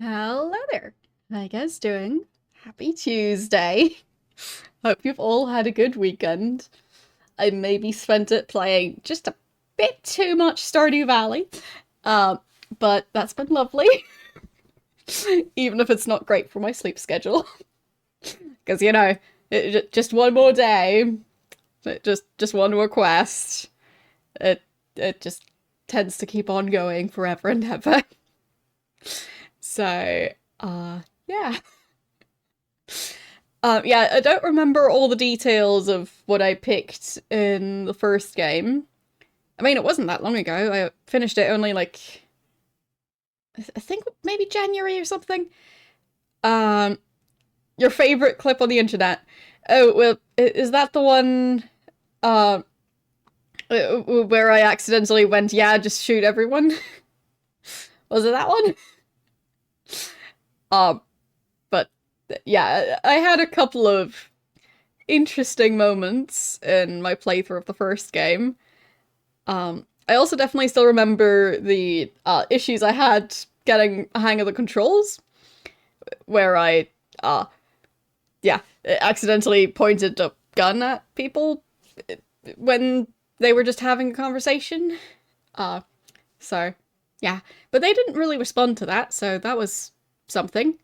Hello there. How you guys doing? Happy Tuesday. Hope you've all had a good weekend. I maybe spent it playing just a bit too much Stardew Valley. Uh, but that's been lovely. Even if it's not great for my sleep schedule. Because, just one more day. Just one more quest. It just tends to keep on going forever and ever. So, yeah. Yeah, I don't remember all the details of what I picked in the first game. I mean, it wasn't that long ago. I finished it only like, I think maybe January or something. Um, your favorite clip on the internet. Oh, well, is that the one, where I accidentally went, yeah, just shoot everyone? Was it that one? Um, but yeah, I had a couple of interesting moments in my playthrough of the first game. I also definitely still remember the issues I had getting a hang of the controls, where I, uh, yeah, accidentally pointed a gun at people when they were just having a conversation. Uh, so, yeah. But they didn't really respond to that, so that was something.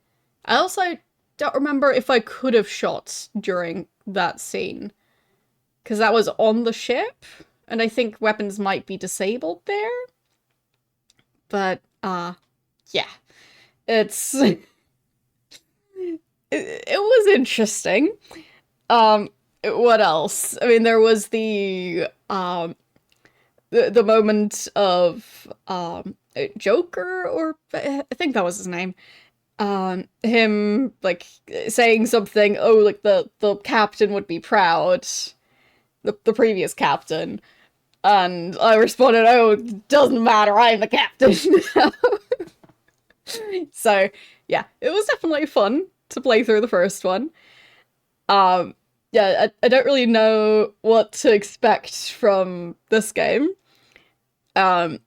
I also don't remember if I could have shot during that scene, because that was on the ship, and I think weapons might be disabled there. But, yeah. It's... it was interesting. What else? I mean, there was the moment of, Joker, or I think that was his name, him, like, saying something, oh, like, the captain would be proud, the previous captain, and I responded, oh, it doesn't matter, I'm the captain. So, yeah, it was definitely fun to play through the first one. Um, yeah, I don't really know what to expect from this game. Um,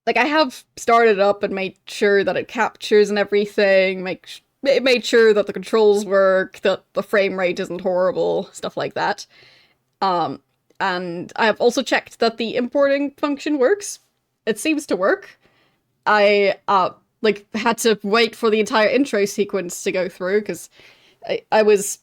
like, I have started up and made sure that it captures and everything, it made sure that the controls work, that the frame rate isn't horrible, stuff like that. Um, and I have also checked that the importing function works. It seems to work. I like had to wait for the entire intro sequence to go through because I was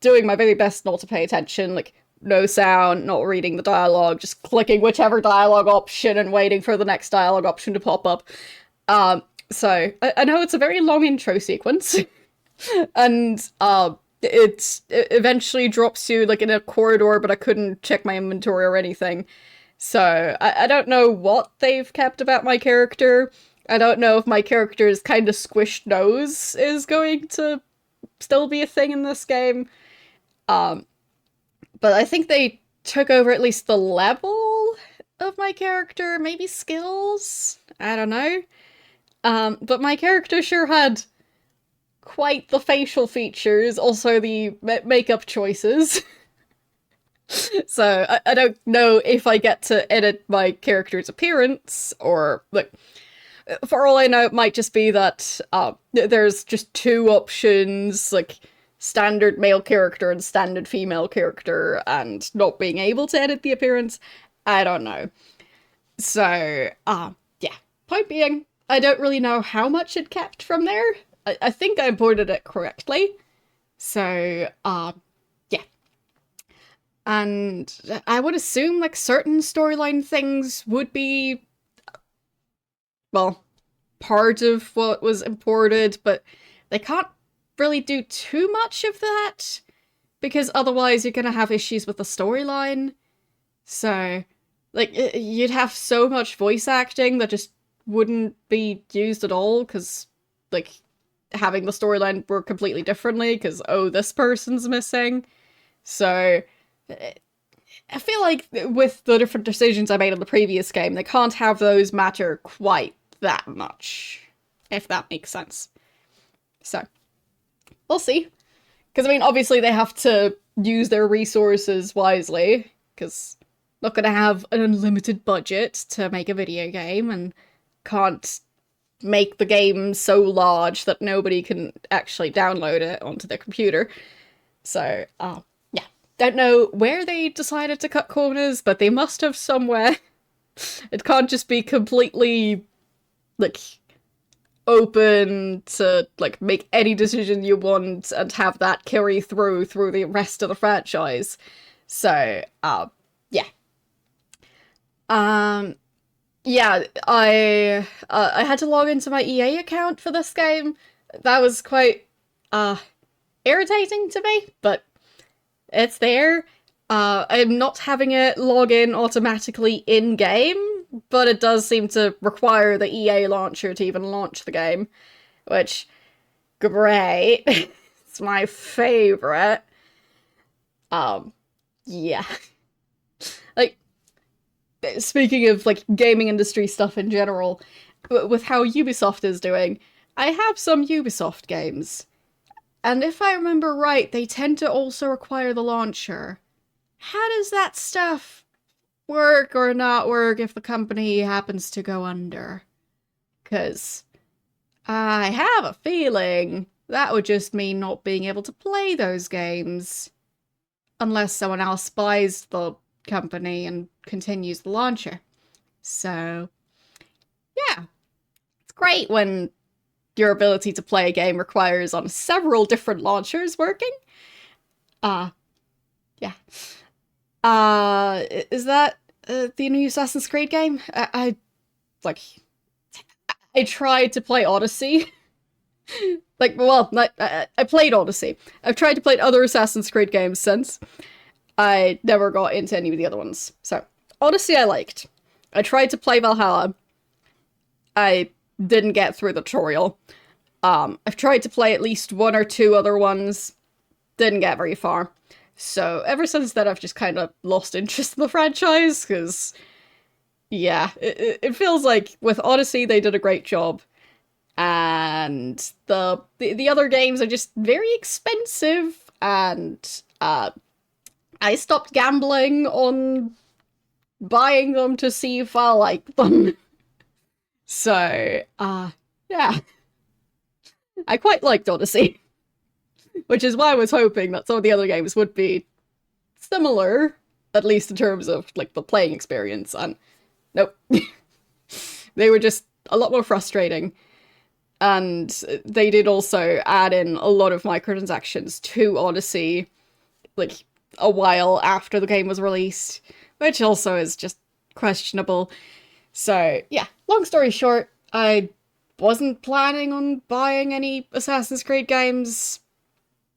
doing my very best not to pay attention, like no sound, not reading the dialogue, just clicking whichever dialogue option and waiting for the next dialogue option to pop up. So I know it's a very long intro sequence, and it eventually drops you like in a corridor, but I couldn't check my inventory or anything. So I don't know what they've kept about my character. I don't know if my character's kind of squished nose is going to still be a thing in this game. Um, but I think they took over at least the level of my character, maybe skills. I don't know. But my character sure had quite the facial features, also the makeup choices. So I don't know if I get to edit my character's appearance, or like, for all I know, it might just be that there's just two options, like standard male character and standard female character, and not being able to edit the appearance. I don't know. So, yeah. Point being, I don't really know how much it kept from there. I think I imported it correctly. So, yeah. And I would assume, like, certain storyline things would be, well, part of what was imported, but they can't really do too much of that, because otherwise you're gonna have issues with the storyline. So, like, you'd have so much voice acting that just wouldn't be used at all, because, like, having the storyline work completely differently, because, oh, this person's missing. So, I feel like with the different decisions I made in the previous game, they can't have those matter quite that much, if that makes sense. So, we'll see. Because, I mean, obviously they have to use their resources wisely, because not gonna have an unlimited budget to make a video game, and can't make the game so large that nobody can actually download it onto their computer. So, yeah. Don't know where they decided to cut corners, but they must have somewhere. It can't just be completely, like, open to, like, make any decision you want and have that carry through the rest of the franchise. So, yeah. Yeah, I had to log into my EA account for this game. That was quite, irritating to me, but it's there. I'm not having it log in automatically in-game, but it does seem to require the EA launcher to even launch the game, which, great. It's my favorite. Yeah. Like, speaking of, like, gaming industry stuff in general, with how Ubisoft is doing, I have some Ubisoft games. And if I remember right, they tend to also require the launcher. How does that stuff work or not work if the company happens to go under? Because I have a feeling that would just mean not being able to play those games unless someone else buys the company and continues the launcher. So, yeah. It's great when your ability to play a game requires on several different launchers working. Yeah. Is that the new Assassin's Creed game? Like, I tried to play Odyssey. Like, well, I played Odyssey. I've tried to play other Assassin's Creed games since. I never got into any of the other ones. So, Odyssey I liked. I tried to play Valhalla. I didn't get through the tutorial. I've tried to play at least one or two other ones. Didn't get very far. So, ever since then, I've just kind of lost interest in the franchise, because, yeah, it feels like with Odyssey, they did a great job. And the other games are just very expensive, and, I stopped gambling on buying them to see if I like them. So, yeah. I quite liked Odyssey. Which is why I was hoping that some of the other games would be similar, at least in terms of, like, the playing experience, and nope. They were just a lot more frustrating. And they did also add in a lot of microtransactions to Odyssey, like, a while after the game was released, which also is just questionable. So, yeah, long story short, I wasn't planning on buying any Assassin's Creed games.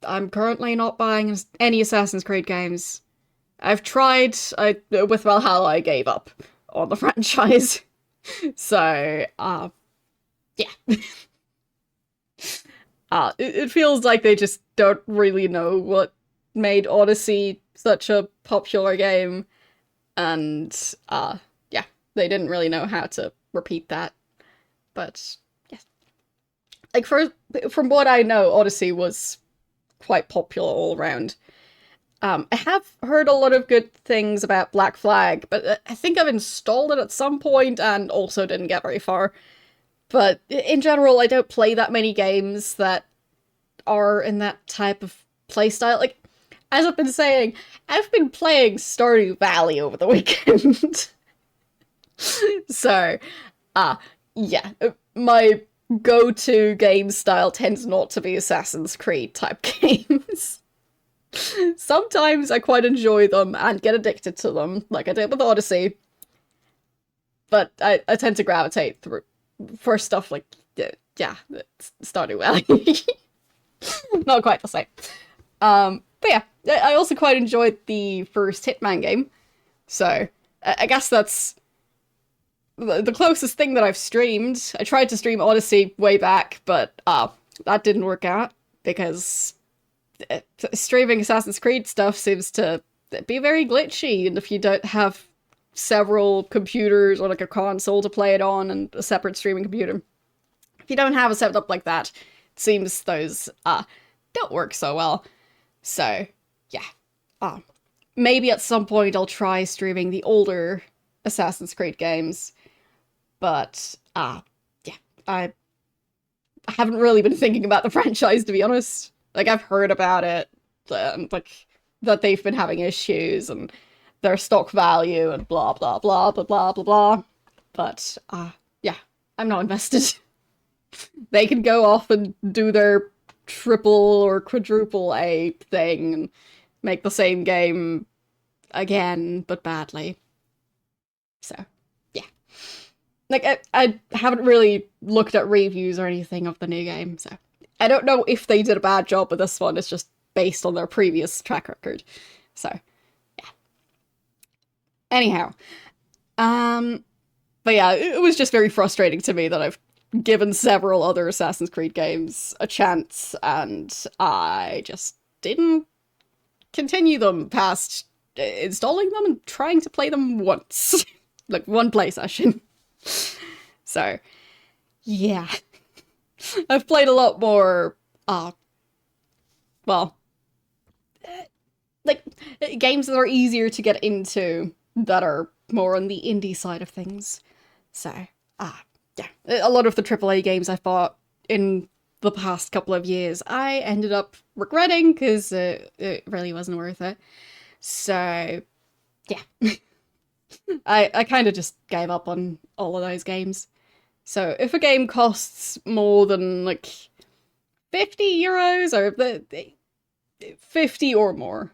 I'm currently not buying any Assassin's Creed games. I've tried, with Valhalla I gave up on the franchise. So, yeah. It feels like they just don't really know what made Odyssey such a popular game, and, yeah, they didn't really know how to repeat that. But, yeah. Like, from what I know, Odyssey was quite popular all around. I have heard a lot of good things about Black Flag, but I think I've installed it at some point and also didn't get very far. But in general, I don't play that many games that are in that type of playstyle. Like, as I've been saying, I've been playing Stardew Valley over the weekend. So, yeah, my go-to game style tends not to be Assassin's Creed type games. Sometimes I quite enjoy them and get addicted to them, like I did with Odyssey. But I tend to gravitate for stuff like, yeah, Stardew Valley. Not quite the same. But yeah, I also quite enjoyed the first Hitman game. So, I guess that's the closest thing that I've streamed. I tried to stream Odyssey way back, but that didn't work out because streaming Assassin's Creed stuff seems to be very glitchy, and if you don't have several computers or like a console to play it on and a separate streaming computer, if you don't have a setup like that, it seems those don't work so well. So yeah, maybe at some point I'll try streaming the older Assassin's Creed games, but yeah, I haven't really been thinking about the franchise, to be honest. Like, I've heard about it, and, like, that they've been having issues, and their stock value, and blah, blah, blah, blah, blah, blah, blah. But, yeah, I'm not invested. They can go off and do their triple or quadruple A thing, and make the same game again, but badly. So, yeah. Like, I haven't really looked at reviews or anything of the new game, so I don't know if they did a bad job with this one. It's just based on their previous track record. So, yeah. Anyhow, but yeah, it was just very frustrating to me that I've given several other Assassin's Creed games a chance, and I just didn't continue them past installing them and trying to play them once. Like, one play session. So, yeah. I've played a lot more, well, like, games that are easier to get into, that are more on the indie side of things. So, yeah. A lot of the AAA games I've bought in the past couple of years, I ended up regretting, because it really wasn't worth it. So, yeah. I kind of just gave up on all of those games. So if a game costs more than, like, 50 euros, or 50 or more,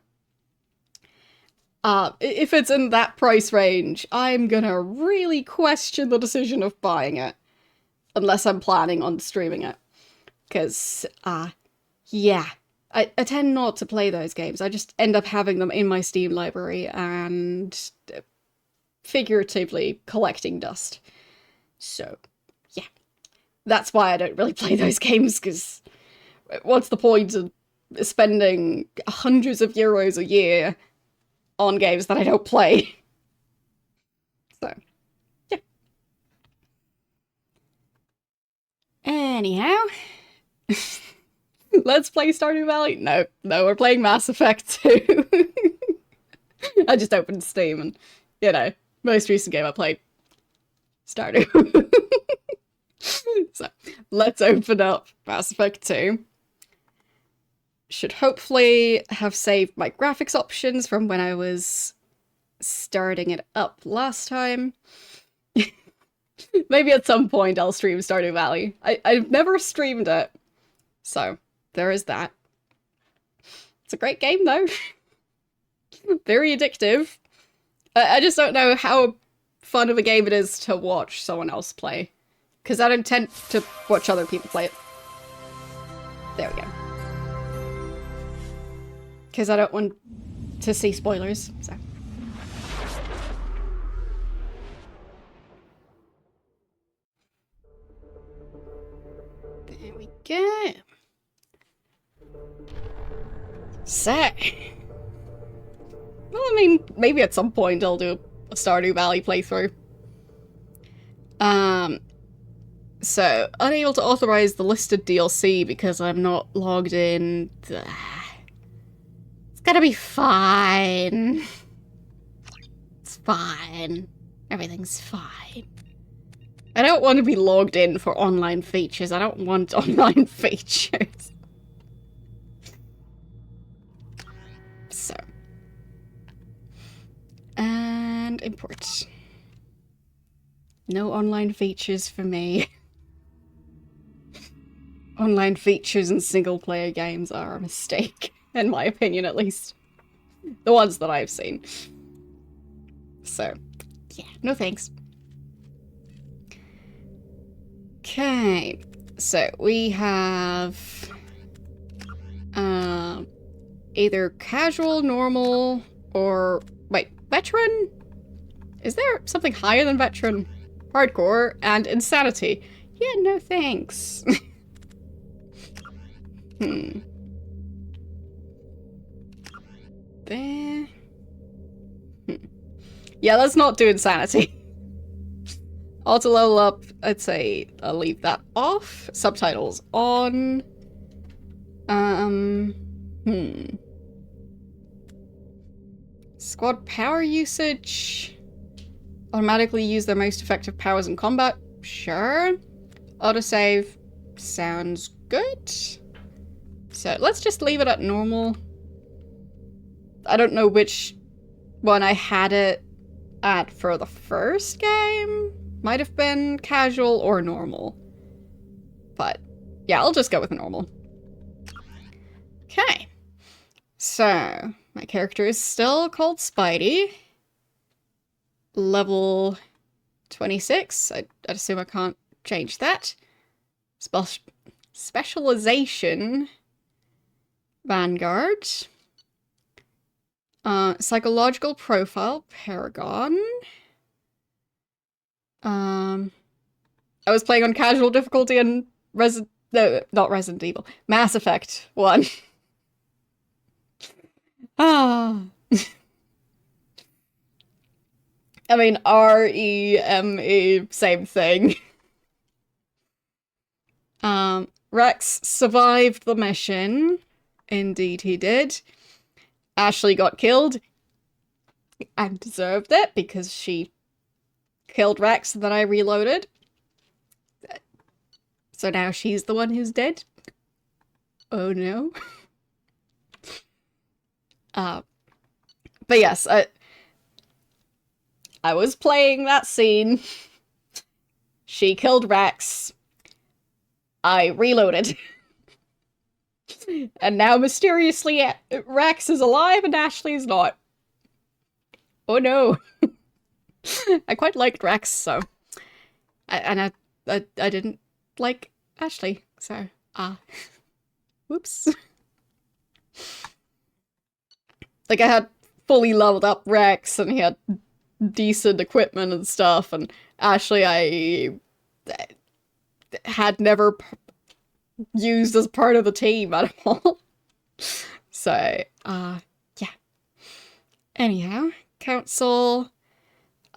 if it's in that price range, I'm gonna really question the decision of buying it. Unless I'm planning on streaming it. Because, yeah. I tend not to play those games. I just end up having them in my Steam library and figuratively collecting dust. So, yeah. That's why I don't really play those games, because what's the point of spending hundreds of euros a year on games that I don't play? So, yeah. Anyhow. Let's play Stardew Valley? No, we're playing Mass Effect 2. I just opened Steam and, you know, most recent game I played, Stardew. So, let's open up Mass Effect 2. Should hopefully have saved my graphics options from when I was starting it up last time. Maybe at some point I'll stream Stardew Valley. I've never streamed it, so there is that. It's a great game, though. Very addictive. I just don't know how fun of a game it is to watch someone else play. Because I don't tend to watch other people play it. There we go. Because I don't want to see spoilers, so. There we go. So. Well, I mean, maybe at some point I'll do a Stardew Valley playthrough. So, unable to authorize the listed DLC because I'm not logged in. It's gonna be fine. It's fine. Everything's fine. I don't want to be logged in for online features. I don't want online features. So. And import. No online features for me. Online features in single-player games are a mistake, in my opinion at least. The ones that I've seen. So, yeah, no thanks. Okay, so we have either casual, normal, or wait, veteran? Is there something higher than veteran? Hardcore and insanity. Yeah, no thanks. There. Yeah, let's not do insanity. Auto level up, I'd say I'll leave that off. Subtitles on. Squad power usage. Automatically use their most effective powers in combat. Sure. Autosave sounds good. So let's just leave it at normal. I don't know which one I had it at for the first game. Might have been casual or normal. But yeah, I'll just go with normal. Okay. So, my character is still called Spidey. Level 26. I'd assume I can't change that. Specialization. Vanguard. Psychological profile. Paragon. I was playing on casual difficulty and not Resident Evil. Mass Effect 1. Ah. I mean, REME, same thing. Rex survived the mission. Indeed he did. Ashley got killed. And deserved it, because she killed Rex and then I reloaded. So now she's the one who's dead. Oh no. But yes, I was playing that scene. She killed Rex. I reloaded. And now mysteriously Rex is alive and Ashley's not. Oh no. I quite liked Rex, so. I didn't like Ashley, so whoops. Like, I had fully leveled up Rex, and he had decent equipment and stuff, and Ashley I had never used as part of the team at all. So, yeah. Anyhow, council,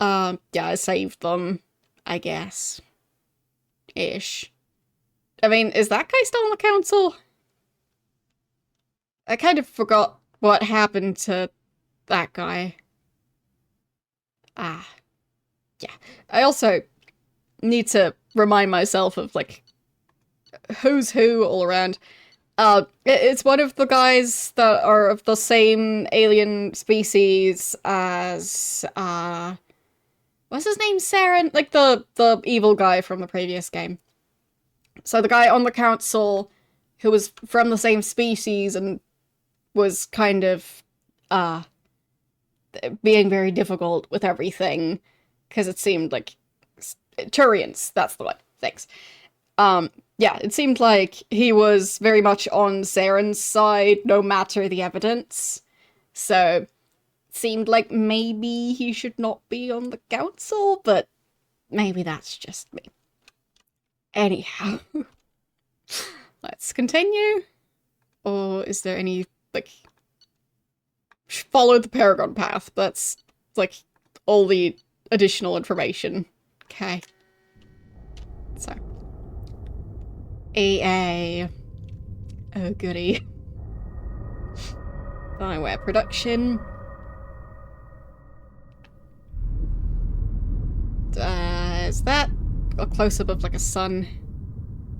yeah, I saved them, I guess. Ish. I mean, is that guy still on the council? I kind of forgot what happened to that guy. Yeah. I also need to remind myself of, like, who's who all around. It's one of the guys that are of the same alien species as, what's his name? Saren? Like, the evil guy from the previous game. So the guy on the council who was from the same species and was kind of, being very difficult with everything, because it seemed like Turians, that's the one. Thanks. Yeah, it seemed like he was very much on Saren's side, no matter the evidence. So, it seemed like maybe he should not be on the council, but maybe that's just me. Anyhow, let's continue. Or is there any, like, follow the Paragon path? That's, like, all the additional information. Okay. So. AA. Oh, goody. Bioware production. Is that a close-up of, like, a sun?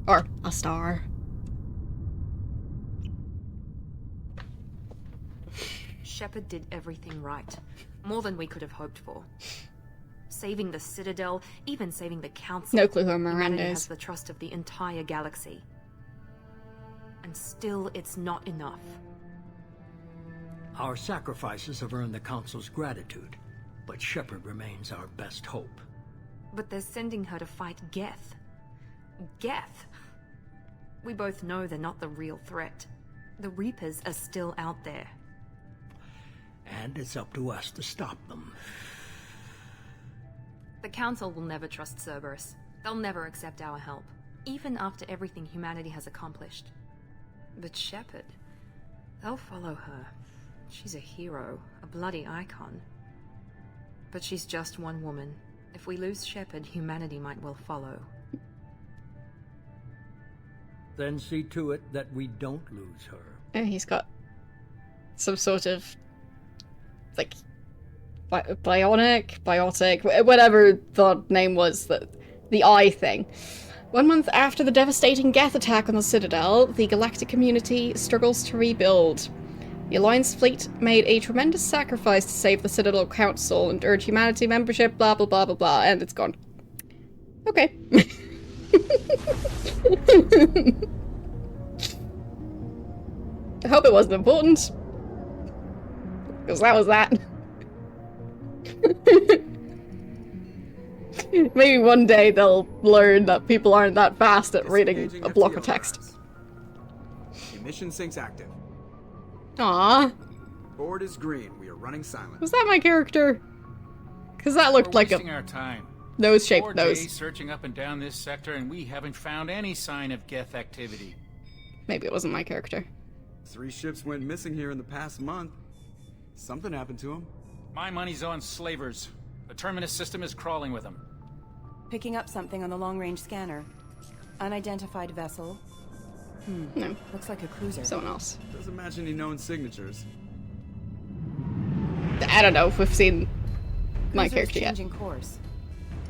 Or a star? Shepard did everything right. More than we could have hoped for. Saving the Citadel, even saving the Council. No clue who Miranda Humanity is. has the trust of the entire galaxy. And still, it's not enough. Our sacrifices have earned the Council's gratitude, but Shepard remains our best hope. But they're sending her to fight Geth. Geth! We both know they're not the real threat. The Reapers are still out there. And it's up to us to stop them. The Council will never trust Cerberus. They'll never accept our help, even after everything humanity has accomplished. But Shepard, they'll follow her. She's a hero, a bloody icon. But she's just one woman. If we lose Shepard, humanity might well follow. Then see to it that we don't lose her. Oh, he's got some sort of, like, biotic, whatever the name was, the eye thing. 1 month after the devastating Geth attack on the Citadel, the galactic community struggles to rebuild. The Alliance fleet made a tremendous sacrifice to save the Citadel Council and urge humanity membership, blah blah blah blah blah, and it's gone. Okay. I hope it wasn't important. Because that was that. Maybe one day they'll learn that people aren't that fast at reading a block of text. Emission sinks active. Aww. Board is green. We are running silent. Was that my character? Because that looked like wasting a our time. nose-shaped 4 nose. days searching up and down this sector, and we haven't found any sign of Geth activity. Maybe it wasn't my character. 3 ships went missing here in the past month. Something happened to them. My money's on slavers. The Terminus system is crawling with them. Picking up something on the long-range scanner. Unidentified vessel. No, Looks like a cruiser. someone else. Doesn't match any known signatures. I don't know if we've seen my Cruiser's character yet. changing course.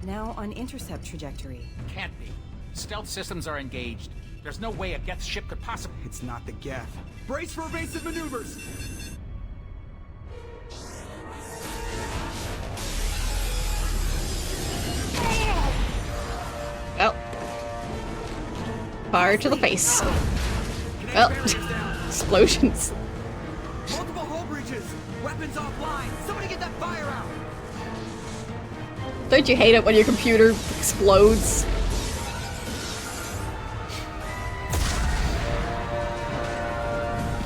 Now on intercept trajectory. Can't be. Stealth systems are engaged. There's no way a Geth ship could possibly... It's not the Geth. Brace for evasive maneuvers! Well. Fire to the face. Well, explosions. Multiple hull breaches! Weapons offline! Somebody get that fire out! Don't you hate it when your computer explodes?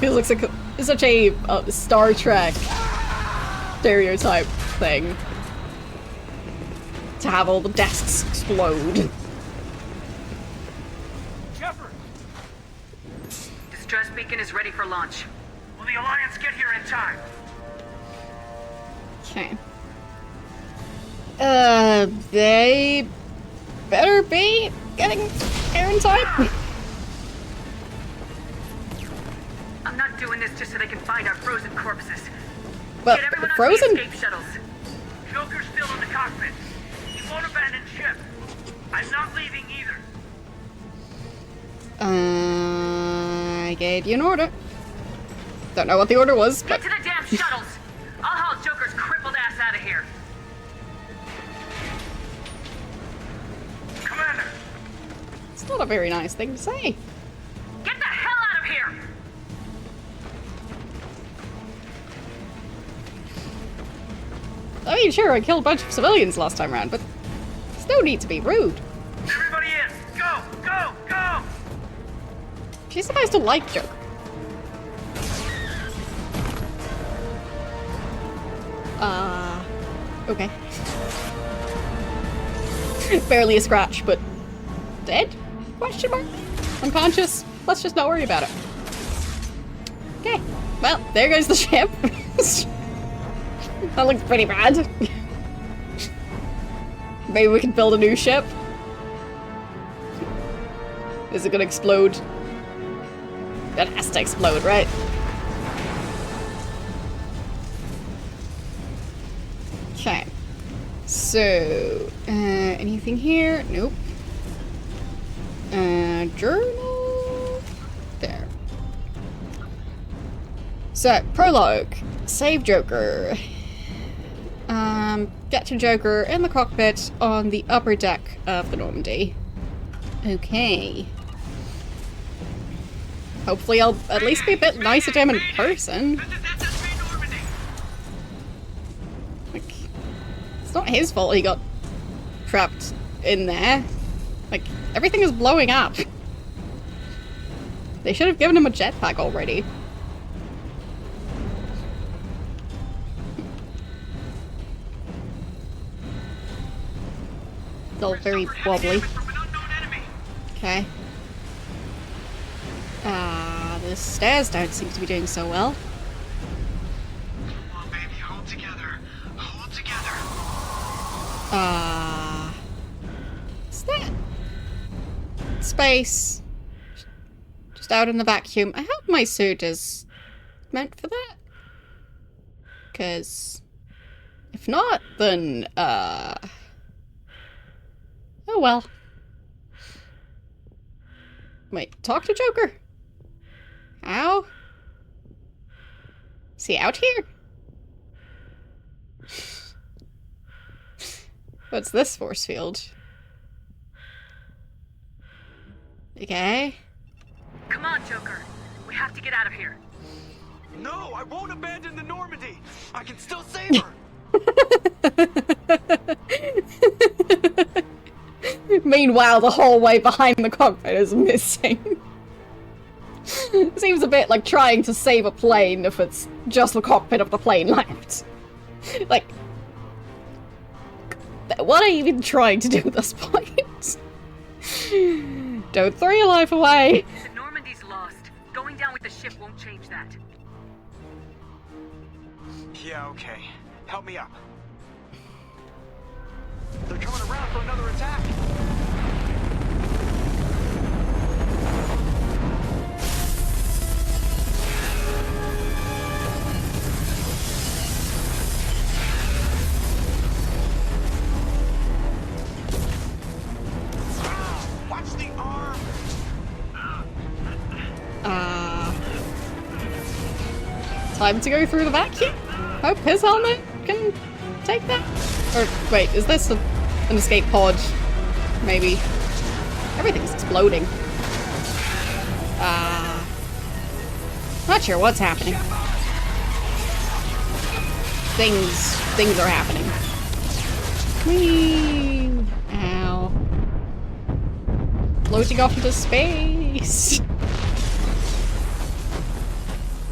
Feels like such a Star Trek stereotype thing. To have all the desks explode. Shepard! Distress beacon is ready for launch. Will the Alliance get here in time? Okay. They better be getting here in time. I'm not doing this just so they can find our frozen corpses. But Get everyone frozen? on the escape shuttles. Joker's still in the cockpit. He won't abandon ship. I'm not leaving either. I gave you an order. Don't know what the order was, but Get to the damn shuttles! I'll haul Joker's crippled ass out of here. Commander! it's not a very nice thing to say. Get the hell out of here! I mean, sure, I killed a bunch of civilians last time around, but there's no need to be rude. Everybody in! Go! Go! Go! She's supposed to like Joker. Okay. Barely a scratch, but dead? Question mark? Unconscious? Let's just not worry about it. Okay. Well, there goes the ship. That looks pretty bad. Maybe we can build a new ship. Is it gonna explode? It has to explode, right? Okay. So, anything here? Nope. Journal? There. So, prologue. Save Joker. Get to Joker in the cockpit on the upper deck of the Normandy. Okay. Hopefully I'll at least be a bit nicer to him in person. This is SSB Normandy! Like, it's not his fault he got trapped in there. Like, everything is blowing up. They should have given him a jetpack already. It's all very wobbly. From an unknown enemy. Okay. The stairs don't seem to be doing so well. Come on, baby, hold together. Hold together. What's that? Space. Just out in the vacuum. I hope my suit is meant for that. Because if not, then, oh well. Wait, talk to Joker? How? Is he out here? What's this force field? Okay. Come on, Joker. We have to get out of here. No, I won't abandon the Normandy. I can still save her. Meanwhile, the hallway behind the cockpit is missing. Seems a bit like trying to save a plane if it's just the cockpit of the plane left. Like, what are you even trying to do at this point? Don't throw your life away. The Normandy's lost. Going down with the ship won't change that. Yeah, okay. Help me up. They're coming around for another attack. Watch the arm. Time to go through the vacuum? Hope his helmet can take that? Or, wait, is this an escape pod? Maybe. Everything's exploding. Not sure what's happening. Things are happening. Whee! Ow. Floating off into space!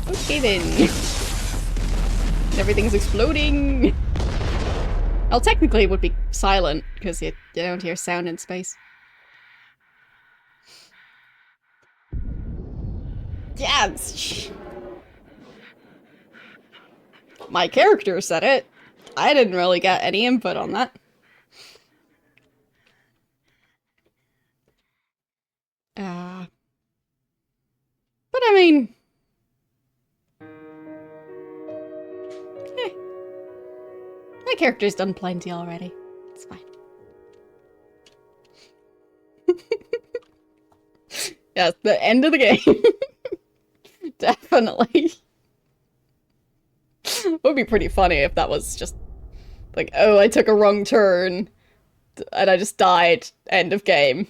Okay then. Everything's exploding! Well, technically it would be silent, because you don't hear sound in space. Yes! My character said it. I didn't really get any input on that. But I mean... my character's done plenty already. It's fine. Yes, the end of the game. Definitely. It would be pretty funny if that was just like, oh, I took a wrong turn and I just died. End of game.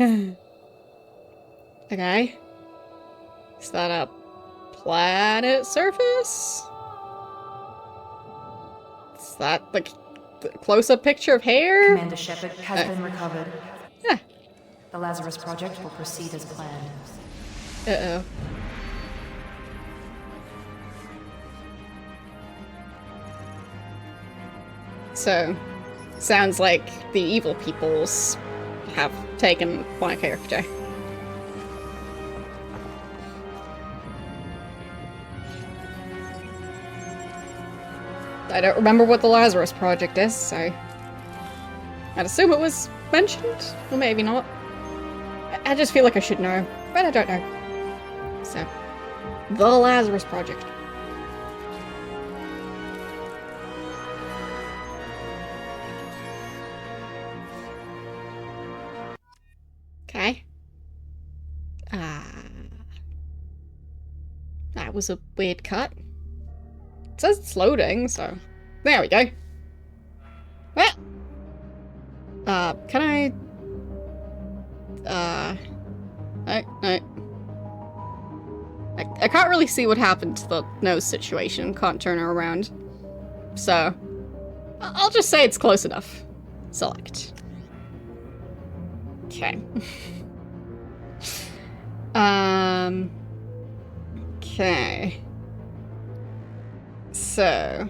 Okay. Is that a planet surface? Is that the close-up picture of hair? Commander Shepard has been recovered. Yeah. The Lazarus Project will proceed as planned. Uh-oh. So, sounds like the evil peoples have taken my character. I don't remember what the Lazarus Project is, so I'd assume it was mentioned, or maybe not. I just feel like I should know, but I don't know. So, the Lazarus Project. Okay. That was a weird cut. It says it's loading, so... there we go. Well... can I... No. I can't really see what happened to the nose situation. Can't turn her around. So... I'll just say it's close enough. Select. Okay. Okay. So...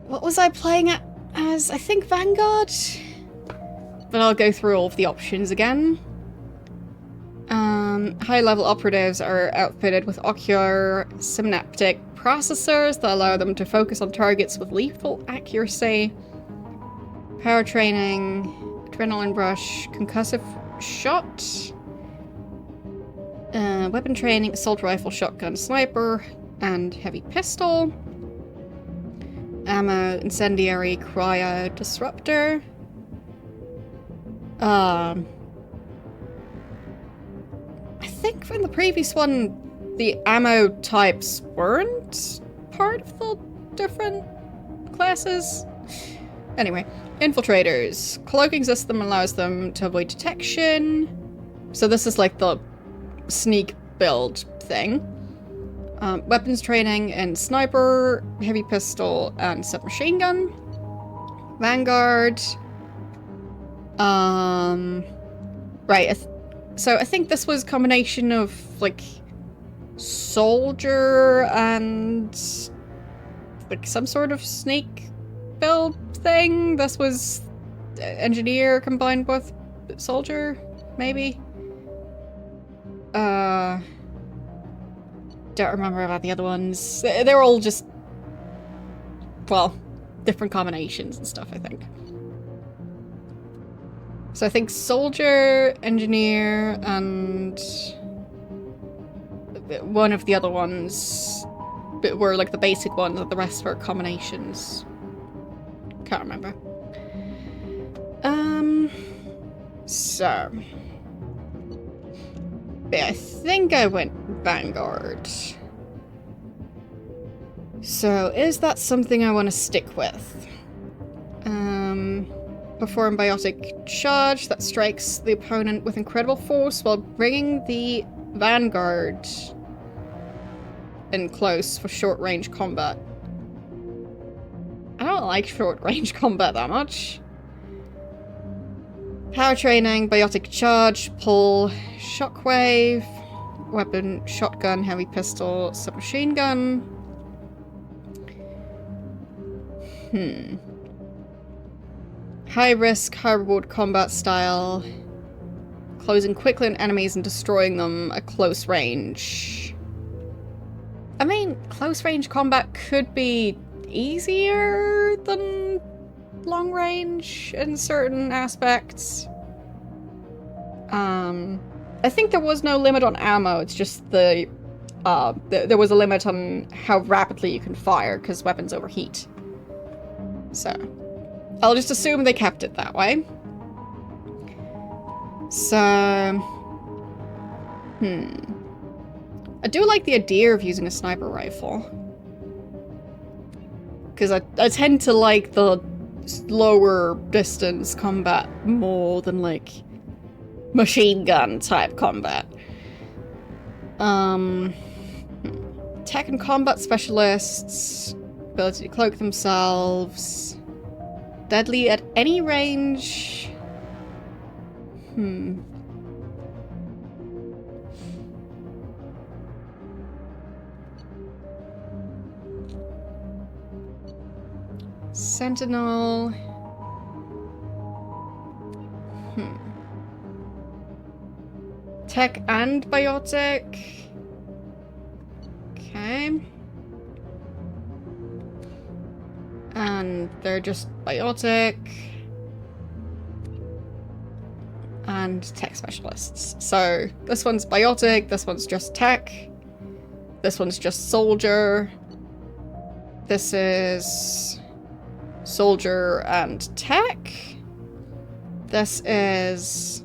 what was I playing as? I think Vanguard? But I'll go through all of the options again. High-level operatives are outfitted with ocular synaptic processors that allow them to focus on targets with lethal accuracy. Power training, adrenaline rush, concussive shot, weapon training, assault rifle, shotgun, sniper, and heavy pistol. ammo, incendiary, cryo, disruptor. I think from the previous one, the ammo types weren't part of the different classes. Anyway, infiltrators. Cloaking system allows them to avoid detection. So this is like the sneak build thing. Weapons training in sniper, heavy pistol, and submachine gun. Vanguard. Right, so I think this was a combination of, like, soldier and, like, some sort of sneak build thing. This was engineer combined with soldier, maybe? Don't remember about the other ones. They're all just, well, different combinations and stuff, I think. So I think soldier, engineer, and one of the other ones were like the basic ones, and the rest were combinations. Can't remember. So yeah, I think I went Vanguard. So is that something I want to stick with? Perform biotic charge that strikes the opponent with incredible force while bringing the Vanguard in close for short-range combat. I don't like short-range combat that much. Power training, biotic charge, pull, shockwave, weapon, shotgun, heavy pistol, submachine gun. High risk, high reward combat style. Closing quickly on enemies and destroying them at close range. I mean, close range combat could be easier than long range in certain aspects. I think there was no limit on ammo, it's just there was a limit on how rapidly you can fire, because weapons overheat. So, I'll just assume they kept it that way. So, I do like the idea of using a sniper rifle. Because I tend to like the slower distance combat more than, like, machine gun type combat. Tech and combat specialists, ability to cloak themselves, deadly at any range. Sentinel. Tech and biotic. Okay. And they're just biotic. And tech specialists. So this one's biotic, this one's just tech. This one's just soldier. This is soldier and tech. This is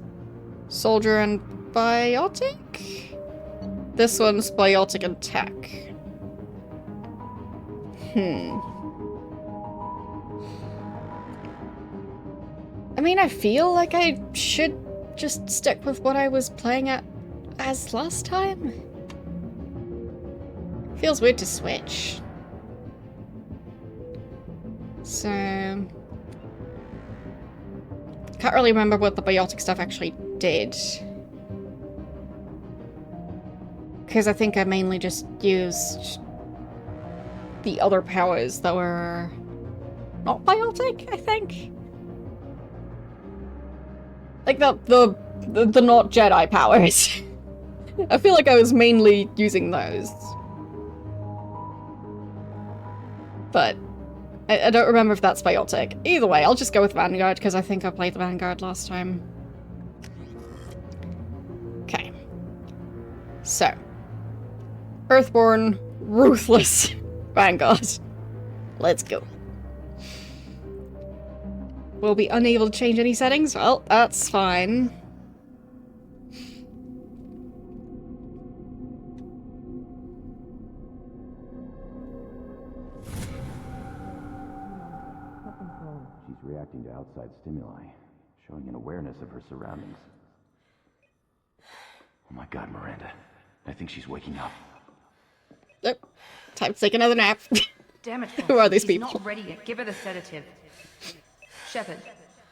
soldier and biotic. This one's biotic and tech. I mean, I feel like I should just stick with what I was playing as last time. Feels weird to switch. So, can't really remember what the biotic stuff actually did. Because I think I mainly just used the other powers that were not biotic, I think. Like the not Jedi powers. I feel like I was mainly using those. But I don't remember if that's biotic. Either way, I'll just go with Vanguard because I think I played the Vanguard last time. Okay. So. Earthborn, ruthless Vanguard. Let's go. will be unable to change any settings. Well, that's fine. She's reacting to outside stimuli, showing an awareness of her surroundings. Oh my god, Miranda. I think she's waking up. Yep. Time to take another nap. Damn it, Who are these she's people? not ready yet. Give her the sedative. Shepard,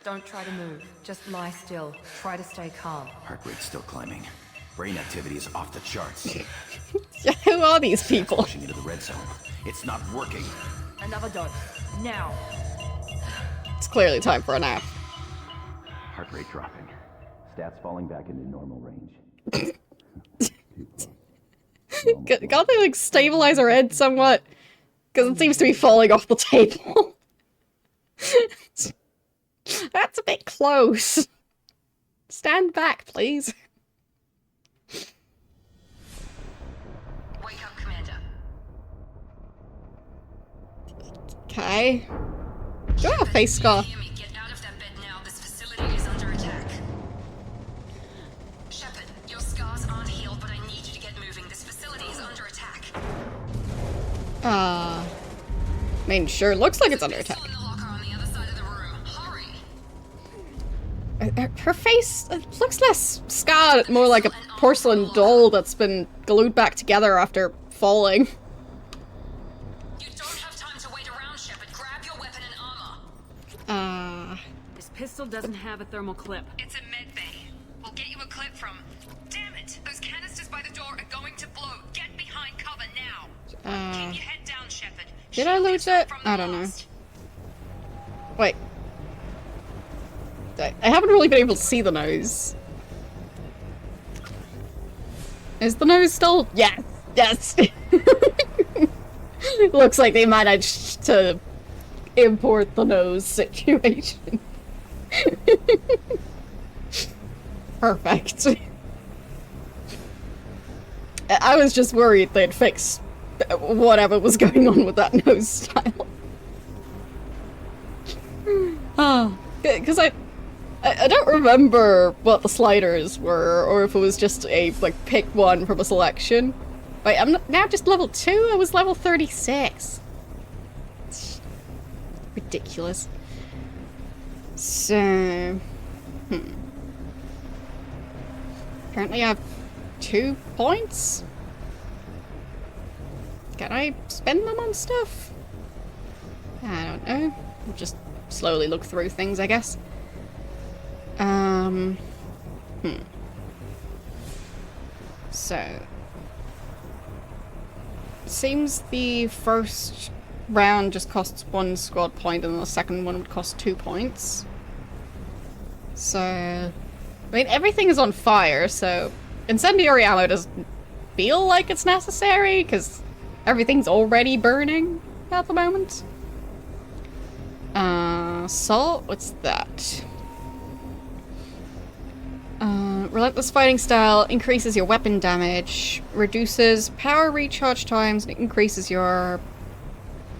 don't try to move. Just lie still. Try to stay calm. Heart rate's still climbing. Brain activity is off the charts. Who are these people? Pushing into the red zone. It's not working. Another dose. Now. It's clearly time for a nap. Heart rate dropping. Stats falling back into normal range. Can't they, like, stabilize her head somewhat? Because it seems to be falling off the table. That's a bit close. Stand back, please. Wake up, Commander. Okay. Do I have a face scar? Hear me. Get out of that bed now. This facility is under attack. Shepard, your scars aren't healed, but I need you to get moving. This facility is under attack. I mean, sure, looks like it's under attack. Pistol in the locker on the other side of the room. Hurry. Her face looks less scarred, more like a porcelain doll that's been glued back together after falling. You don't have time to wait around, Shepard. Grab your weapon and armor. This pistol doesn't have a thermal clip. It's a med bay. We'll get you a clip from... Damn it! Those canisters by the door are going to blow. Get behind cover now. Keep your head down, Shepard. Did I lose it? I don't know. Wait. I haven't really been able to see the nose. Is the nose still? Yes! Yes! Looks like they managed to import the nose situation. Perfect. I was just worried they'd fix whatever was going on with that nose style. Because I don't remember what the sliders were, or if it was just a, like, pick one from a selection. Wait, I'm now just level 2? I was level 36. It's ridiculous. So... Apparently I have 2 points? Can I spend them on stuff? I don't know. I'll just slowly look through things, I guess. So... Seems the first round just costs 1 squad point and the second one would cost 2 points. So... I mean, everything is on fire, so... Incendiary ammo doesn't feel like it's necessary, because everything's already burning at the moment. Salt? What's that? Relentless fighting style increases your weapon damage, reduces power recharge times, and increases your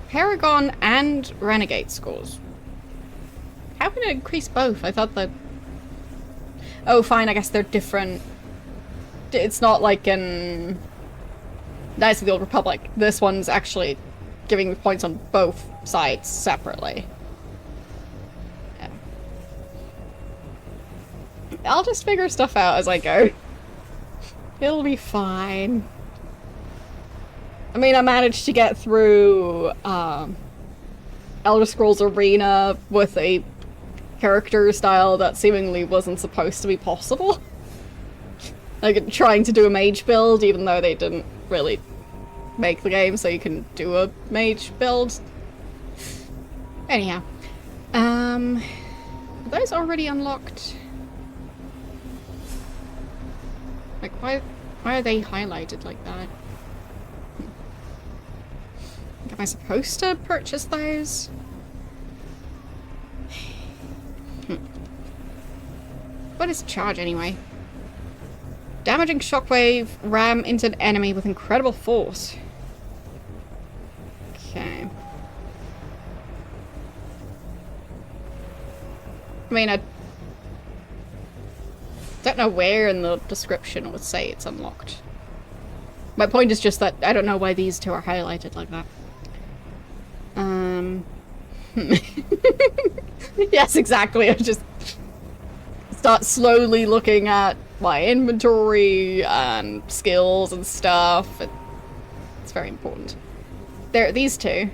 Paragon and Renegade scores. How can it increase both? I thought that... Oh, fine, I guess they're different. It's not like in Knights of the Old Republic. This one's actually giving points on both sides separately. Yeah. I'll just figure stuff out as I go. It'll be fine. I mean, I managed to get through Elder Scrolls Arena with a character style that seemingly wasn't supposed to be possible. Like, trying to do a mage build, even though they didn't really make the game so you can do a mage build. Anyhow. Are those already unlocked? Like, why are they highlighted like that? Am I supposed to purchase those? What is charge anyway? Damaging shockwave, ram into an enemy with incredible force. Okay. I mean, I don't know where in the description it would say it's unlocked. My point is just that I don't know why these two are highlighted like that. Yes, exactly. I just start slowly looking at my inventory and skills and stuff. It's very important. There are these two.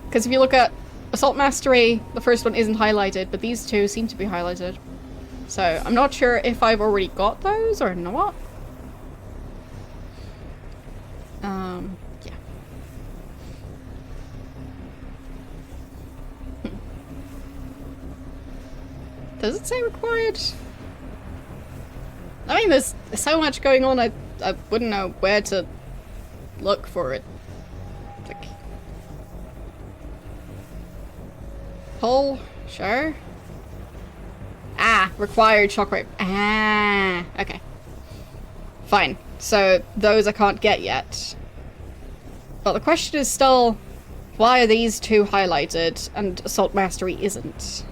Because if you look at Assault Mastery, the first one isn't highlighted, but these two seem to be highlighted. So I'm not sure if I've already got those or not. Yeah. Does it say required? I mean, there's so much going on, I wouldn't know where to look for it. Like... Pull? Sure. Ah, required shockwave. Ah, okay. Fine. So, those I can't get yet. But the question is still, why are these two highlighted and Assault Mastery isn't?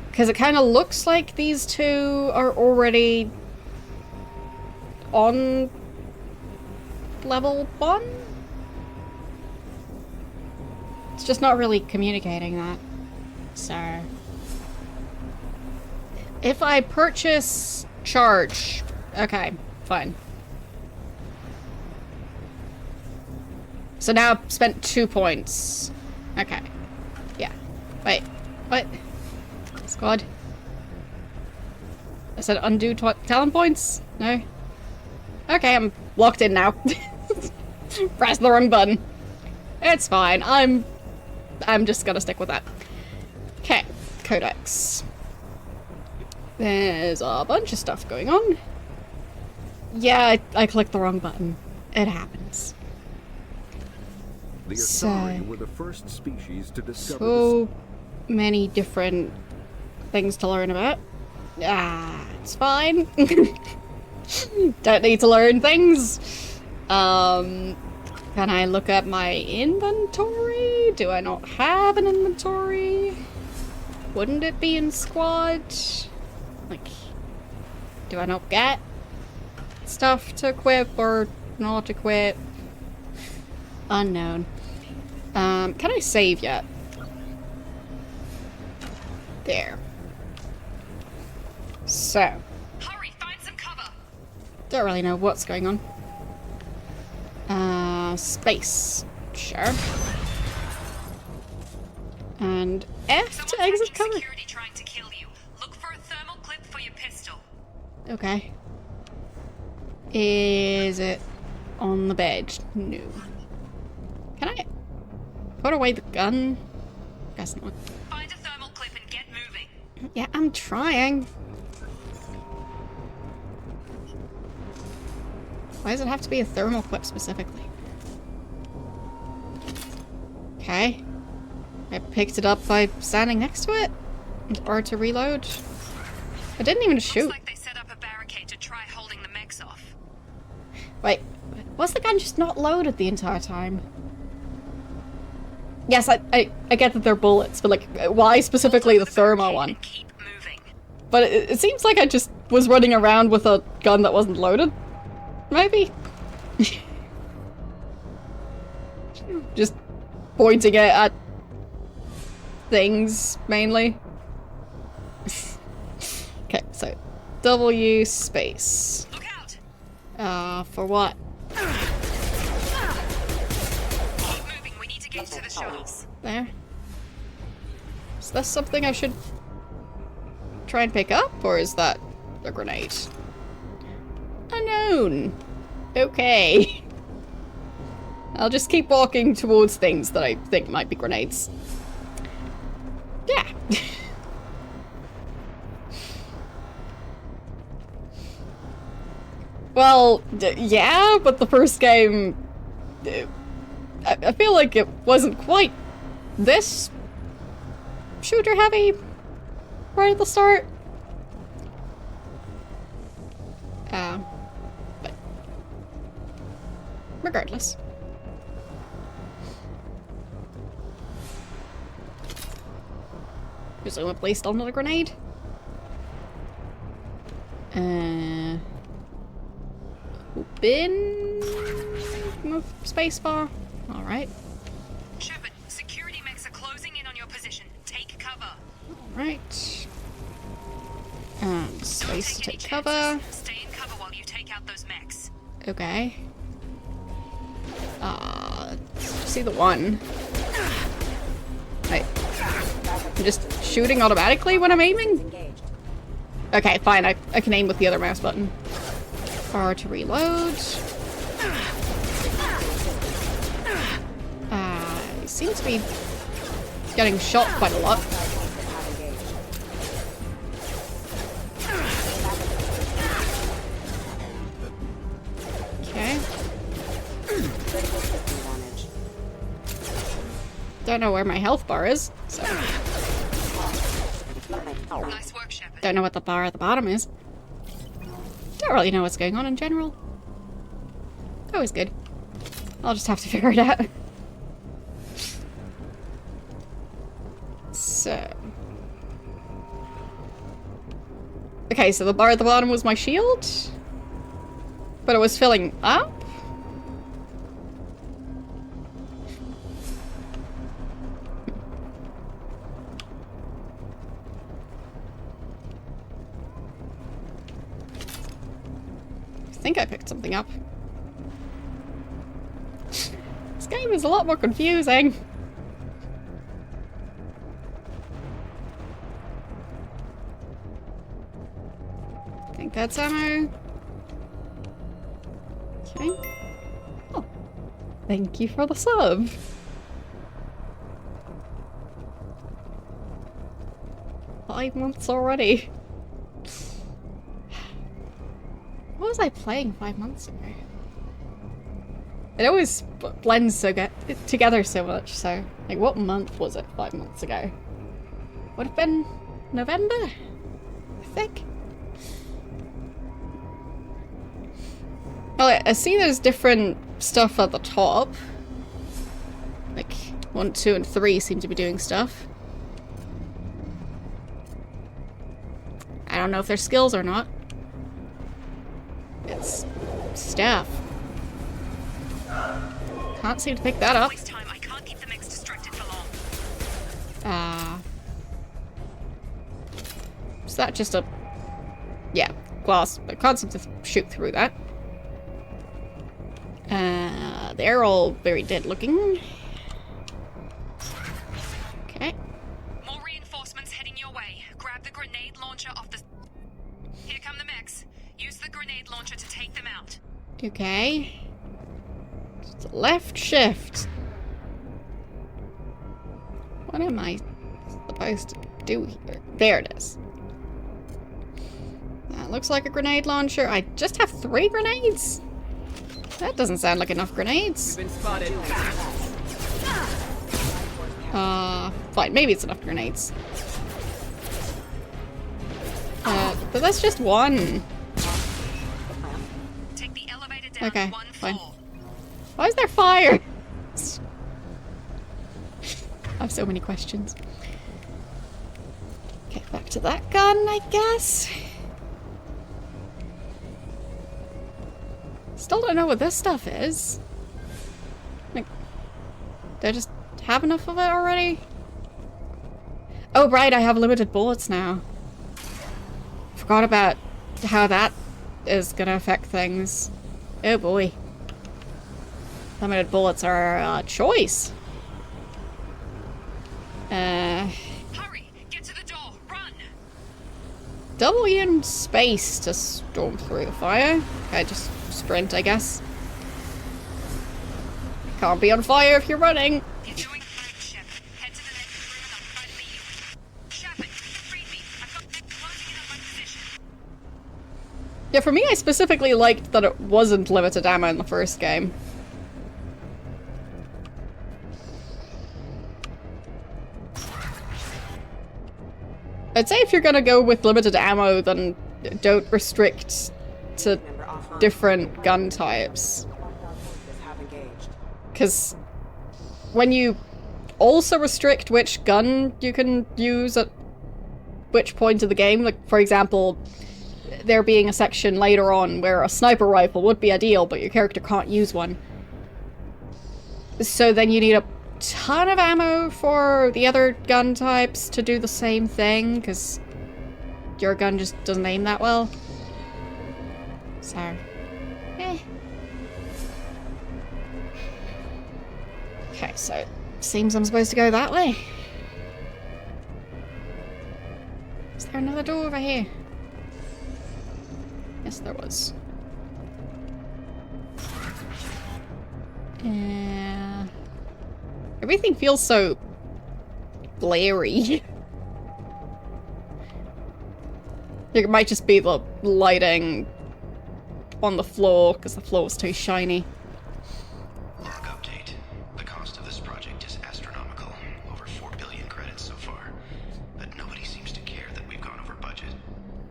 Because it kind of looks like these two are already on level 1? It's just not really communicating that. So... if I purchase charge... okay, fine. So now I've spent 2 points. Okay. Yeah. Wait. What? Squad? I said undo talent points? No? Okay, I'm locked in now. Press the wrong button. It's fine. I'm just gonna stick with that. Okay. Codex. There's a bunch of stuff going on. Yeah, I clicked the wrong button. It happens. The Asari were the first species to discover so many different things to learn about. Ah, it's fine. Don't need to learn things. Can I look at my inventory? Do I not have an inventory? Wouldn't it be in squad? Like, do I not get stuff to equip or not equip? Unknown. Can I save yet? There. So. Hurry, find some cover. Don't really know what's going on. Space. Sure. And F to exit cover. Security trying to kill you. Look for a thermal clip for your pistol. Okay. Is it on the bed? No. Can I put away the gun? Guess not. Find a thermal clip and get moving. Yeah, I'm trying. Why does it have to be a thermal clip specifically? Okay. I picked it up by standing next to it? Or to reload? I didn't even shoot. Looks like they set up a barricade to try holding the mechs off. Wait, was the gun just not loaded the entire time? Yes, I get that they're bullets, but like, why specifically the thermo one? Keep moving. But it seems like I just was running around with a gun that wasn't loaded. Maybe? Just pointing it at things, mainly. Okay, so W space. Look out! For what? Keep moving, we need to get to the shuttles. There. Is this something I should try and pick up, or is that a grenade? Unknown. Okay. I'll just keep walking towards things that I think might be grenades. Yeah. Well, yeah, but the first game... I feel like it wasn't quite this shooter heavy right at the start. But regardless. Presumably still not a grenade. Open... Move spacebar. Alright. Shepard, security mechs are closing in on your position. Take cover. Right. And space to Don't take any cover. chances. Stay in cover while you take out those mechs. Okay. See the one. Right. I'm just shooting automatically when I'm aiming? Okay, fine. I can aim with the other mouse button. R to reload. I seem to be getting shot quite a lot. Okay. Don't know where my health bar is, so. Nice work, Shepard. Don't know what the bar at the bottom is. Don't really know what's going on in general. Always good. I'll just have to figure it out. So. Okay, so the bar at the bottom was my shield? But it was filling up? I think I picked something up. This game is a lot more confusing. I think that's ammo. Okay. Oh. Thank you for the sub. Five months already. What was I playing 5 months ago? It always blends together so much, so... Like, what month was it 5 months ago? Would have been November? I think? Oh, I see there's different stuff at the top. Like, 1, 2, and 3 seem to be doing stuff. I don't know if they're skills or not. It's staff. Can't seem to pick that up. Waste time. I can't keep the mechs distracted for long. Is that just a... Yeah, glass. I can't seem to shoot through that. They're all very dead looking. Okay. More reinforcements heading your way. Grab the grenade launcher off the... Here come the mechs. Use the grenade launcher to take them out. Okay. Just left shift. What am I supposed to do here? There it is. That looks like a grenade launcher. I just have 3 grenades? That doesn't sound like enough grenades. You've been spotted. Fine. Maybe it's enough grenades. But that's just one. Take the elevator down Okay, one fine. floor. Why is there fire? I have so many questions. Okay, back to that gun, I guess. Still don't know what this stuff is. Like, do I just have enough of it already? Oh, right, I have limited bullets now. Forgot about how that is gonna affect things. Oh boy. Limited bullets are a choice. Hurry! Get to the door! Run! W and space to storm through the fire. Okay, just sprint, I guess. Can't be on fire if you're running. You're doing great, Shepard. Head to the next room and I'll try to lead you. Shepard, read me. I've got mechs closing in on my position. Yeah, for me, I specifically liked that it wasn't limited ammo in the first game. I'd say if you're gonna go with limited ammo, then don't restrict to different gun types. Because when you also restrict which gun you can use at which point of the game. Like, for example, there being a section later on where a sniper rifle would be ideal, but your character can't use one. So then you need a ton of ammo for the other gun types to do the same thing, because your gun just doesn't aim that well. So, eh. Okay, so it seems I'm supposed to go that way. Is there another door over here? Yes, there was. Everything feels so glary. It might just be the lighting on the floor, because the floor was too shiny. Log update. The cost of this project is astronomical. Over 4 billion credits so far. But nobody seems to care that we've gone over budget.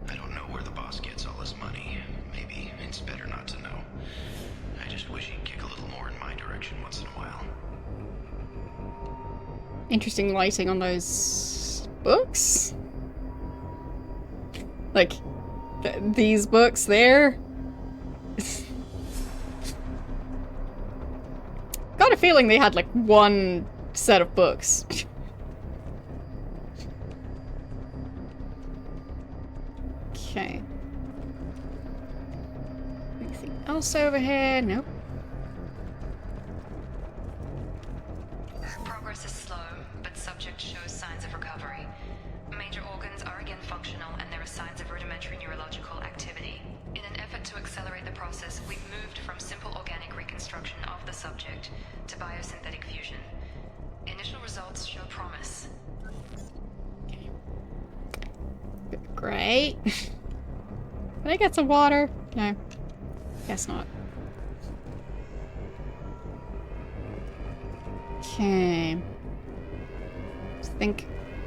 I don't know where the boss gets all his money. Maybe it's better not to know. I just wish he'd kick a little more in my direction once in a while. Interesting lighting on those books. Like, these books there. Got a feeling they had like one set of books. Okay. Anything else over here? Nope. Progress is slow, but subject shows signs of recovery. Major organs are again functional, and there are signs of rudimentary neurological activity. In an effort to accelerate the process, we've moved from simple organic reconstruction of the subject to biosynthetic fusion. Initial results show promise. Great. Can I get some water? No. Guess not. Okay. I think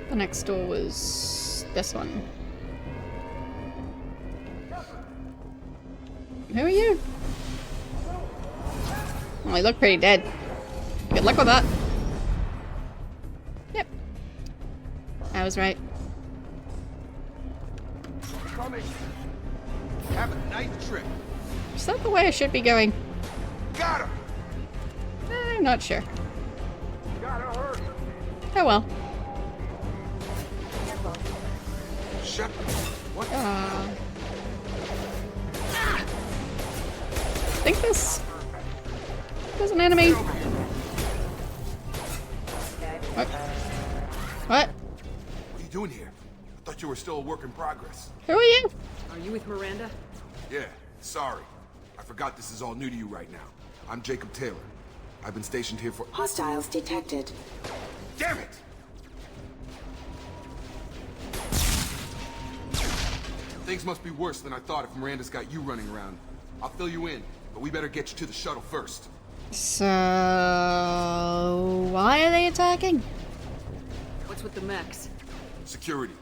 the next door was this one. Who are you? Well, you look pretty dead. Good luck with that. Yep. I was right. Coming. Have a nice trip. Is that the way I should be going? Got him. I'm not sure. Gotta hurry. Oh well. Shepard. What? I think there's an enemy. What? What? What are you doing here? I thought you were still a work in progress. Who are you? Are you with Miranda? Yeah, sorry. I forgot this is all new to you right now. I'm Jacob Taylor. I've been stationed here for— Hostiles detected. Damn it! Things must be worse than I thought if Miranda's got you running around. I'll fill you in, but we better get you to the shuttle first. So, why are they attacking? What's with the mechs? Security.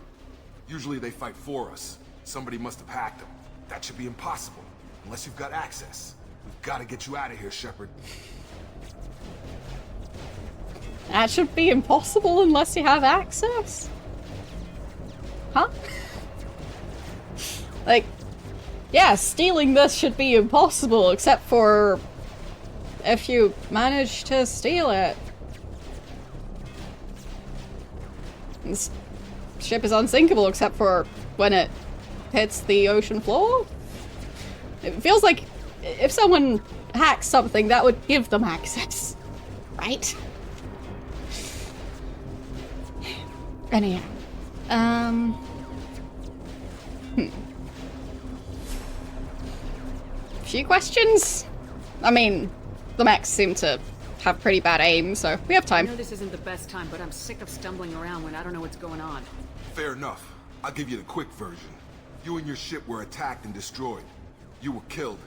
Usually they fight for us. Somebody must have hacked them. That should be impossible, unless you've got access. We've got to get you out of here, Shepard. That should be impossible unless you have access? Huh? Like, yeah, stealing this should be impossible, except for if you manage to steal it. This ship is unsinkable except for when it hits the ocean floor. It feels like if someone hacks something, that would give them access, right? Anyhow, few questions? I mean, the mechs seem to have pretty bad aim, so we have time. I know this isn't the best time, but I'm sick of stumbling around when I don't know what's going on. Fair enough. I'll give you the quick version. You and your ship were attacked and destroyed. You were killed.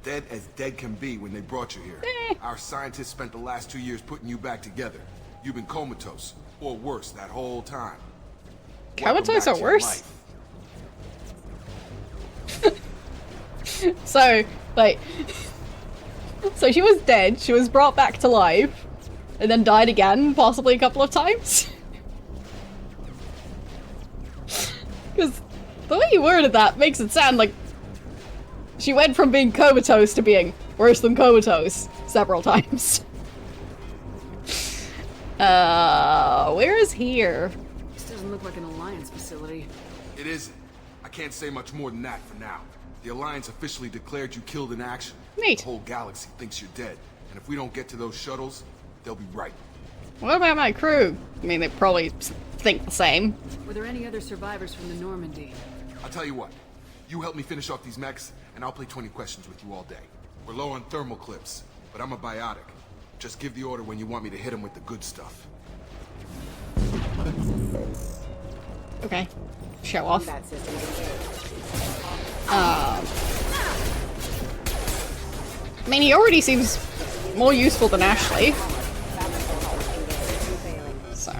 Dead as dead can be when they brought you here. Our scientists spent the last 2 years putting you back together. You've been comatose, or worse, that whole time. Comatose or worse? So, like, so she was dead, she was brought back to life, and then died again, possibly a couple of times? Because the way you worded that makes it sound like she went from being comatose to being worse than comatose several times. Where is here? This doesn't look like an Alliance facility. It isn't. I can't say much more than that for now. The Alliance officially declared you killed in action. Neat. The whole galaxy thinks you're dead. And if we don't get to those shuttles, they'll be right. What about my crew? I mean, they probably think the same. Were there any other survivors from the Normandy? I'll tell you what. You help me finish off these mechs, and I'll play 20 questions with you all day. We're low on thermal clips, but I'm a biotic. Just give the order when you want me to hit him with the good stuff. Okay. Show off. I mean, he already seems more useful than Ashley. So.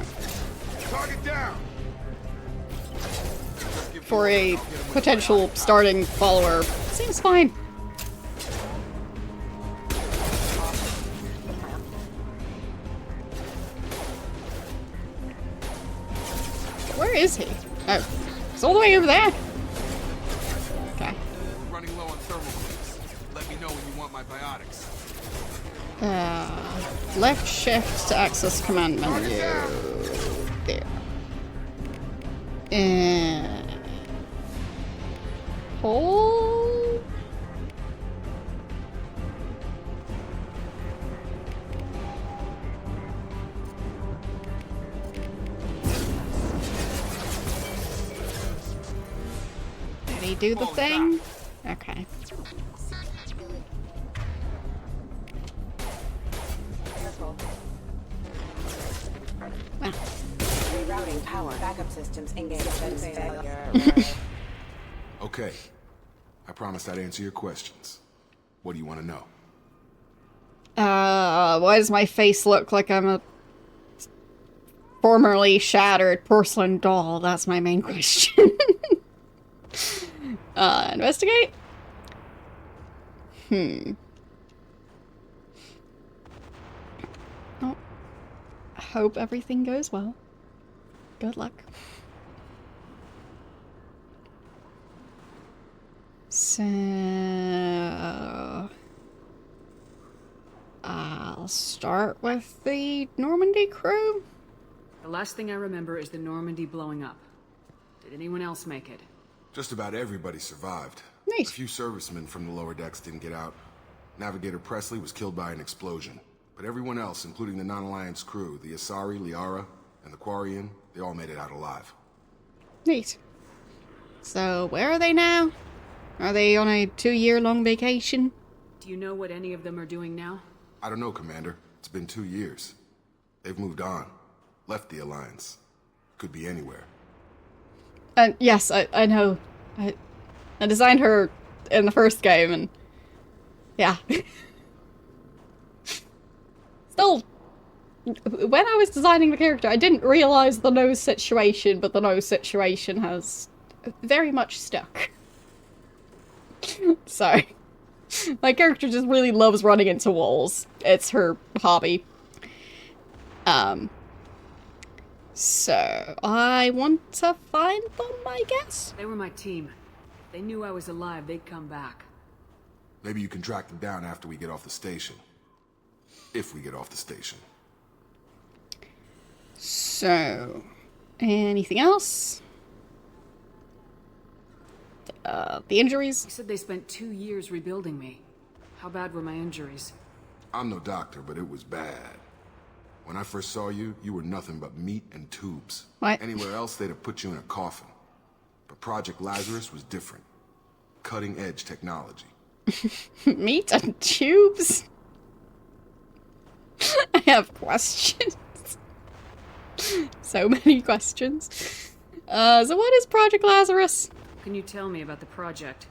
Target down. For a potential starting follower, seems fine. Where is he? Oh, it's all the way over there. Okay. Running low on thermal clips. Let me know when you want my biotics. Left shift to access command menu. There. Hold. Did he do the thing? Okay. Rerouting power. Backup systems engaged. Okay. I promised I'd answer your questions. What do you want to know? Why does my face look like I'm a formerly shattered porcelain doll? That's my main question. Investigate? Oh. Hope everything goes well. Good luck. So... I'll start with the Normandy crew. The last thing I remember is the Normandy blowing up. Did anyone else make it? Just about everybody survived. Nice. A few servicemen from the lower decks didn't get out. Navigator Presley was killed by an explosion. But everyone else, including the non-Alliance crew, the Asari, Liara, and the Quarian, they all made it out alive. Neat. So, where are they now? Are they on a 2-year-long vacation? Do you know what any of them are doing now? I don't know, Commander. It's been 2 years. They've moved on. Left the Alliance. Could be anywhere. Yes, I know. I designed her in the first game, and... yeah. Still... when I was designing the character, I didn't realize the nose situation, but the nose situation has very much stuck. So, my character just really loves running into walls. It's her hobby. So, I want to find them, I guess? They were my team. If they knew I was alive, they'd come back. Maybe you can track them down after we get off the station. If we get off the station. So, anything else? The injuries? You said they spent 2 years rebuilding me. How bad were my injuries? I'm no doctor, but it was bad. When I first saw you, you were nothing but meat and tubes. What? Anywhere else, they'd have put you in a coffin. But Project Lazarus was different. Cutting-edge technology. Meat and tubes? I have questions. So many questions. So what is Project Lazarus? Can you tell me about the project?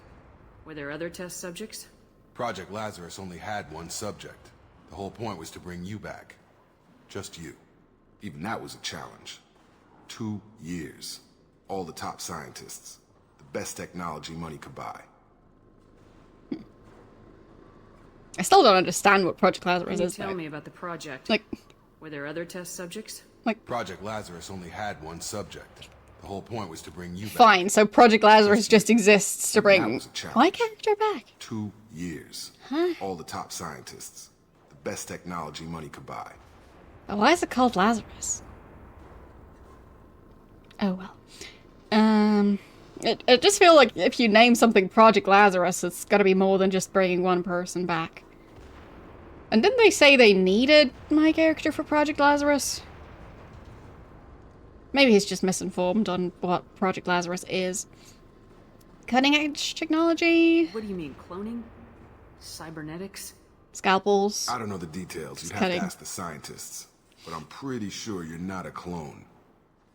Were there other test subjects? Project Lazarus only had one subject. The whole point was to bring you back. Just you. Even that was a challenge. 2 years. All the top scientists. The best technology money could buy. I still don't understand what Project Lazarus Can you is. tell me about the project? Like, were there other test subjects? Project Lazarus only had one subject. The The whole point was to bring you back. Fine, so Project Lazarus just exists to That bring was a challenge. my character back. 2 years. Huh? All the top scientists. The best technology money could buy. But why is it called Lazarus? Oh well. It just feel like if you name something Project Lazarus, it's gotta be more than just bringing one person back. And didn't they say they needed my character for Project Lazarus? Maybe he's just misinformed on what Project Lazarus is. Cutting edge technology? What do you mean, cloning? Cybernetics? Scalpels? I don't know the details. You'd have cutting. to ask the scientists. But I'm pretty sure you're not a clone.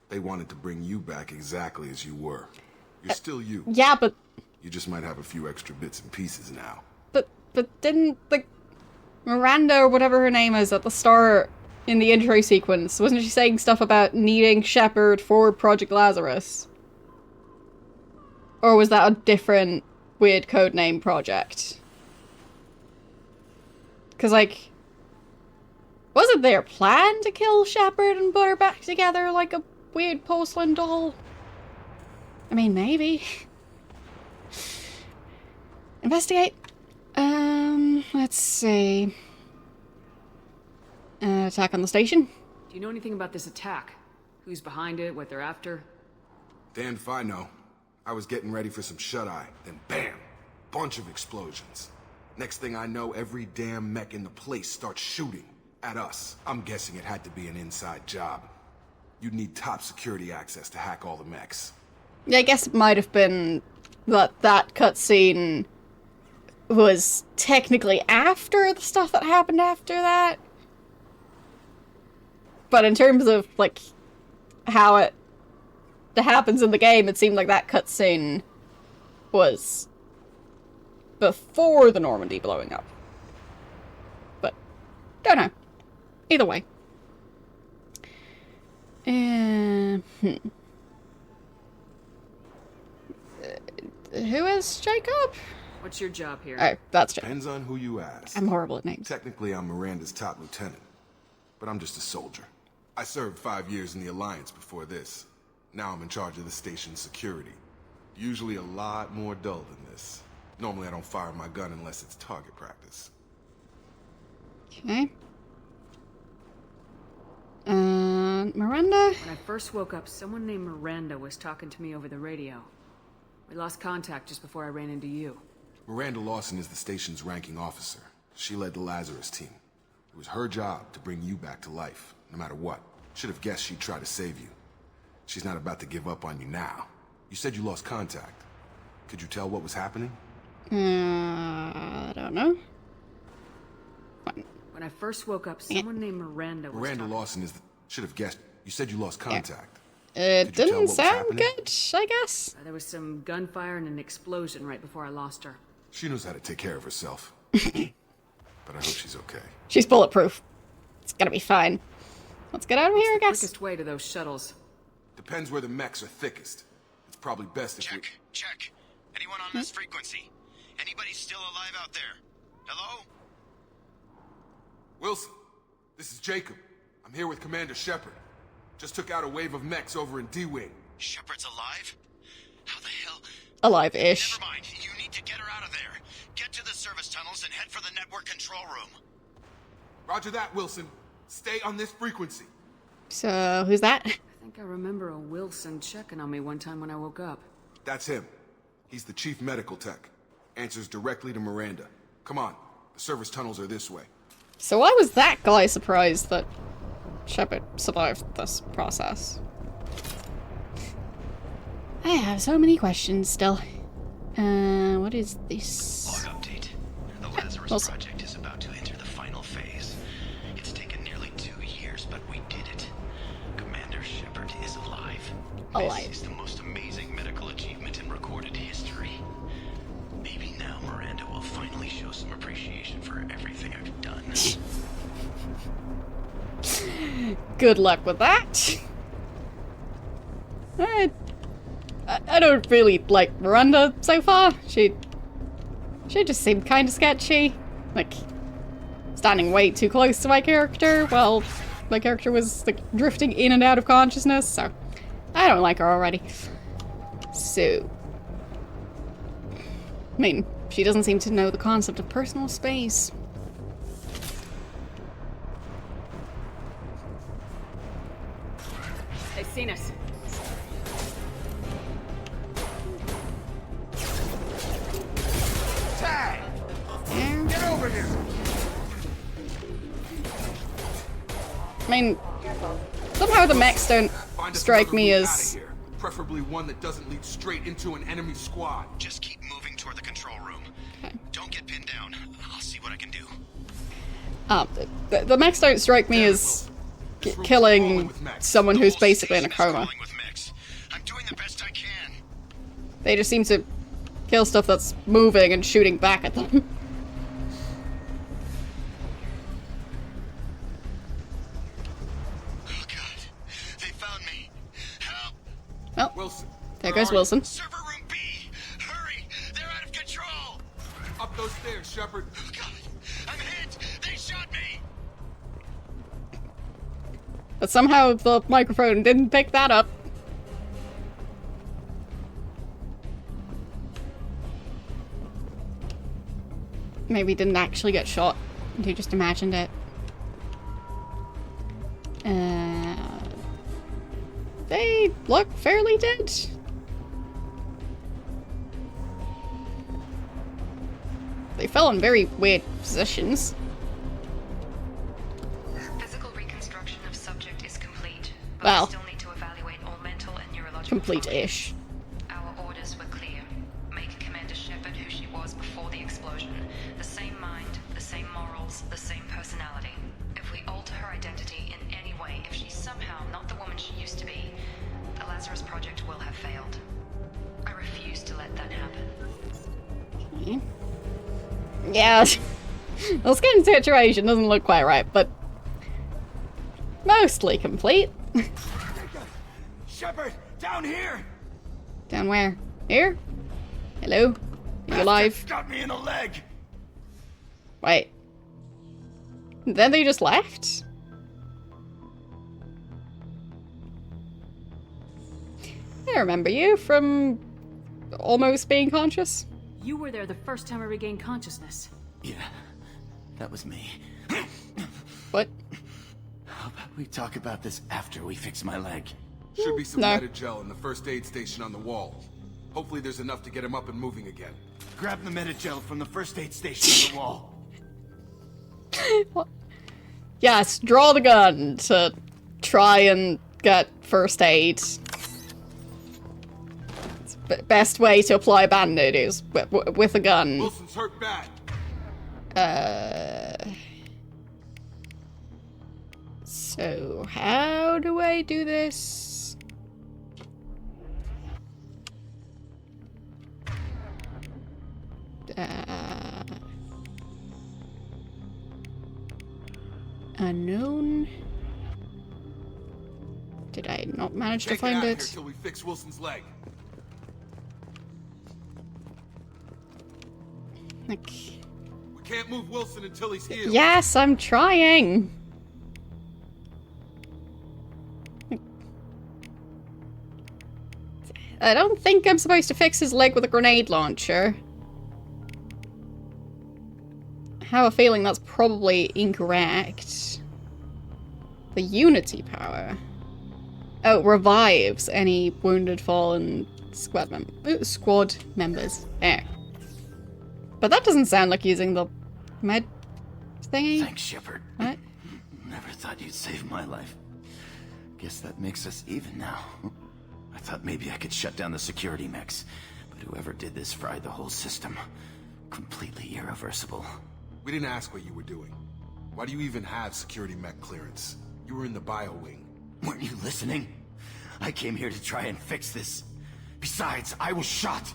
They wanted to bring you back exactly as you were. You're still you. Yeah, but... You just might have a few extra bits and pieces now. But didn't, like, Miranda or whatever her name is at the start in the intro sequence, wasn't she saying stuff about needing Shepard for Project Lazarus? Or was that a different weird codename project? Because, like, wasn't their plan to kill Shepard and put her back together like a weird porcelain doll? I mean, maybe. Investigate. Let's see. Attack on the station. Do you know anything about this attack? Who's behind it, what they're after? Damned if I know. I was getting ready for some shut-eye, then bam! Bunch of explosions. Next thing I know, every damn mech in the place starts shooting at us. I'm guessing it had to be an inside job. You'd need top security access to hack all the mechs. Yeah, I guess it might have been that cutscene was technically after the stuff that happened after that. But in terms of, like, how it happens in the game, it seemed like that cutscene was before the Normandy blowing up. But, don't know. Either way. Who is Jacob? What's your job here? Oh, that's Jacob. Depends on who you ask. I'm horrible at names. Technically, I'm Miranda's top lieutenant. But I'm just a soldier. I served 5 years in the Alliance before this. Now I'm in charge of the station's security. Usually a lot more dull than this. Normally I don't fire my gun unless it's target practice. Okay. Miranda? When I first woke up, someone named Miranda was talking to me over the radio. We lost contact just before I ran into you. Miranda Lawson is the station's ranking officer. She led the Lazarus team. It was her job to bring you back to life, no matter what. Should have guessed she'd try to save you. She's not about to give up on you now. You said you lost contact. Could you tell what was happening? I don't know. When I first woke up, someone named Miranda was Miranda Lawson is the... Should have guessed. You said you lost contact. It didn't sound good, I guess. There was some gunfire and an explosion right before I lost her. She knows how to take care of herself. But I hope she's okay. She's bulletproof. It's gonna be fine. Let's get out of here, I guess. Quickest way to those shuttles. Depends where the mechs are thickest. It's probably best if Check. Anyone on this frequency? Anybody still alive out there? Hello? Wilson, this is Jacob. I'm here with Commander Shepard. Just took out a wave of mechs over in D-Wing. Shepard's alive? How the hell? Alive-ish. Never mind. You need to get her out of there. Get to the service tunnels and head for the network control room. Roger that, Wilson. Stay on this frequency. So, who's that? I think I remember a Wilson checking on me one time when I woke up. That's him. He's the chief medical tech. Answers directly to Miranda. Come on. The service tunnels are this way. So why was that guy surprised that Shepard survived this process? I have so many questions still. What is this? Log update. The Lazarus project is about to enter the final phase. It's taken nearly 2 years, but we did it. Commander Shepard is alive. Alive. This is the most amazing medical achievement in recorded history. Maybe now Miranda will finally show some appreciation for everything I've done. Good luck with that. I don't really like Miranda so far. She just seemed kind of sketchy. Like, standing way too close to my character while my character was, like, drifting in and out of consciousness, so I don't like her already. So... I mean, she doesn't seem to know the concept of personal space. They've seen us. Tag! Get over here! I mean, somehow the mechs don't strike me as... Preferably one that doesn't lead straight into an enemy squad. Just keep moving toward the control room. Okay. Don't get pinned down. I'll see what I can do. The mechs don't strike me as killing someone who's basically in a coma. I'm doing the best I can. They just seem to kill stuff that's moving and shooting back at them. Oh God, they found me. Help! Well, Wilson, there goes Wilson. Server room B! Hurry! They're out of control! Up those stairs, Shepard. Oh God, I'm hit! They shot me! But somehow the microphone didn't pick that up. Maybe he didn't actually get shot. He just imagined it. They look fairly dead. They fell in very weird positions. Physical reconstruction of subject is complete, but Well, we still need to evaluate all mental and neurological complete-ish. Our orders were clear. Make Commander Shepard who she was before the explosion. The same mind, the same morals, the same personality. If we alter her identity in any way, if she's somehow not the woman she used to be, the Lazarus Project will have failed. I refuse to let that happen. Okay. Yeah, the skin situation doesn't look quite right, but mostly complete. Shepard, down here! Down where? Here? Hello? Are you alive? Got me in the leg! Wait. Then they just left? I remember you from almost being conscious. You were there the first time I regained consciousness. Yeah, that was me. What? How about we talk about this after we fix my leg? Should be some No. Metagel in the first aid station on the wall. Hopefully there's enough to get him up and moving again. Grab the Metagel from the first aid station on the wall. Yes, draw the gun to try and get first aid. Best way to apply a band-aid is with a gun. Wilson's hurt bad. So how do I do this? Unknown. Did I not manage to find it? Till we fix Wilson's leg. Okay. We can't move Wilson until he's healed. Yes, I'm trying. I don't think I'm supposed to fix his leg with a grenade launcher. I have a feeling that's probably incorrect. The Unity power. Oh, revives any wounded, fallen squad members. There. But that doesn't sound like using the med thingy. Thanks, Shepard. What? Never thought you'd save my life. Guess that makes us even now. I thought maybe I could shut down the security mechs, but whoever did this fried the whole system. Completely irreversible. We didn't ask what you were doing. Why do you even have security mech clearance? You were in the bio wing. Weren't you listening? I came here to try and fix this. Besides, I was shot.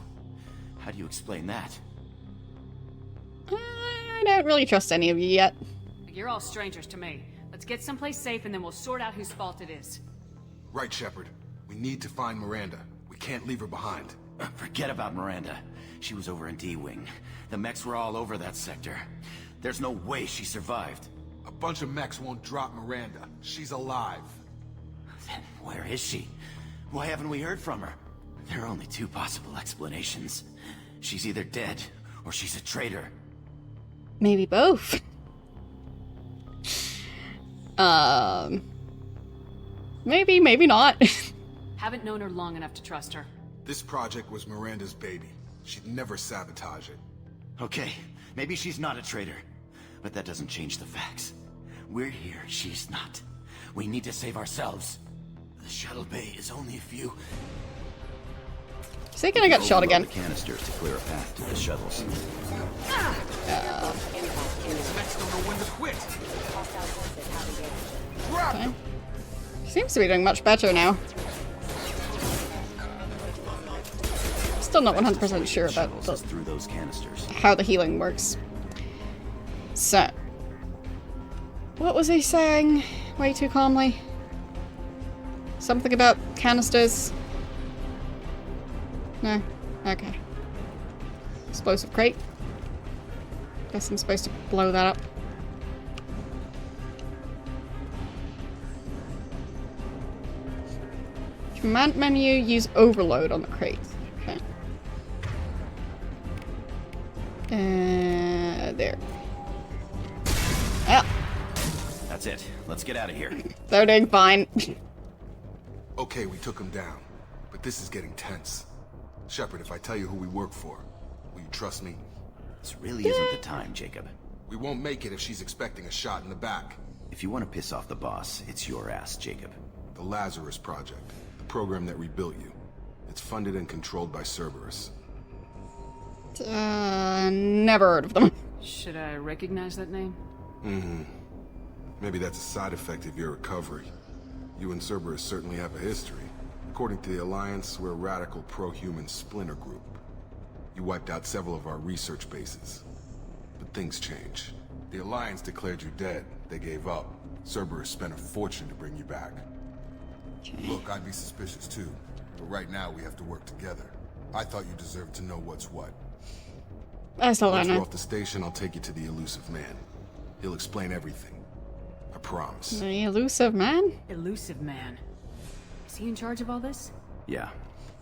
How do you explain that? I don't really trust any of you yet. You're all strangers to me. Let's get someplace safe and then we'll sort out whose fault it is. Right, Shepard. We need to find Miranda. We can't leave her behind. Forget about Miranda. She was over in D-Wing. The mechs were all over that sector. There's no way she survived. A bunch of mechs won't drop Miranda. She's alive. Then where is she? Why haven't we heard from her? There are only two possible explanations. She's either dead, or she's a traitor. Maybe both. Maybe, maybe not. Haven't known her long enough to trust her. This project was Miranda's baby. She'd never sabotage it. Okay, maybe she's not a traitor. But that doesn't change the facts. We're here, she's not. We need to save ourselves. The shuttle bay is only a few... Is he gonna get shot again? The canisters to clear a path to the shuttles. Mechs don't know when to quit. Okay. Seems to be doing much better now. Still not 100% sure about through those canisters. how the healing works. So, what was he saying way too calmly? Something about canisters? No? Okay. Explosive crate. Guess I'm supposed to blow that up. Command menu, use overload on the crate. Okay. There. Yeah. That's it. Let's get out of here. They're doing fine. Okay, we took him down. But this is getting tense. Shepard, if I tell you who we work for, will you trust me? This really isn't the time, Jacob. We won't make it if she's expecting a shot in the back. If you want to piss off the boss, it's your ass, Jacob. The Lazarus Project. The program that rebuilt you. It's funded and controlled by Cerberus. Never heard of them. Should I recognize that name? Mm-hmm. Maybe that's a side effect of your recovery. You and Cerberus certainly have a history. According to the Alliance, we're a radical pro-human splinter group. You wiped out several of our research bases. But things change. The Alliance declared you dead. They gave up. Cerberus spent a fortune to bring you back. Look, I'd be suspicious too. But right now, we have to work together. I thought you deserved to know what's what. I still don't Once we're know. off the station, I'll take you to the Elusive Man. He'll explain everything. I promise. The elusive man? Elusive Man. Is he in charge of all this? Yeah.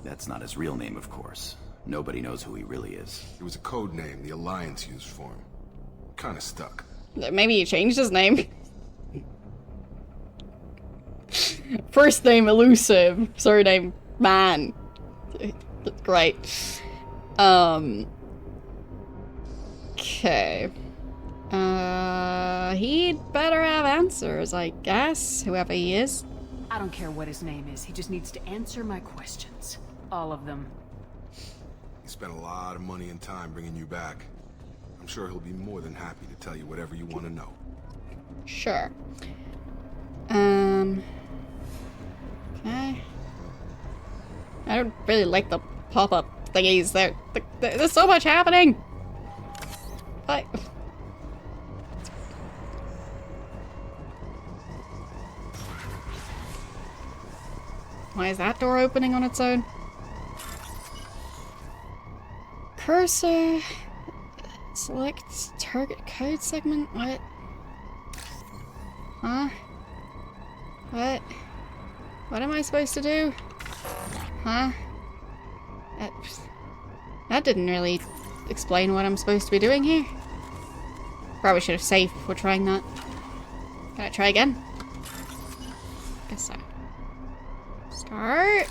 That's not his real name, of course. Nobody knows who he really is. It was a code name the Alliance used for him. Kinda stuck. Maybe he changed his name. First name Elusive, surname Man. Great. Okay. He'd better have answers, I guess, whoever he is. I don't care what his name is. He just needs to answer my questions. All of them. He spent a lot of money and time bringing you back. I'm sure he'll be more than happy to tell you whatever you want to know. Sure. Okay. I don't really like the pop-up thingies. There's so much happening! What? Why is that door opening on its own? Cursor... Select target code segment? What? Huh? What? What am I supposed to do? Huh? That didn't really explain what I'm supposed to be doing here. Probably should have saved before trying that. Can I try again? Guess so. Start.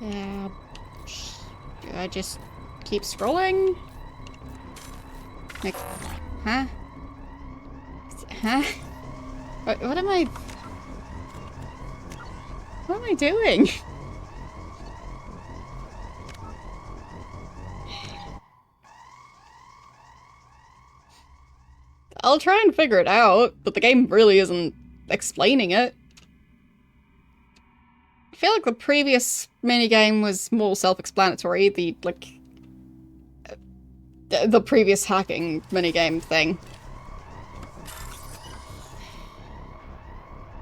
Yeah. Do I just keep scrolling? Like, huh? Huh? What am I... What am I doing? I'll try and figure it out, but the game really isn't explaining it. I feel like the previous minigame was more self-explanatory, the previous hacking minigame thing.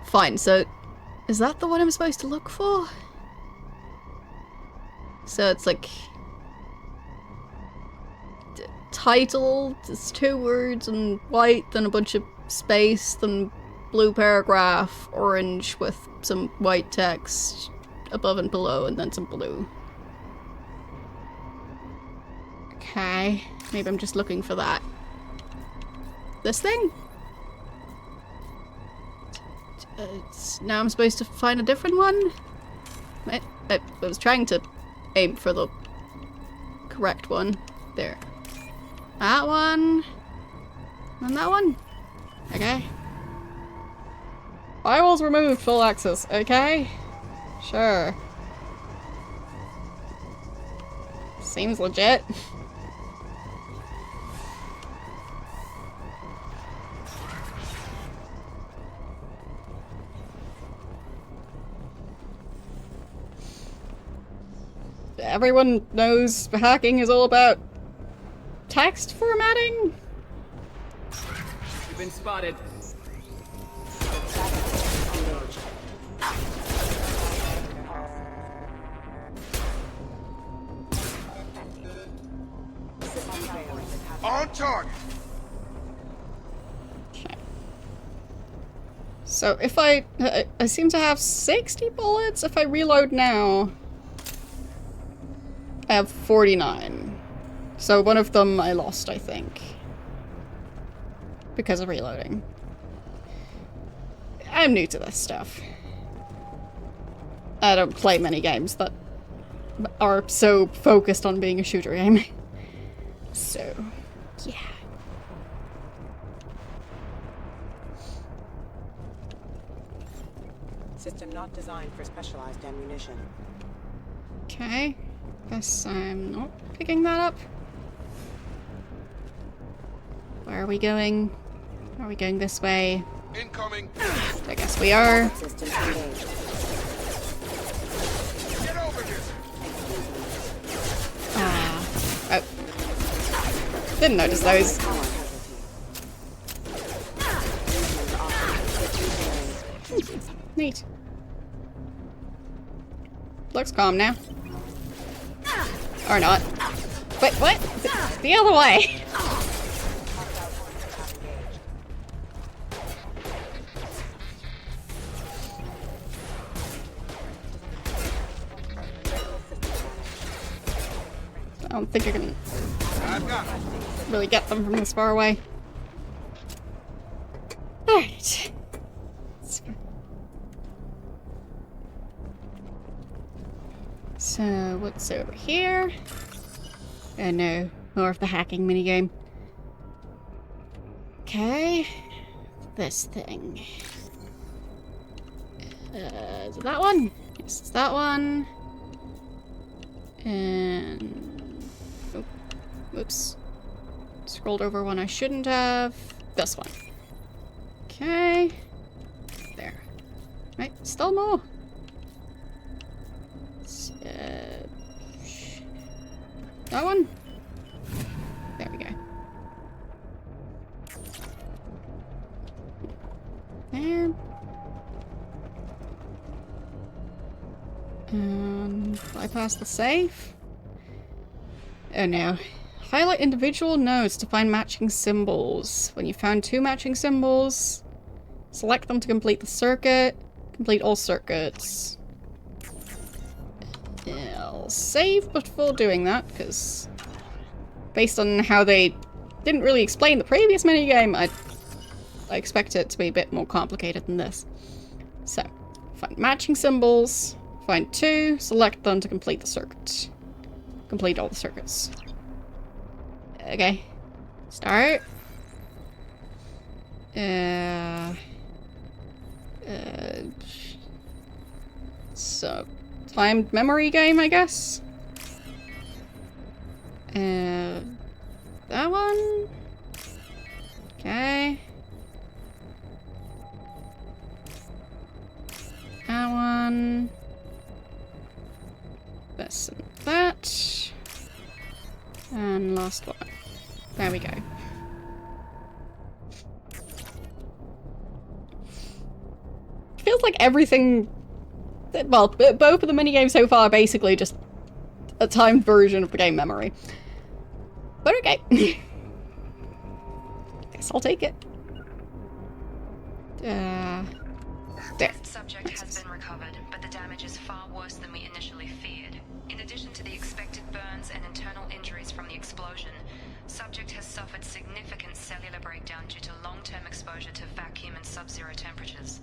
Fine, so is that the one I'm supposed to look for? So it's like... title, it's 2 words and white, then a bunch of space, then blue paragraph, orange with some white text above and below, and then some blue. Okay, maybe I'm just looking for that. This thing? Now I'm supposed to find a different one? I was trying to aim for the correct one. There. That one. And that one. Okay. Firewalls removed, full access. Okay. Sure. Seems legit. Everyone knows hacking is all about text formatting? You've been spotted. On target. Okay. So if I seem to have 60 bullets. If I reload now, I have 49. So one of them I lost, I think. Because of reloading. I'm new to this stuff. I don't play many games that are so focused on being a shooter game. So, yeah. System not designed for specialized ammunition. Okay. Guess I'm not picking that up. Where are we going? Are we going this way? Incoming. I guess we are. System engaged. Get over here. Oh. Didn't notice those. Neat. Looks calm now. Or not. Wait, what? The other way! I don't think I can really get them from this far away. Alright. So, what's over here? Oh no, more of the hacking minigame. Okay. This thing. Is it that one? Yes, it's that one. And... oh, whoops. Scrolled over one I shouldn't have. This one. Okay. There. Right, still more. That one? There we go. And bypass the safe. Oh no. Highlight individual nodes to find matching symbols. When you found 2 matching symbols, select them to complete the circuit. Complete all circuits. I'll save before doing that, because based on how they didn't really explain the previous minigame, I expect it to be a bit more complicated than this. So, find matching symbols, find 2, select them to complete the circuit. Complete all the circuits. Okay. Start. So, timed memory game, I guess? That one? Okay. That one. This and that. And last one. There we go. Feels like everything... well, both of the minigames so far are basically just a timed version of the game memory. But okay. Guess I'll take it. There. Subject has been recovered, but the damage is far worse than we initially feared. In addition to the expected burns and internal injuries from the explosion, subject has suffered significant cellular breakdown due to long-term exposure to vacuum and sub-zero temperatures.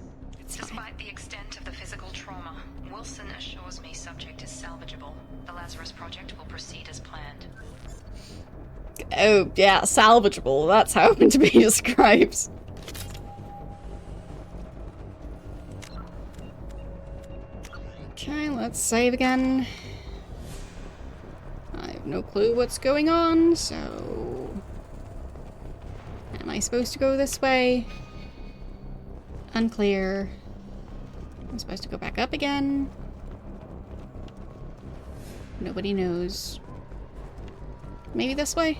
Despite the extent of the physical trauma, Wilson assures me subject is salvageable. The Lazarus Project will proceed as planned. Oh, yeah, salvageable. That's how it to be described. Okay, let's save again. I have no clue what's going on, so... Am I supposed to go this way? Unclear. I'm supposed to go back up again. Nobody knows. Maybe this way?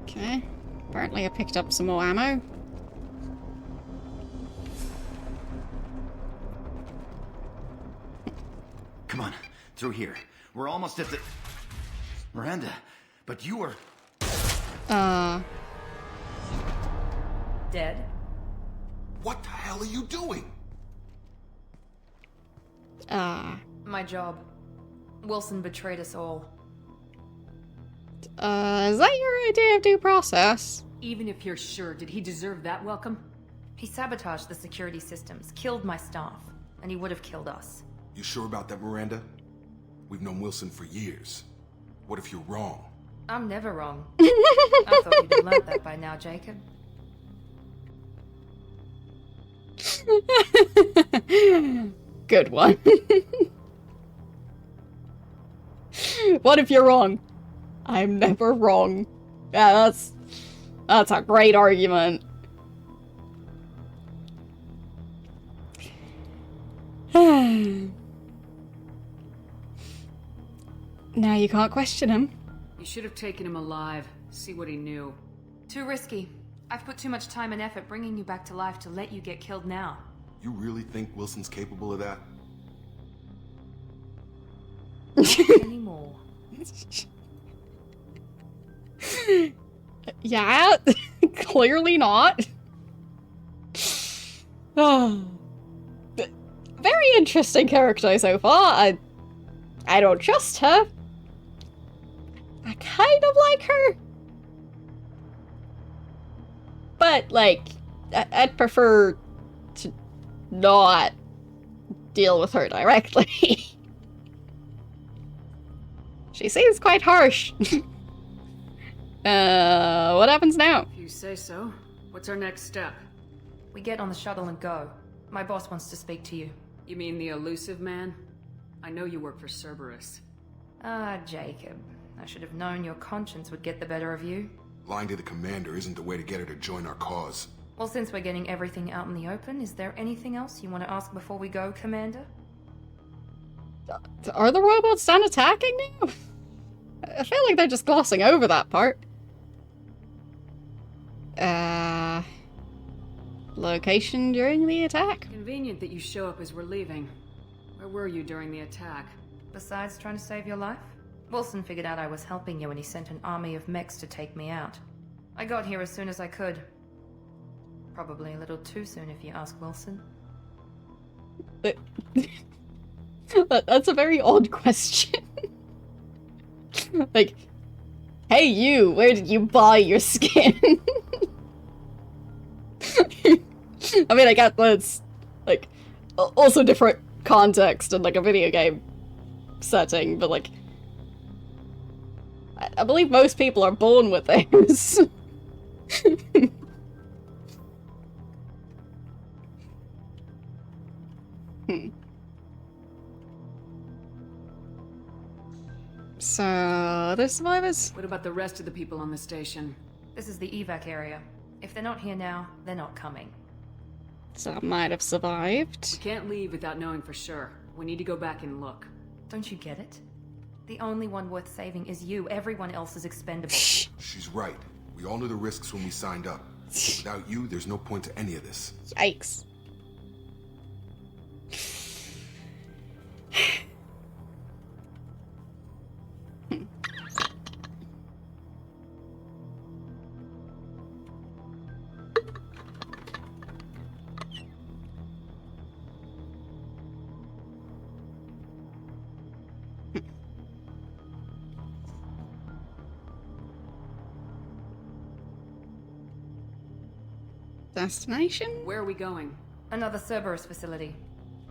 Okay. Apparently I picked up some more ammo. Come on, through here. We're almost at the... Miranda, but you were... Dead? What the hell are you doing? My job. Wilson betrayed us all. Is that your idea of due process? Even if you're sure, did he deserve that welcome? He sabotaged the security systems, killed my staff, and he would have killed us. You sure about that, Miranda? We've known Wilson for years. What if you're wrong? I'm never wrong. I thought you'd have learned that by now, Jacob. Good one. What if you're wrong? I'm never wrong. Yeah, that's a great argument. Now you can't question him. You should have taken him alive. See what he knew. Too risky. I've put too much time and effort bringing you back to life to let you get killed now. You really think Wilson's capable of that? Not anymore. Yeah, clearly not. Oh. Very interesting character so far. I don't trust her. I kind of like her. But, like, I'd prefer to not deal with her directly. She seems quite harsh. What happens now? If you say so. What's our next step? We get on the shuttle and go. My boss wants to speak to you. You mean the elusive man? I know you work for Cerberus. Ah, Jacob. I should have known your conscience would get the better of you. Lying to the commander isn't the way to get her to join our cause. Well, since we're getting everything out in the open, is there anything else you want to ask before we go, Commander? Are the robots done attacking now? I feel like they're just glossing over that part. Location during the attack? Convenient that you show up as we're leaving. Where were you during the attack? Besides trying to save your life? Wilson figured out I was helping you and he sent an army of mechs to take me out. I got here as soon as I could. Probably a little too soon if you ask Wilson. That's a very odd question. Like, hey you, where did you buy your skin? I mean, I get that's, like, also different context in, like, a video game setting, but, like, I believe most people are born with those. So, other survivors? What about the rest of the people on the station? This is the evac area. If they're not here now, they're not coming. Some might have survived. We can't leave without knowing for sure. We need to go back and look. Don't you get it? The only one worth saving is you. Everyone else is expendable. She's right. We all knew the risks when we signed up. Without you, there's no point to any of this. Yikes. Destination? Where are we going? Another Cerberus facility.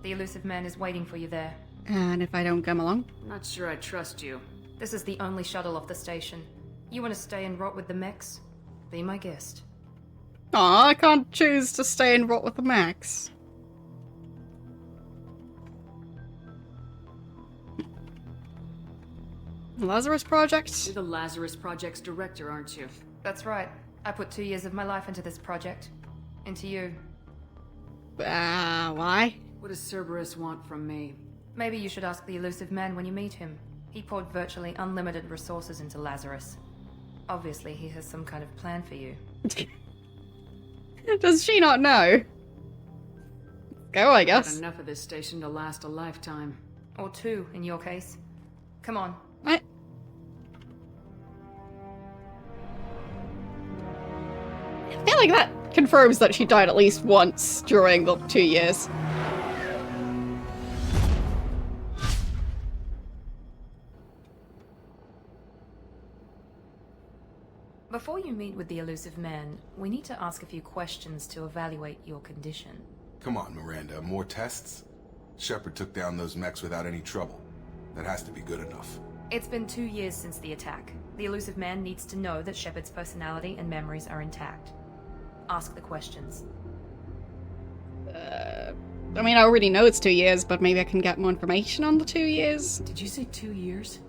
The elusive man is waiting for you there. And if I don't come along? I'm not sure I trust you. This is the only shuttle off the station. You want to stay and rot with the mechs? Be my guest. Aw, I can't choose to stay and rot with the Max. Lazarus Project? You're the Lazarus Project's director, aren't you? That's right. I put 2 years of my life into this project. Into you. Why? What does Cerberus want from me? Maybe you should ask the elusive man when you meet him. He poured virtually unlimited resources into Lazarus. Obviously, he has some kind of plan for you. Does she not know? Go, I guess. I've had enough of this station to last a lifetime. Or 2, in your case. Come on. What? I feel like that confirms that she died at least once during the 2 years. Before you meet with the elusive man, we need to ask a few questions to evaluate your condition. Come on, Miranda, more tests? Shepard took down those mechs without any trouble. That has to be good enough. It's been 2 years since the attack. The elusive man needs to know that Shepard's personality and memories are intact. Ask the questions. I mean, I already know it's 2 years, but maybe I can get more information on the 2 years. Did you say 2 years?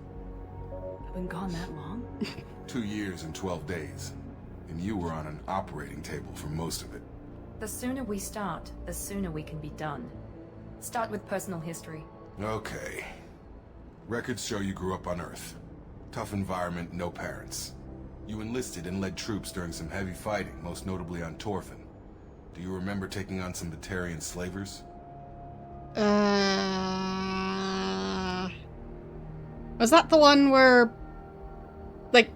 I've been gone that long? 2 years and 12 days. And you were on an operating table for most of it. The sooner we start, the sooner we can be done. Start with personal history. Okay. Records show you grew up on Earth. Tough environment, no parents. You enlisted and led troops during some heavy fighting, most notably on Torfin. Do you remember taking on some Batarian slavers? Was that the one where, like,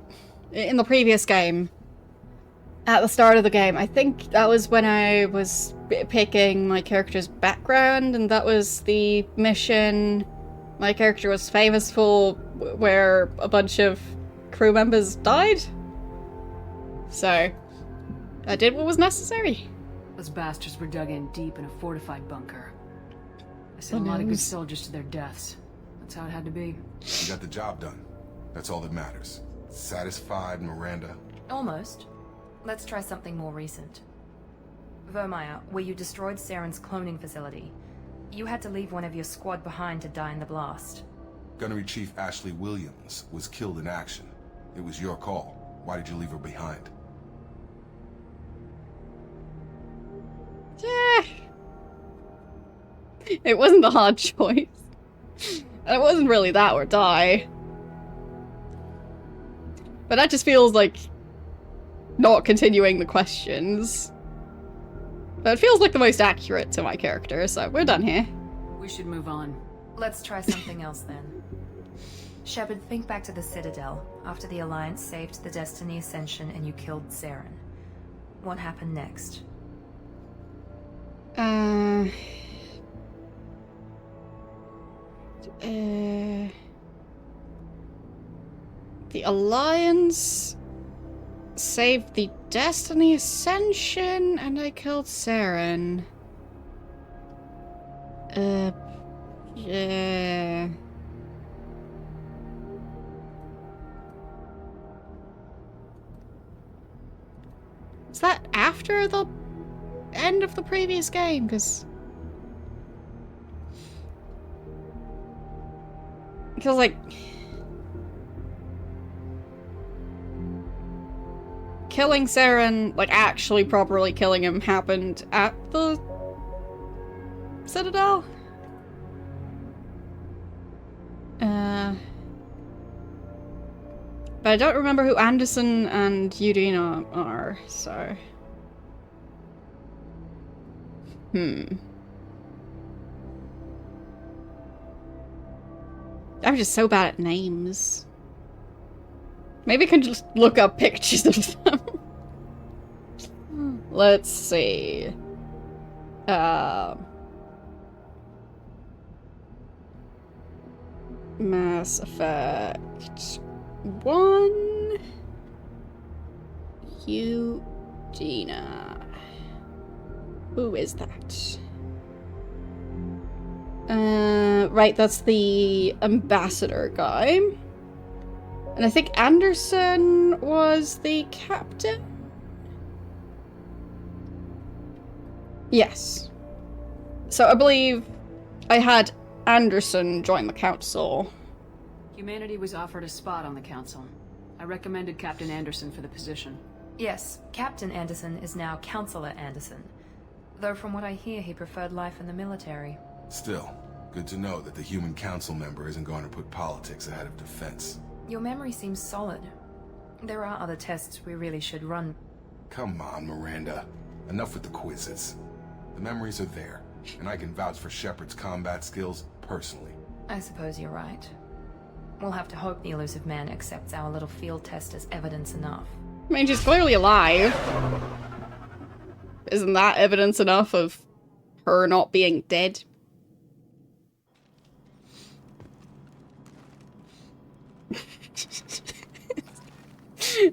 in the previous game, at the start of the game, I think that was when I was picking my character's background, and that was the mission my character was famous for, where a bunch of crew members died? So, I did what was necessary. Those bastards were dug in deep in a fortified bunker. I sent a lot of good soldiers to their deaths. That's how it had to be. You got the job done. That's all that matters. Satisfied, Miranda? Almost. Let's try something more recent. Vermeer, where you destroyed Saren's cloning facility. You had to leave one of your squad behind to die in the blast. Gunnery Chief Ashley Williams was killed in action. It was your call. Why did you leave her behind? It wasn't a hard choice. And it wasn't really that or die. But that just feels like not continuing the questions. But it feels like the most accurate to my character, so we're done here. We should move on. Let's try something else then. Shepard, think back to the Citadel, after the Alliance saved the Destiny Ascension and you killed Saren. What happened next? The Alliance saved the Destiny Ascension, and I killed Saren. Yeah. Is that after the end of the previous game? Because like killing Saren, like actually properly killing him, happened at the Citadel? But I don't remember who Anderson and Udina are, so... I'm just so bad at names. Maybe I can just look up pictures of them. Let's see. Mass Effect 1. Udina. Who is that? Right, that's the ambassador guy. And I think Anderson was the captain? Yes. So I believe I had Anderson join the council. Humanity was offered a spot on the council. I recommended Captain Anderson for the position. Yes, Captain Anderson is now Counselor Anderson. Though from what I hear, he preferred life in the military. Still, good to know that the human council member isn't going to put politics ahead of defense. Your memory seems solid. There are other tests we really should run. Come on, Miranda. Enough with the quizzes. The memories are there, and I can vouch for Shepard's combat skills personally. I suppose you're right. We'll have to hope the elusive man accepts our little field test as evidence enough. I mean, she's clearly alive. Isn't that evidence enough of her not being dead?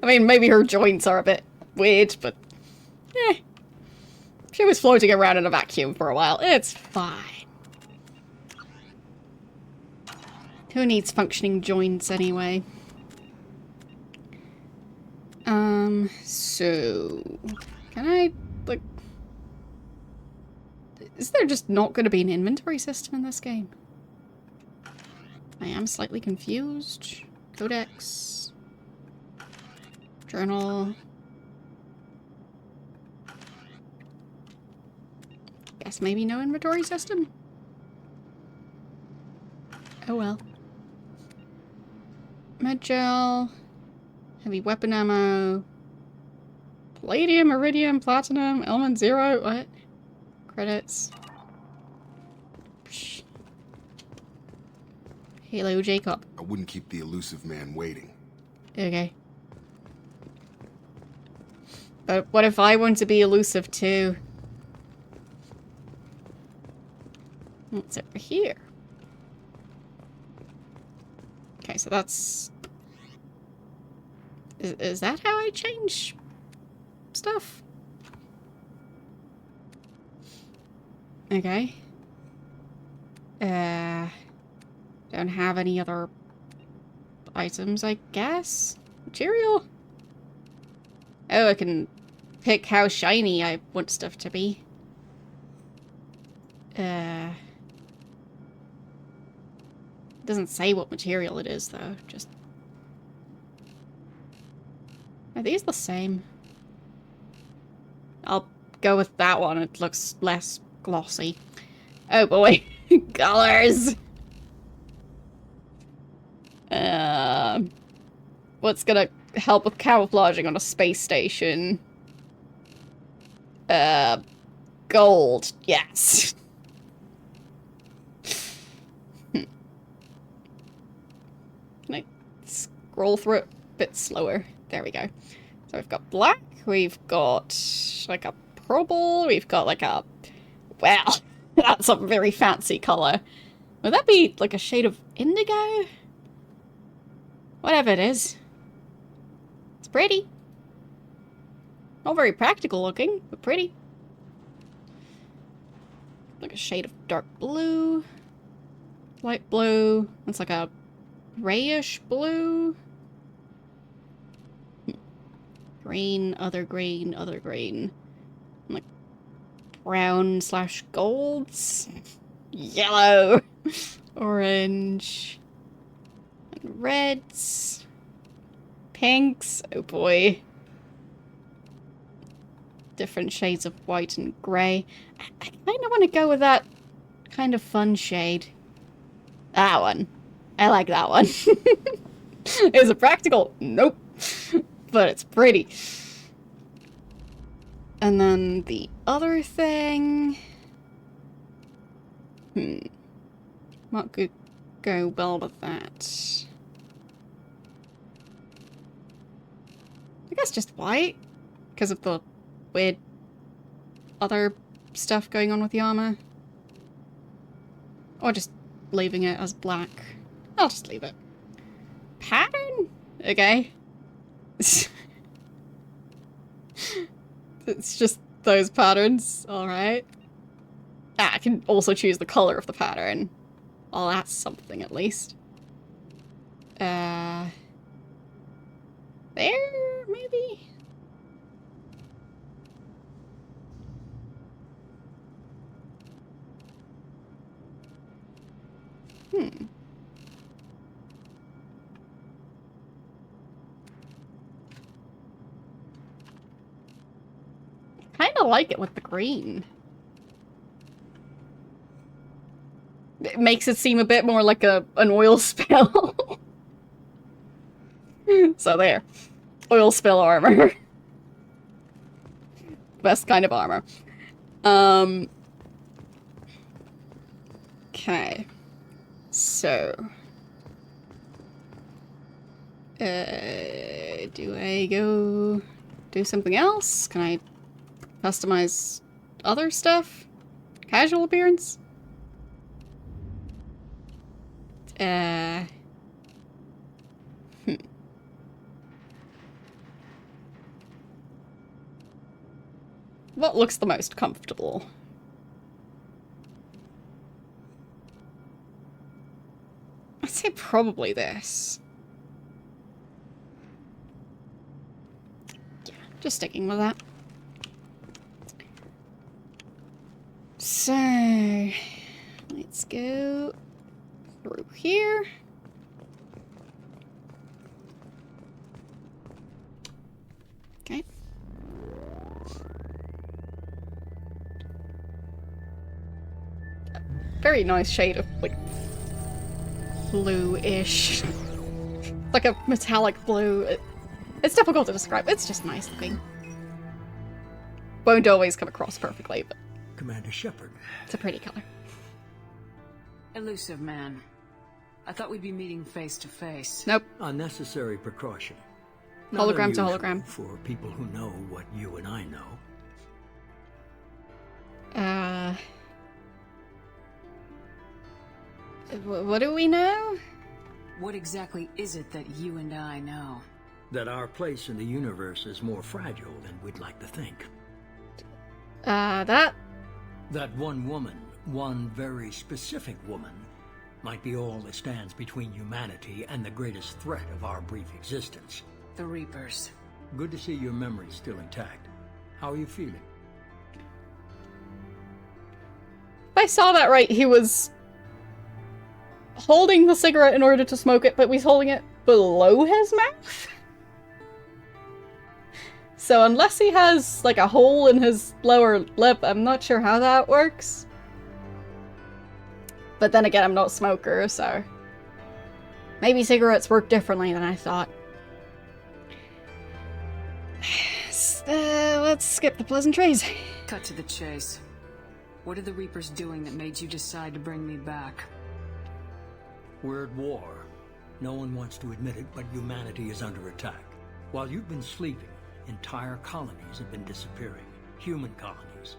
I mean, maybe her joints are a bit weird, but eh. She was floating around in a vacuum for a while. It's fine. Who needs functioning joints anyway? So... Can I, like... Is there just not going to be an inventory system in this game? I am slightly confused. Codex. Journal. Guess maybe no inventory system? Oh well. Med gel. Heavy weapon ammo. Palladium, iridium, platinum, element 0. What? Credits. Psh. Halo Jacob. I wouldn't keep the elusive man waiting. Okay. But what if I want to be elusive too? What's over here? Okay, so that's... Is that how I change stuff? Okay. Don't have any other items, I guess? Material? Oh, I can pick how shiny I want stuff to be. Doesn't say what material it is, though. Just... Are these the same? I'll go with that one. It looks less glossy. Oh boy. Colors! What's gonna help with camouflaging on a space station? Gold. Yes. Can I scroll through it a bit slower? There we go. So we've got black, we've got like a purple, we've got like a... Wow, that's a very fancy color. Would that be like a shade of indigo? Whatever it is. It's pretty. Not very practical looking, but pretty. Like a shade of dark blue. Light blue. It's like a grayish blue. Green, other green, other green. Like brown / golds. Yellow. Orange. And reds. Pinks. Oh boy. Different shades of white and grey. I kind of want to go with that kind of fun shade. That one. I like that one. Is it practical? Nope. But it's pretty. And then the other thing... What could go well with that? I guess just white. Because of the weird other stuff going on with the armor. Or just leaving it as black. I'll just leave it. Pattern? Okay. It's just those patterns. Alright. Ah, I can also choose the color of the pattern. Well, that's something at least. There, maybe? Kinda like it with the green. It makes it seem a bit more like an oil spill. So there. Oil spill armor. Best kind of armor. Okay. So. Do I go do something else? Can I customize other stuff? Casual appearance? What looks the most comfortable? I'd say probably this. Yeah, just sticking with that. So, let's go through here. Okay. Very nice shade of, like, blue-ish. Like a metallic blue. It's difficult to describe. It's just nice looking. Won't always come across perfectly, but... Commander Shepard. It's a pretty color. Elusive man. I thought we'd be meeting face to face. Nope. Unnecessary precaution. Hologram to Not unusual hologram. for people who know what you and I know. What do we know? What exactly is it that you and I know? That our place in the universe is more fragile than we'd like to think. That one woman, one very specific woman, might be all that stands between humanity and the greatest threat of our brief existence. The Reapers. Good to see your memory's still intact. How are you feeling? If I saw that right, he was holding the cigarette in order to smoke it, but he's holding it below his mouth? So unless he has, like, a hole in his lower lip, I'm not sure how that works. But then again, I'm not a smoker, so... maybe cigarettes work differently than I thought. Let's skip the pleasantries. Cut to the chase. What are the Reapers doing that made you decide to bring me back? We're at war. No one wants to admit it, but humanity is under attack. While you've been sleeping, entire colonies have been disappearing. Human colonies.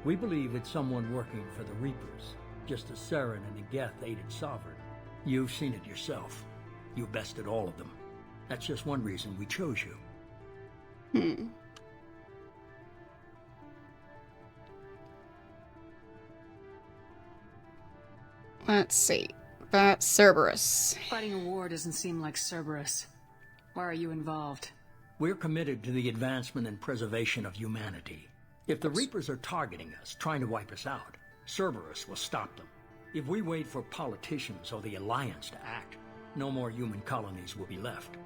We believe it's someone working for the Reapers, just as Saren and the Geth aided Sovereign. You've seen it yourself. You bested all of them. That's just one reason we chose you. Let's see. That's Cerberus. Fighting a war doesn't seem like Cerberus. Why are you involved? We're committed to the advancement and preservation of humanity. If the Reapers are targeting us, trying to wipe us out, Cerberus will stop them. If we wait for politicians or the Alliance to act, no more human colonies will be left.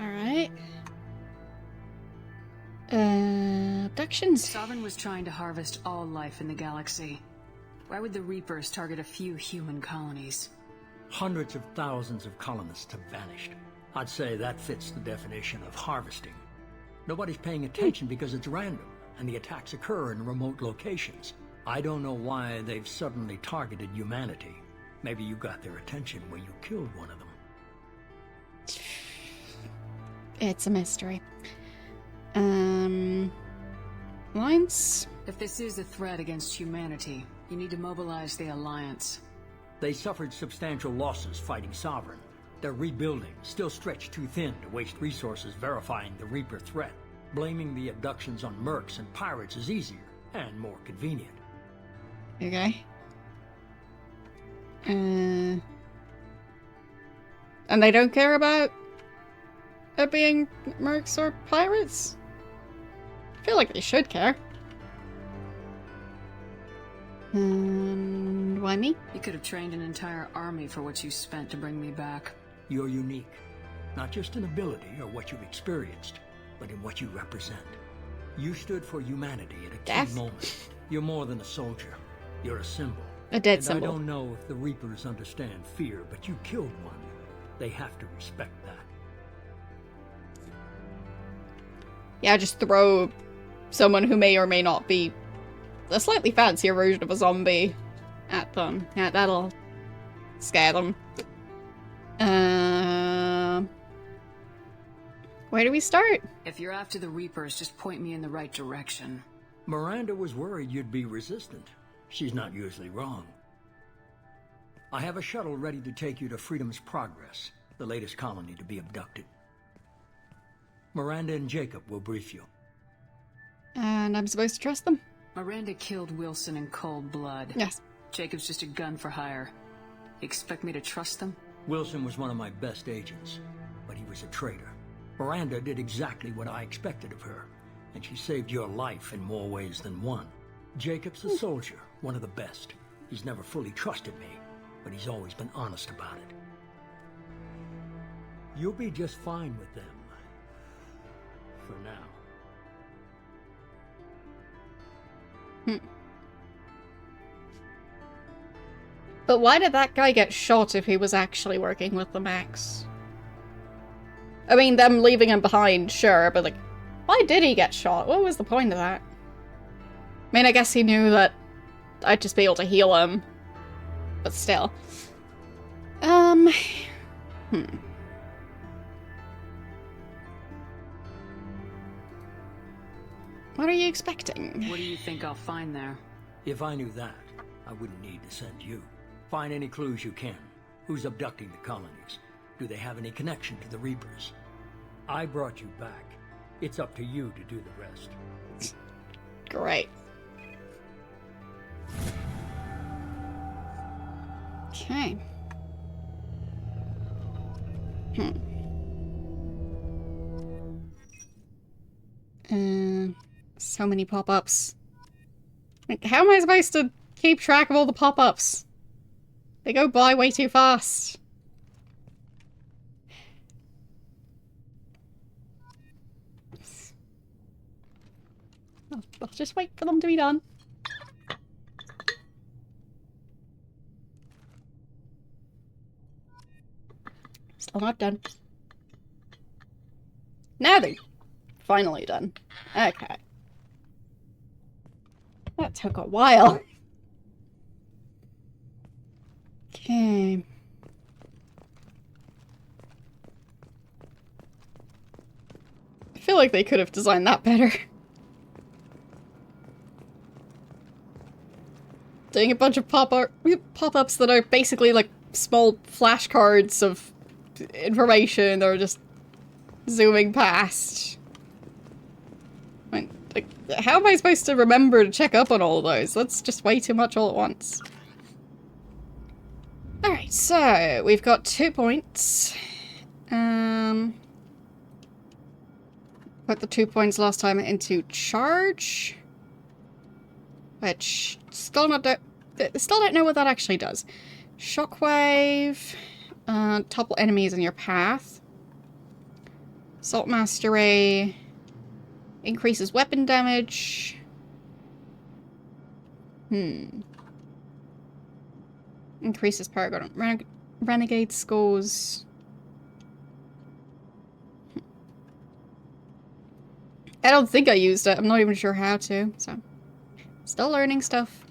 Alright. Abductions? Sovereign was trying to harvest all life in the galaxy. Why would the Reapers target a few human colonies? Hundreds of thousands of colonists have vanished. I'd say that fits the definition of harvesting. Nobody's paying attention because it's random, and the attacks occur in remote locations. I don't know why they've suddenly targeted humanity. Maybe you got their attention when you killed one of them. It's a mystery. Lines? If this is a threat against humanity, you need to mobilize the Alliance. They suffered substantial losses fighting Sovereign. They're rebuilding, still stretched too thin to waste resources verifying the Reaper threat. Blaming the abductions on mercs and pirates is easier and more convenient. Okay. And they don't care about it being mercs or pirates? I feel like they should care. And why me? You could have trained an entire army for what you spent to bring me back. You're unique, not just in ability or what you've experienced, but in what you represent. You stood for humanity at a key moment. You're more than a soldier. You're a symbol. A dead and symbol. I don't know if the Reapers understand fear, but you killed one. They have to respect that. Yeah, just throw someone who may or may not be a slightly fancier version of a zombie at them. Yeah, that'll scare them. Where do we start? If you're after the Reapers, just point me in the right direction. Miranda was worried you'd be resistant. She's not usually wrong. I have a shuttle ready to take you to Freedom's Progress, the latest colony to be abducted. Miranda and Jacob will brief you. And I'm supposed to trust them? Miranda killed Wilson in cold blood. Yes. Jacob's just a gun for hire. You expect me to trust them? Wilson was one of my best agents, but he was a traitor. Miranda did exactly what I expected of her, and she saved your life in more ways than one. Jacob's a soldier, one of the best. He's never fully trusted me, but he's always been honest about it. You'll be just fine with them. For now. But why did that guy get shot if he was actually working with the Max? I mean, them leaving him behind, sure, but like, why did he get shot? What was the point of that? I mean, I guess he knew that I'd just be able to heal him. But still. What are you expecting? What do you think I'll find there? If I knew that, I wouldn't need to send you. Find any clues you can. Who's abducting the colonies? Do they have any connection to the Reapers? I brought you back. It's up to you to do the rest. Great. Okay. So many pop-ups. Like, how am I supposed to keep track of all the pop-ups? They go by way too fast. I'll just wait for them to be done. Still not done. Now they're finally done. Okay. That took a while. Okay. I feel like they could have designed that better. Doing a bunch of pop-ups that are basically like small flashcards of information that are just zooming past. Like, how am I supposed to remember to check up on all of those? That's just way too much all at once. Alright, so we've got 2 points. Put the 2 points last time into charge. Which, still don't know what that actually does. Shockwave. Topple enemies in your path. Assault Mastery. Increases weapon damage. Increases Paragon Renegade scores. I don't think I used it. I'm not even sure how to, so. Still learning stuff.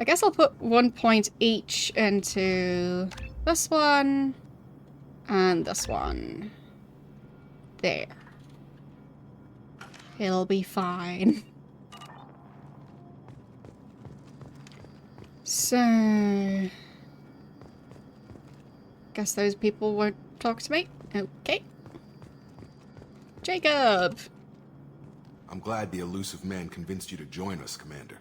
I guess I'll put 1 point each into this one. And this one. There. It'll be fine. So... guess those people won't talk to me. Okay. Jacob! I'm glad the elusive man convinced you to join us, Commander.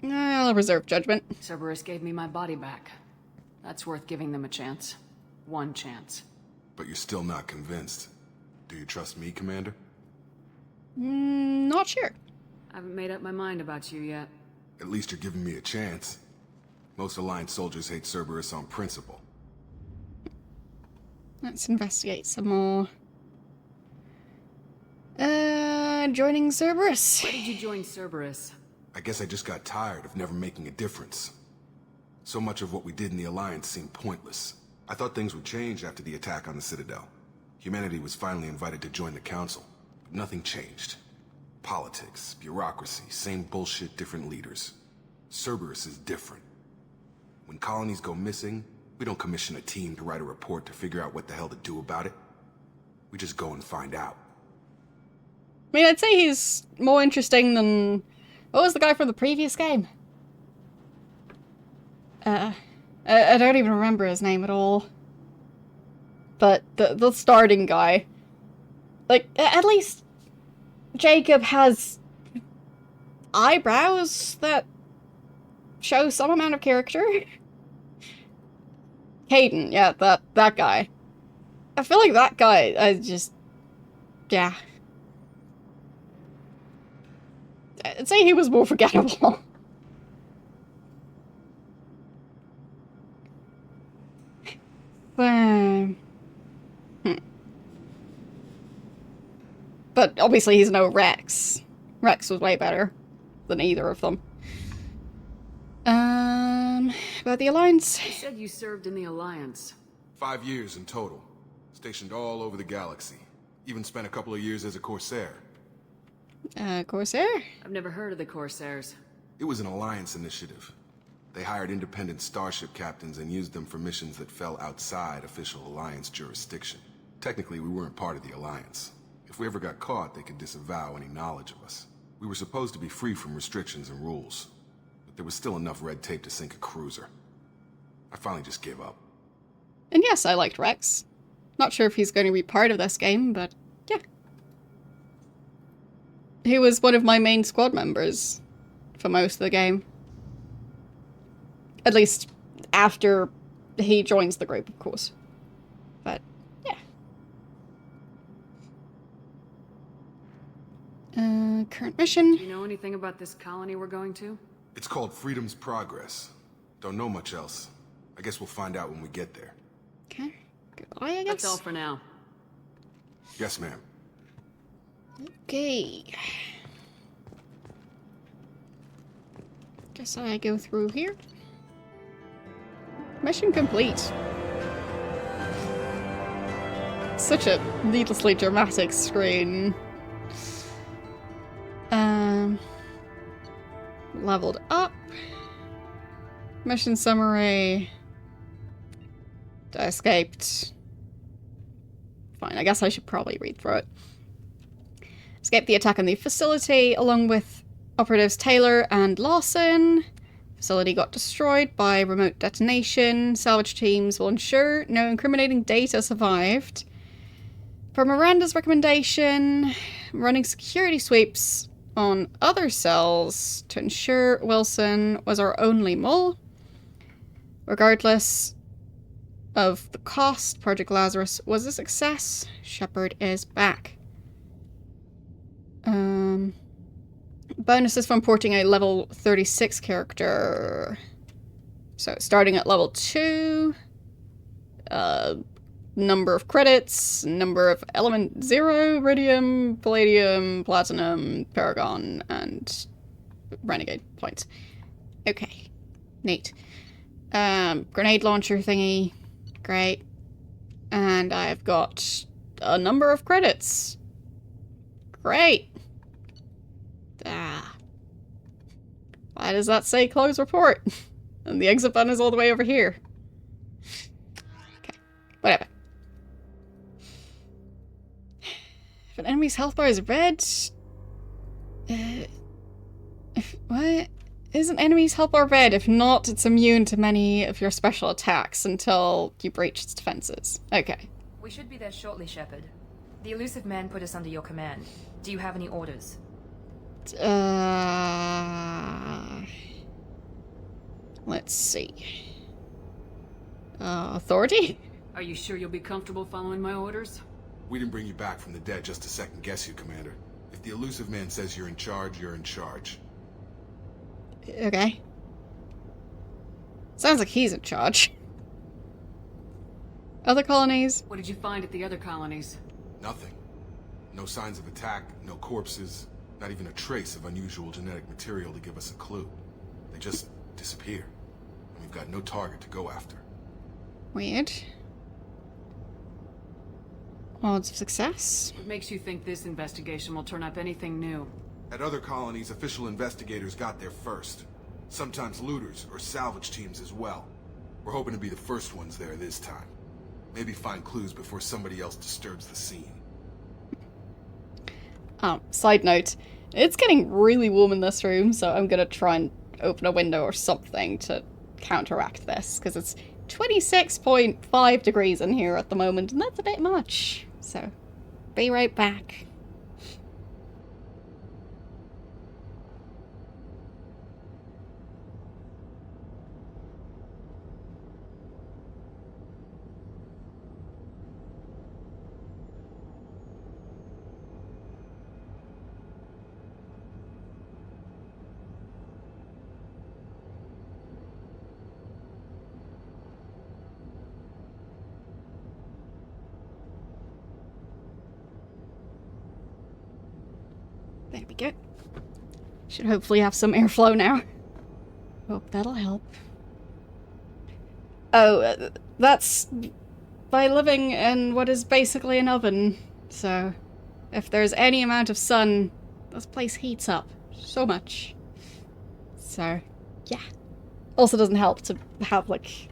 I'll reserve judgment. Cerberus gave me my body back. That's worth giving them a chance. One chance. But you're still not convinced. Do you trust me, Commander? Not sure. I haven't made up my mind about you yet. At least you're giving me a chance. Most Alliance soldiers hate Cerberus on principle. Let's investigate some more. Joining Cerberus. Why did you join Cerberus? I guess I just got tired of never making a difference. So much of what we did in the Alliance seemed pointless. I thought things would change after the attack on the Citadel. Humanity was finally invited to join the Council, but nothing changed. Politics, bureaucracy, same bullshit, different leaders. Cerberus is different. When colonies go missing, we don't commission a team to write a report to figure out what the hell to do about it. We just go and find out. I mean, I'd say he's more interesting than... What was the guy from the previous game? I don't even remember his name at all. But the starting guy. Like, at least Jacob has eyebrows that show some amount of character. Hayden, yeah, that guy. I feel like that guy, yeah. I'd say he was more forgettable. But obviously he's no Rex. Rex was way better than either of them. About the Alliance? You said you served in the Alliance. 5 years in total. Stationed all over the galaxy. Even spent a couple of years as a Corsair. Corsair? I've never heard of the Corsairs. It was an Alliance initiative. They hired independent starship captains and used them for missions that fell outside official Alliance jurisdiction. Technically, we weren't part of the Alliance. If we ever got caught, they could disavow any knowledge of us. We were supposed to be free from restrictions and rules, but there was still enough red tape to sink a cruiser. I finally just gave up. And yes, I liked Rex. Not sure if he's going to be part of this game, but yeah. He was one of my main squad members for most of the game. At least after he joins the group, of course. But, yeah. Current mission. Do you know anything about this colony we're going to? It's called Freedom's Progress. Don't know much else. I guess we'll find out when we get there. Okay. Goodbye, I guess. That's all for now. Yes, ma'am. Okay. Guess I go through here. Mission complete. Such a needlessly dramatic screen. Leveled up. Mission summary. I escaped. Fine, I guess I should probably read through it. Escaped the attack on the facility along with operatives Taylor and Lawson. Facility got destroyed by remote detonation. Salvage teams will ensure no incriminating data survived. Per Miranda's recommendation, running security sweeps on other cells to ensure Wilson was our only mole. Regardless of the cost, Project Lazarus was a success. Shepard is back. Bonuses from porting a level 36 character. So starting at level 2. Number of credits, number of element 0, iridium, palladium, platinum, paragon, and renegade points. Okay. Neat. Grenade launcher thingy. Great. And I've got a number of credits. Great. Why does that say close report? And the exit button is all the way over here. Okay. Whatever. If an enemy's health bar is red... what? Is an enemy's health bar red? If not, it's immune to many of your special attacks until you breach its defenses. Okay. We should be there shortly, Shepard. The elusive man put us under your command. Do you have any orders? Let's see. Authority? Are you sure you'll be comfortable following my orders? We didn't bring you back from the dead just to second guess you, Commander. If the elusive man says you're in charge, you're in charge. Okay. Sounds like he's in charge. Other colonies? What did you find at the other colonies? Nothing. No signs of attack, no corpses, not even a trace of unusual genetic material to give us a clue. They just disappear. And we've got no target to go after. Weird. Odds of success? What makes you think this investigation will turn up anything new? At other colonies, official investigators got there first. Sometimes looters or salvage teams as well. We're hoping to be the first ones there this time. Maybe find clues before somebody else disturbs the scene. Side note, it's getting really warm in this room, so I'm gonna try and open a window or something to counteract this, because it's 26.5 degrees in here at the moment, and that's a bit much. So, be right back. There we go. Should hopefully have some airflow now. Hope that'll help. Oh, that's by living in what is basically an oven. So, if there's any amount of sun, this place heats up so much. So, yeah. Also doesn't help to have, like,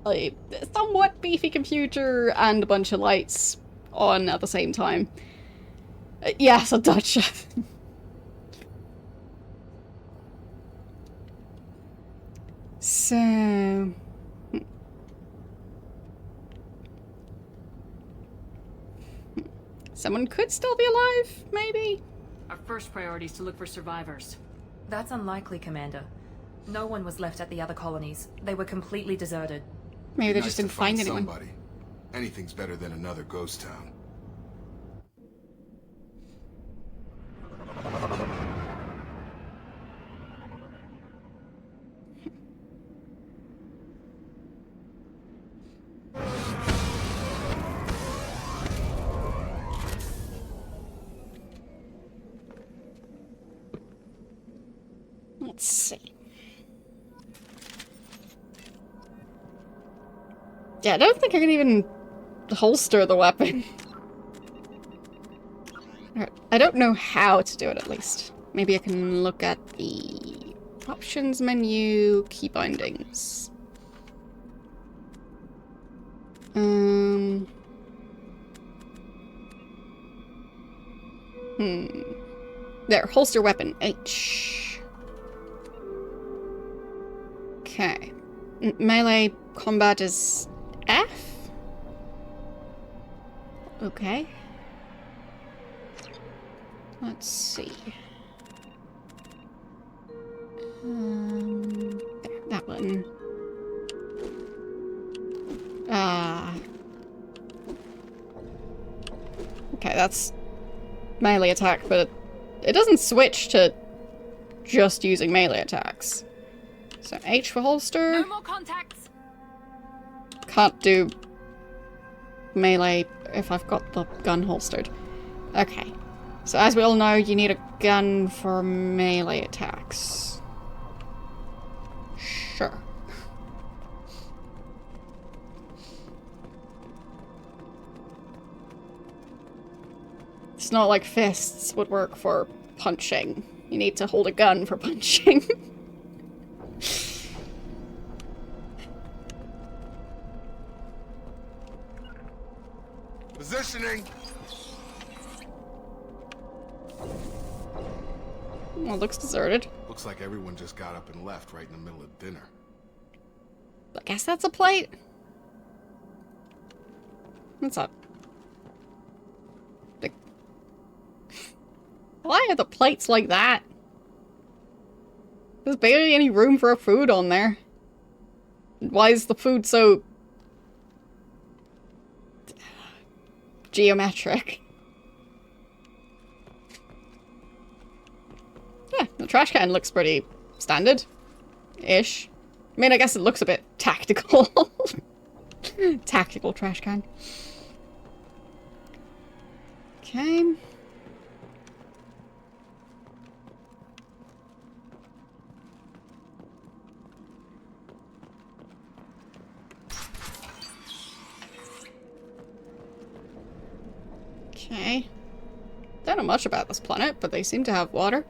a somewhat beefy computer and a bunch of lights on at the same time. Yes, a Dutch. So... Someone could still be alive, maybe? Our first priority is to look for survivors. That's unlikely, Commander. No one was left at the other colonies. They were completely deserted. Maybe they just didn't find anyone. Somebody. Anything's better than another ghost town. Let's see. Yeah, I don't think I can even holster the weapon. I don't know how to do it, at least. Maybe I can look at the options menu, key bindings. There, holster weapon, H. Okay. Melee combat is F? Okay. Let's see. There, that one. Okay, that's melee attack, but it doesn't switch to just using melee attacks. So H for holster. No more contacts. Can't do melee if I've got the gun holstered. Okay. So as we all know, you need a gun for melee attacks. Sure. It's not like fists would work for punching. You need to hold a gun for punching. Positioning! Well, it looks deserted. Looks like everyone just got up and left right in the middle of dinner. I guess that's a plate. What's up? Why are the plates like that? There's barely any room for a food on there. Why is the food so... geometric? Yeah, the trash can looks pretty standard-ish. I mean, I guess it looks a bit tactical. Tactical trash can. Okay. Okay. Don't know much about this planet, but they seem to have water.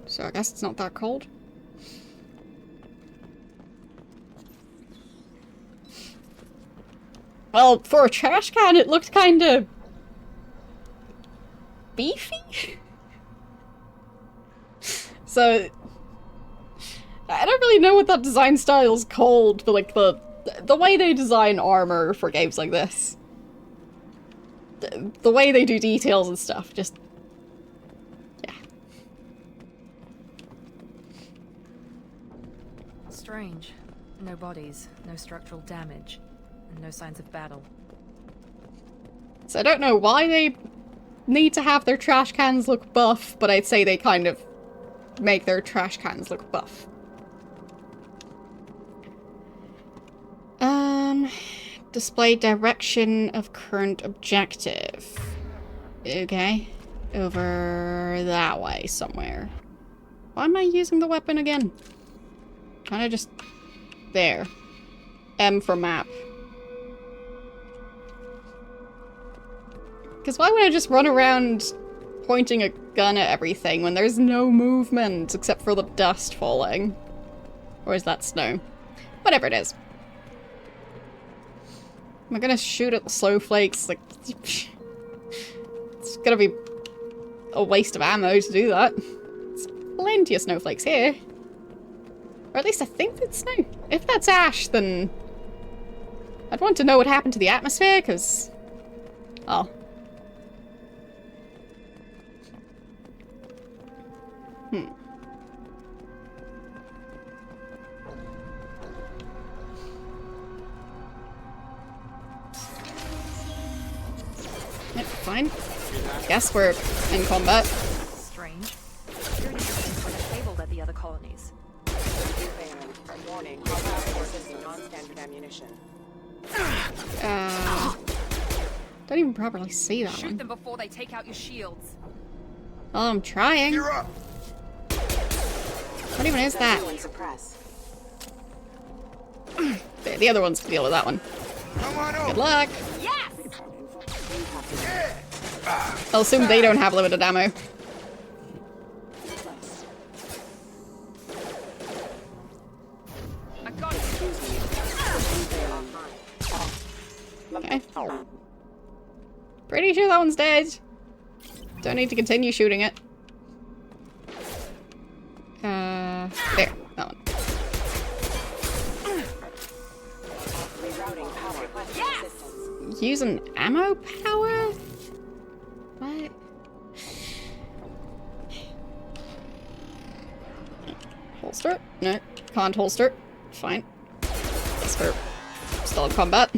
So I guess it's not that cold. Well, for a trash can, it looked kind of... beefy? So... I don't really know what that design style is called, but like the way they design armor for games like this. The way they do details and stuff, just... yeah. Strange. No bodies, no structural damage, and no signs of battle. So I don't know why they need to have their trash cans look buff, but I'd say they kind of make their trash cans look buff. Display direction of current objective. Okay. Over that way somewhere. Why am I using the weapon again? Kinda just... there. M for map. Because why would I just run around pointing a gun at everything when there's no movement except for the dust falling? Or is that snow? Whatever it is. Am I gonna shoot at the snowflakes? Like, it's gonna be a waste of ammo to do that. There's plenty of snowflakes here. Or at least I think it's snow. If that's ash, then I'd want to know what happened to the atmosphere, because... oh. Yep, fine. Guess we're in combat. Strange. Security systems were disabled at the other colonies. Warning, non-standard ammunition. Don't even properly see that Shoot one. them before they take out your shields. Oh, I'm trying. You're up. What even is that? The other ones can deal with that one. Good luck. Yes! I'll assume they don't have limited ammo. I got it. Okay. Pretty sure that one's dead. Don't need to continue shooting it. There. That one. Yes! Using ammo power? What? Holster? No, can't holster. Fine. Guess we're still in combat.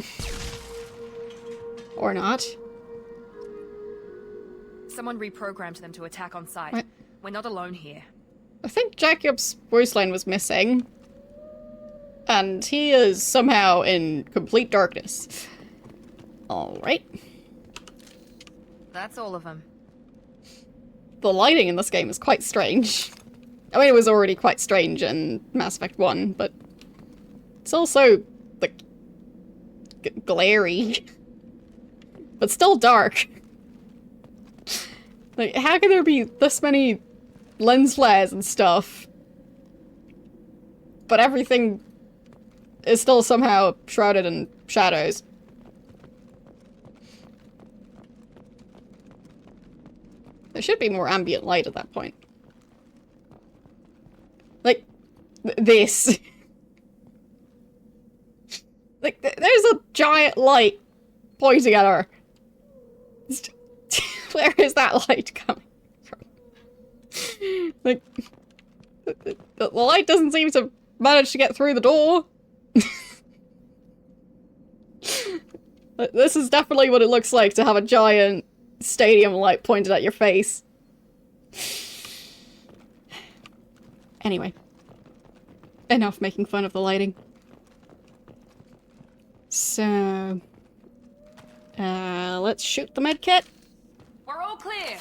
Or not. Someone reprogrammed them to attack on sight. What? We're not alone here. I think Jacob's voice line was missing. And he is somehow in complete darkness. Alright. That's all of them. The lighting in this game is quite strange. I mean, it was already quite strange in Mass Effect 1, but it's also, like, glary. But still dark. Like, how can there be this many lens flares and stuff, but everything is still somehow shrouded in shadows? There should be more ambient light at that point. Like, this. Like, there's a giant light pointing at her. Where is that light coming from? Like, the light doesn't seem to manage to get through the door. This is definitely what it looks like to have a giant stadium light pointed at your face. Anyway. Enough making fun of the lighting. So... let's shoot the medkit. We're all clear.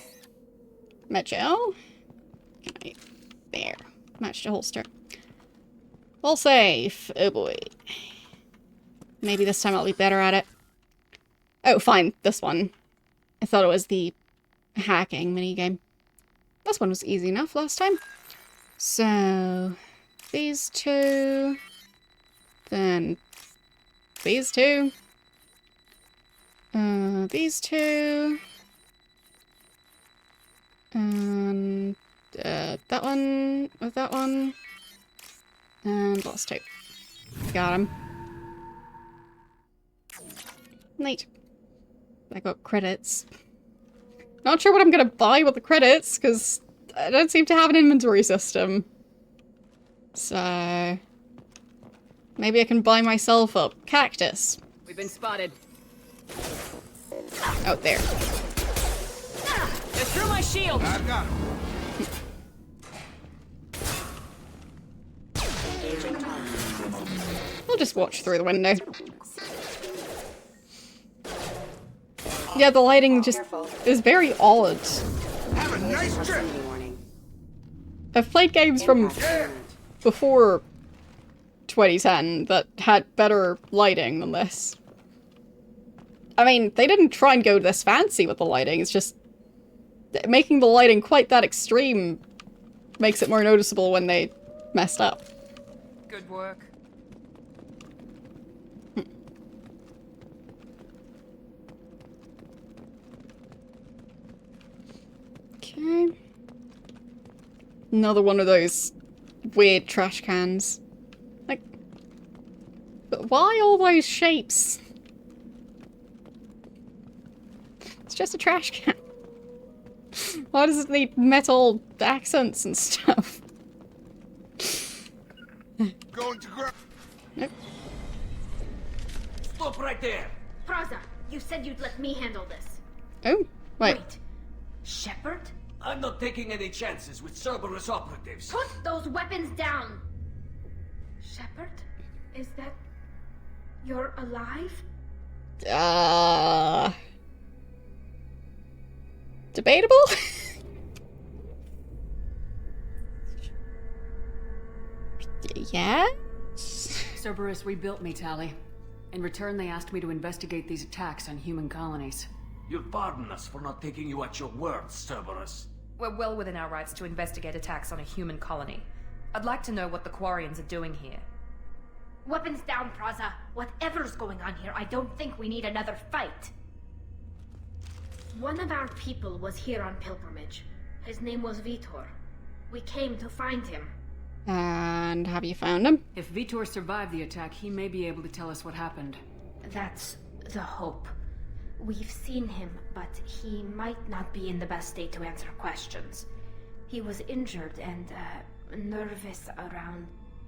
Medgel. Okay, there. Match to holster. All safe. Oh boy. Maybe this time I'll be better at it. Oh, fine. This one. I thought it was the hacking minigame. This one was easy enough last time. So... these two... then... these two... these two... and... that one... with that one... and last two. Got him. Neat. I got credits. Not sure what I'm gonna buy with the credits, because I don't seem to have an inventory system. So... maybe I can buy myself a cactus. We've been spotted. Out there. They're through my shield! I got him. We'll just watch through the window. Yeah, the lighting just is very odd. Have a nice trip. I've played games from before 2010 that had better lighting than this. I mean, they didn't try and go this fancy with the lighting, it's just making the lighting quite that extreme makes it more noticeable when they messed up. Good work. Okay. Another one of those weird trash cans. Like, but why all those shapes? It's just a trash can. Why does it need metal accents and stuff? Going to grab. Nope. Stop right there! Praza, you said you'd let me handle this. Oh, wait. Shepard? I'm not taking any chances with Cerberus operatives. Put those weapons down! Shepard? Is that... you're alive? Debatable? Yeah? Cerberus rebuilt me, Tali. In return, they asked me to investigate these attacks on human colonies. You'll pardon us for not taking you at your word, Cerberus. We're well within our rights to investigate attacks on a human colony. I'd like to know what the Quarians are doing here. Weapons down, Praza. Whatever's going on here, I don't think we need another fight. One of our people was here on pilgrimage. His name was Vitor. We came to find him. And have you found him? If Vitor survived the attack, he may be able to tell us what happened. That's the hope. We've seen him, but he might not be in the best state to answer questions. He was injured and, nervous around...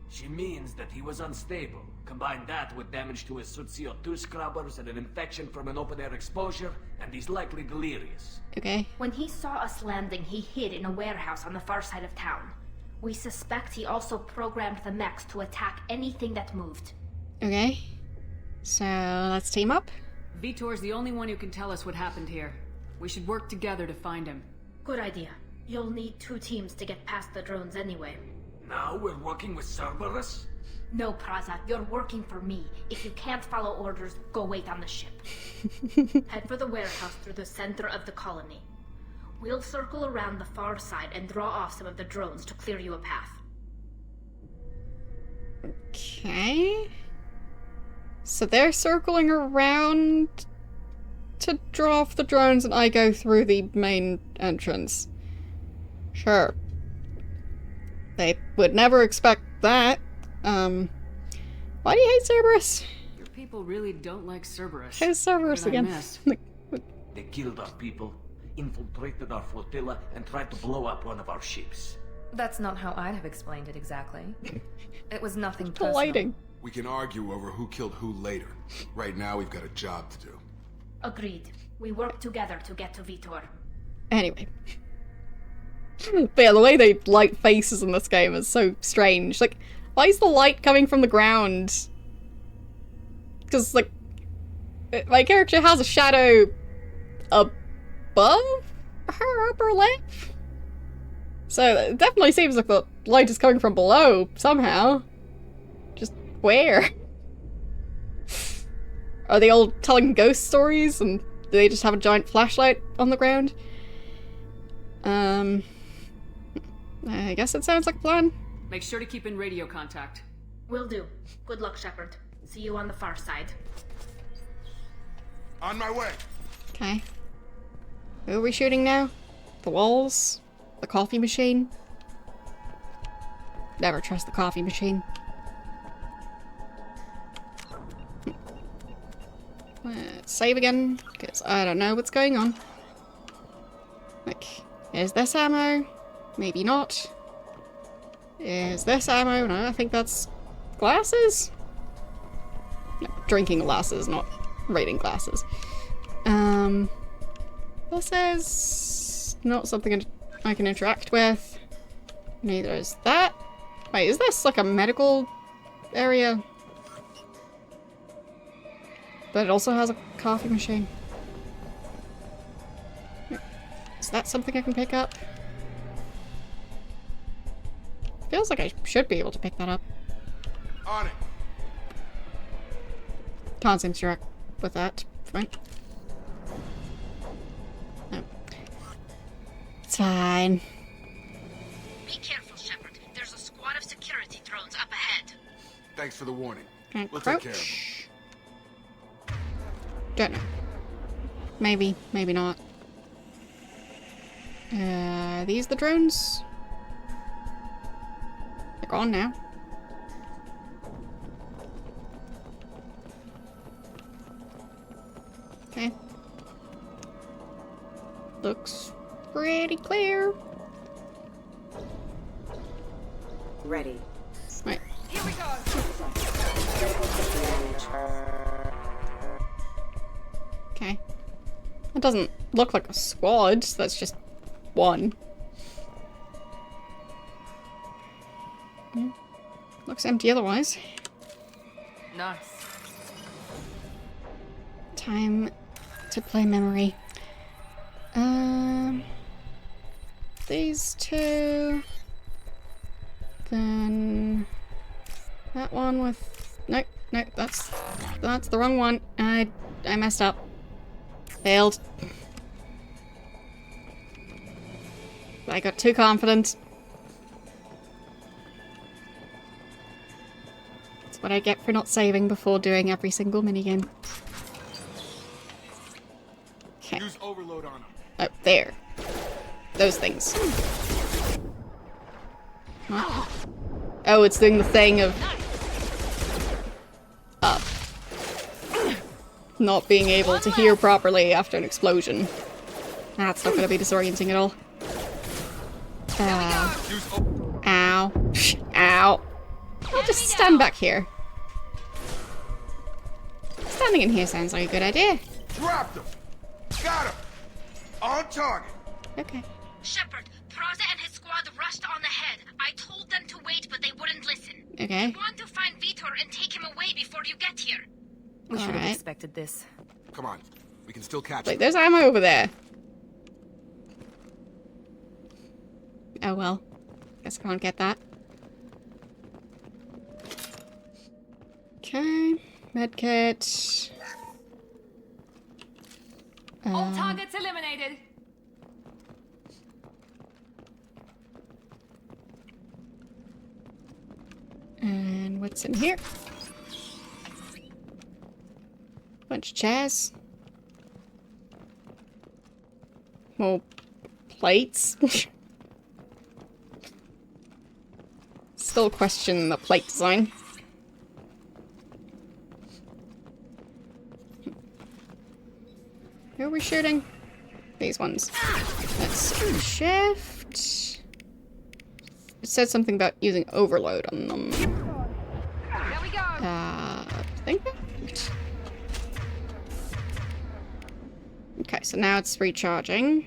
She means that he was unstable. Combine that with damage to his suit CO2 scrubbers and an infection from an open-air exposure, and he's likely delirious. Okay. When he saw us landing, he hid in a warehouse on the far side of town. We suspect he also programmed the mechs to attack anything that moved. Okay. So, let's team up. Vitor's the only one who can tell us what happened here. We should work together to find him. Good idea. You'll need 2 teams to get past the drones anyway. Now we're working with Cerberus? No, Praza, you're working for me. If you can't follow orders, go wait on the ship. Head for the warehouse through the center of the colony. We'll circle around the far side and draw off some of the drones to clear you a path. Okay. So they're circling around to draw off the drones and I go through the main entrance. Sure. They would never expect that. Why do you hate Cerberus? Your people really don't like Cerberus. Who's Cerberus What did I again? miss? They killed our people, infiltrated our flotilla, and tried to blow up one of our ships. That's not how I'd have explained it exactly. It was nothing The personal. lighting. We can argue over who killed who later. Right now, we've got a job to do. Agreed. We work together to get to Vitor. Anyway. But yeah, the way they light faces in this game is so strange. Like, why is the light coming from the ground? Because, like, my character has a shadow above her upper lip? So it definitely seems like the light is coming from below, somehow. Just where? Are they all telling ghost stories, and do they just have a giant flashlight on the ground? I guess it sounds like a plan. Make sure to keep in radio contact. Will do. Good luck, Shepard. See you on the far side. On my way. Okay. Who are we shooting now? The walls? The coffee machine? Never trust the coffee machine. Let's save again, because I don't know what's going on. Like, is this ammo? Maybe not. Is this ammo? No, I think that's glasses? No, drinking glasses, not raiding glasses. This is not something I can interact with. Neither is that. Wait, is this like a medical area? But it also has a coffee machine. Is that something I can pick up? Feels like I should be able to pick that up. On it. Can't seem to interact with that. Fine. No. It's fine. Be careful, Shepard. There's a squad of security drones up ahead. Thanks for the warning. Can't We'll crouch. take care of them. Don't know. Maybe, maybe not. Are these the drones? They're gone now. Okay. Looks pretty clear. Ready. Right. Here we go. Okay. That doesn't look like a squad, that's just one. Looks empty otherwise. Nice. Time to play memory. These two. Then that one with nope, that's the wrong one. I messed up. Failed. I got too confident. That's what I get for not saving before doing every single minigame. Okay. Use overload on them. Oh, there. Those things. What? Oh, it's doing the thing of not being able to hear properly after an explosion. That's not going to be disorienting at all. Ow. Ow. I'll just stand back here. Standing in here sounds like a good idea. Dropped him. Got him. On target. Okay. Shepard, Praza and his squad rushed on ahead. I told them to wait, but they wouldn't listen. Okay. I want to find Vitor and take him away before you get here. We should have Alright. expected this. Come on. We can still catch Wait, him. there's ammo over there. Oh well. Guess I can't get that. Okay. Medkit. All targets eliminated. And what's in here? Bunch of chairs. More plates. Still question the plate design. we shooting? These ones. Let's shift. It said something about using overload on them. There we go. I think that worked. Okay, so now it's recharging.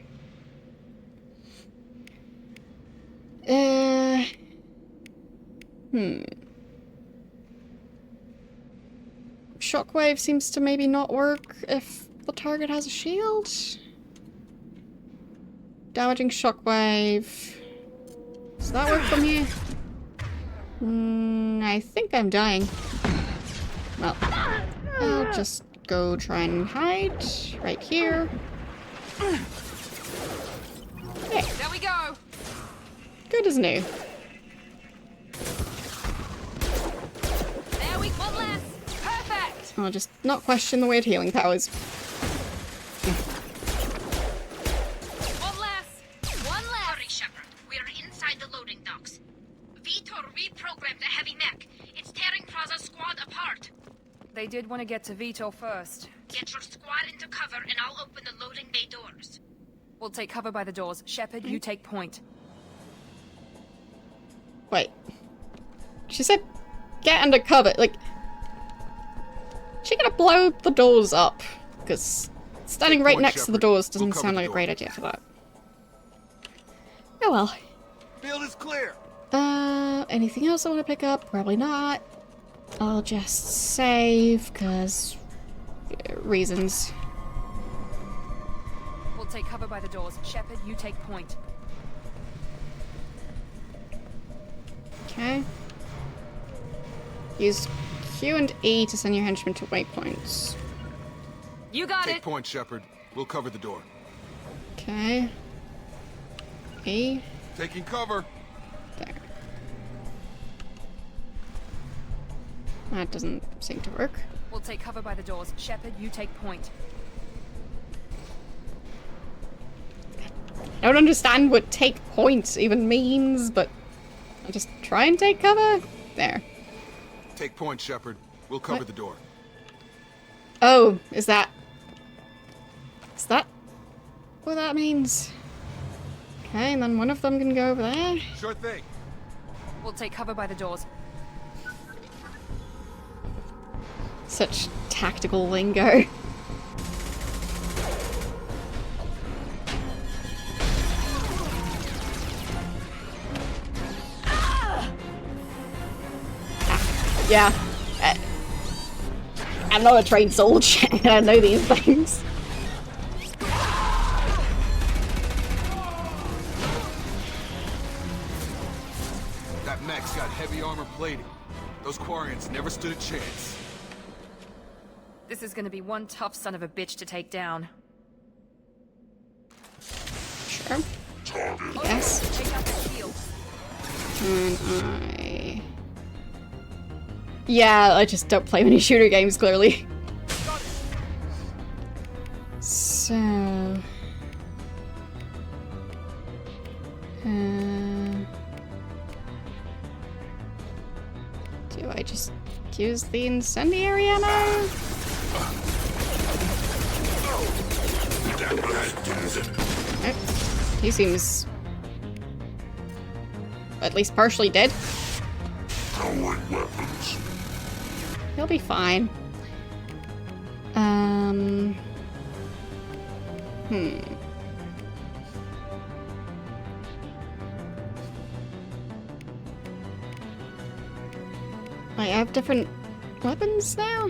Shockwave seems to maybe not work if the target has a shield. Damaging shockwave. Does that work for me? I think I'm dying. Well, I'll just go try and hide right here. Yeah. There we go. Good as new. There we go. One less. Perfect. I'll just not question the weird healing powers. One less. One less. Sorry, Shepard. We're inside the loading docks. Vitor reprogrammed the heavy mech. It's tearing Praza's squad apart. They did want to get to Vito first. Get your squad into cover and I'll open the loading bay doors. We'll take cover by the doors. Shepard, you take point. Wait. She said get under cover. Like, she gonna blow the doors up? Because standing right next to the doors doesn't sound like a great idea for that. Oh well. Field is clear. Anything else I want to pick up? Probably not. I'll just save, because reasons. We'll take cover by the doors. Shepard, you take point. Okay. Use Q and E to send your henchmen to waypoints. You got Take it. point, Shepard. We'll cover the door. Okay. E. Taking cover. There. That doesn't seem to work. We'll take cover by the doors. Shepard, you take point. I don't understand what take point even means, but I'll just try and take cover. There. Take point, Shepard. We'll cover the door. Oh, is that what that means? Okay, and then one of them can go over there. Sure thing. We'll take cover by the doors. Such tactical lingo. Yeah. I'm not a trained soldier, and I know these things. That mech's got heavy armor plating. Those Quarians never stood a chance. This is gonna be one tough son of a bitch to take down. Sure. Yes. Take out the shield. And yeah, I just don't play many shooter games, clearly. So... do I just use the incendiary ammo? Nope. He seems at least partially dead. He'll be fine. I have different weapons now?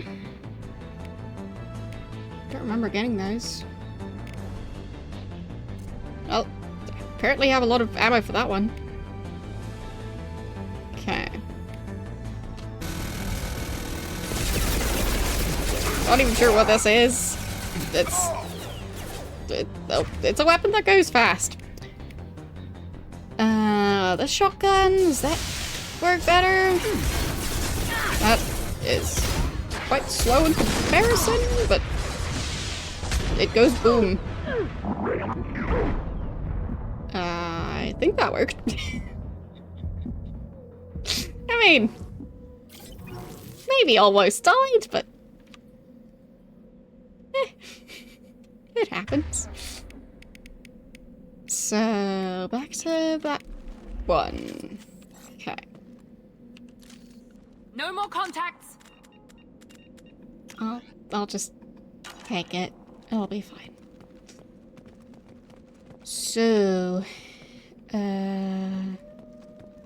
Don't remember getting those. Well, apparently I have a lot of ammo for that one. Okay. Not even sure what this is. It's a weapon that goes fast. The shotgun, does that work better? That is quite slow in comparison, but it goes boom. I think that worked. I mean, maybe almost died, but It happens. So, back to that one. Okay. No more contacts! I'll just take it. It'll be fine. So,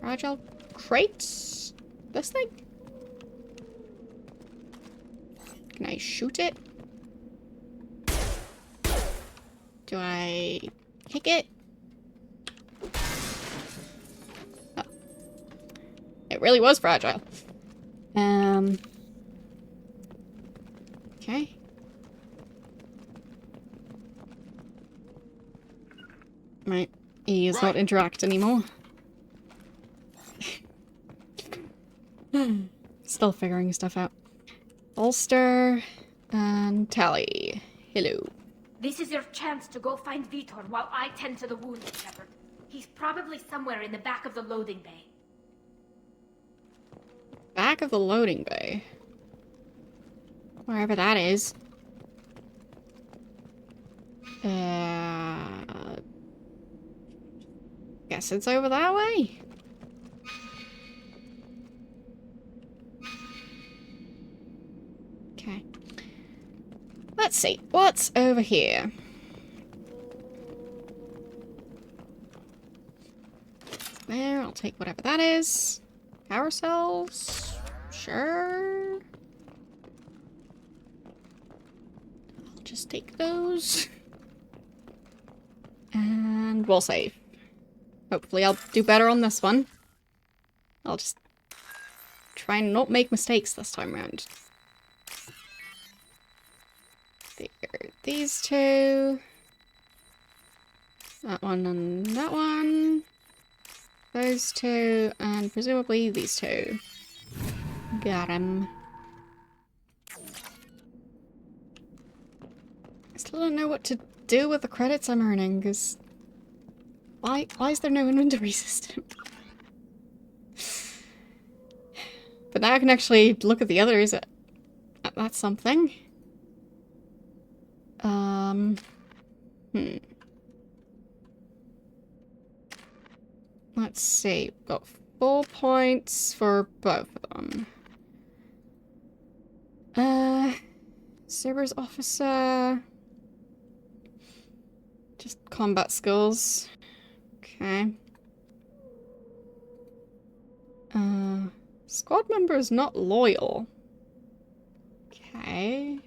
fragile crates? This thing? Can I shoot it? Do I kick it? Oh. It really was fragile. Okay. Right. E is not interact anymore. Still figuring stuff out. Bolster and Tally. Hello. This is your chance to go find Vitor while I tend to the wounded, Shepard. He's probably somewhere in the back of the loading bay. Back of the loading bay. Wherever that is. Guess it's over that way. Okay. Let's see. What's over here? There, I'll take whatever that is. Power cells? Sure. I'll just take those. And we'll save. Hopefully I'll do better on this one. I'll just try and not make mistakes this time around. There, these two. That one and that one. Those two, and presumably these two. Got him. I still don't know what to do with the credits I'm earning, because why is there no inventory system? But now I can actually look at the others. That's something. Let's see. We've got 4 points for both of them. Servers officer. Just combat skills. Okay. Squad member is not loyal. Okay.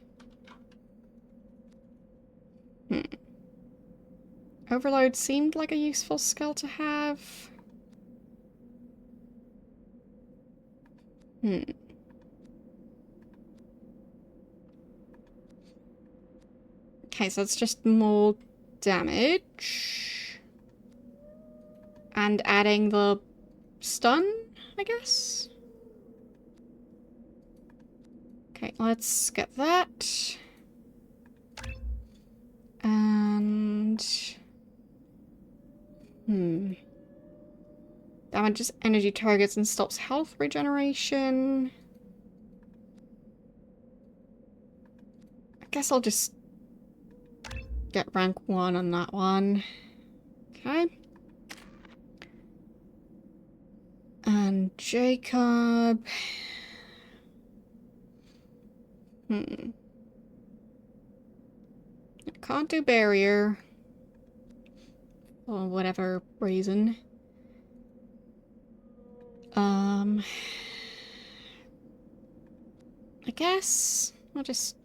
Overload seemed like a useful skill to have. Okay, so it's just more damage. And adding the stun, I guess? Okay, let's get that. And... damages energy targets and stops health regeneration. I guess I'll just get rank 1 on that one. Okay. And Jacob... I can't do barrier. For whatever reason. I guess I'll just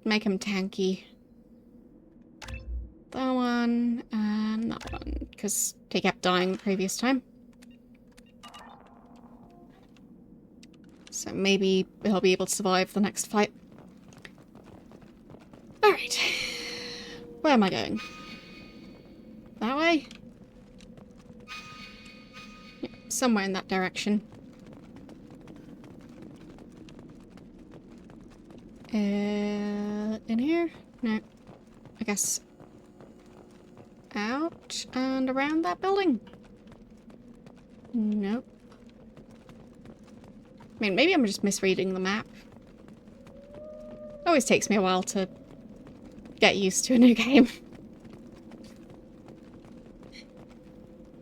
make him tanky. That one and that one, because he kept dying the previous time. So maybe he'll be able to survive the next fight. Alright. Where am I going? That way? Yeah, somewhere in that direction. In here? No. I guess out and around that building? Nope. I mean, maybe I'm just misreading the map. Always takes me a while to get used to a new game.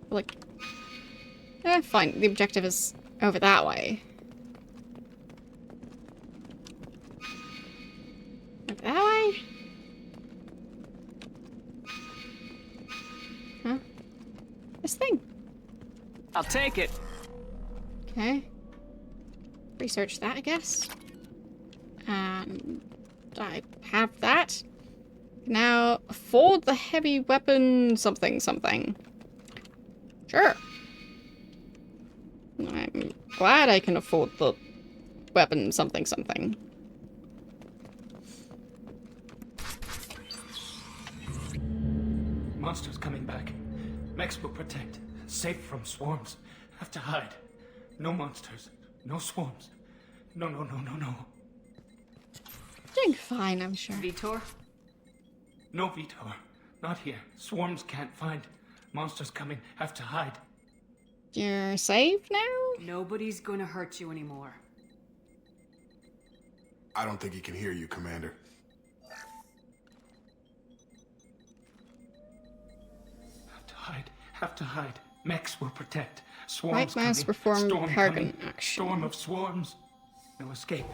Like, fine. The objective is over that way. Over that way? Huh? This thing. I'll take it. Okay. Research that, I guess. I have that. Now, afford the heavy weapon something something. Sure. I'm glad I can afford the weapon something something. Monsters coming back. Mechs will protect. Safe from swarms. Have to hide. No monsters. No swarms. No. Doing fine, I'm sure. Vitor? No, Vitor. Not here. Swarms can't find. Monsters coming. Have to hide. You're safe now? Nobody's gonna hurt you anymore. I don't think he can hear you, Commander. Have to hide. Have to hide. Mechs will protect. Swarms Right mouse coming. perform Storm paragon coming. action. Storm of swarms. No escape.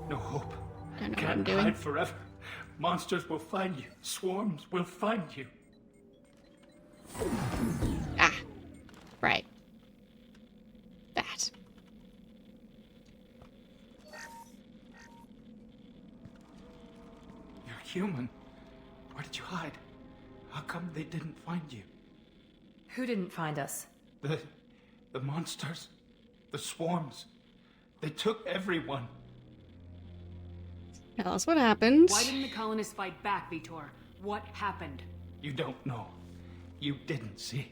No hope. I know what I'm Can't doing. hide forever. Monsters will find you. Swarms will find you. Ah. Right. That. You're human. Where did you hide? How come they didn't find you? Who didn't find us? The monsters. The swarms. They took everyone. Tell us what happened. Why didn't the colonists fight back, Vitor? What happened? You don't know. You didn't see.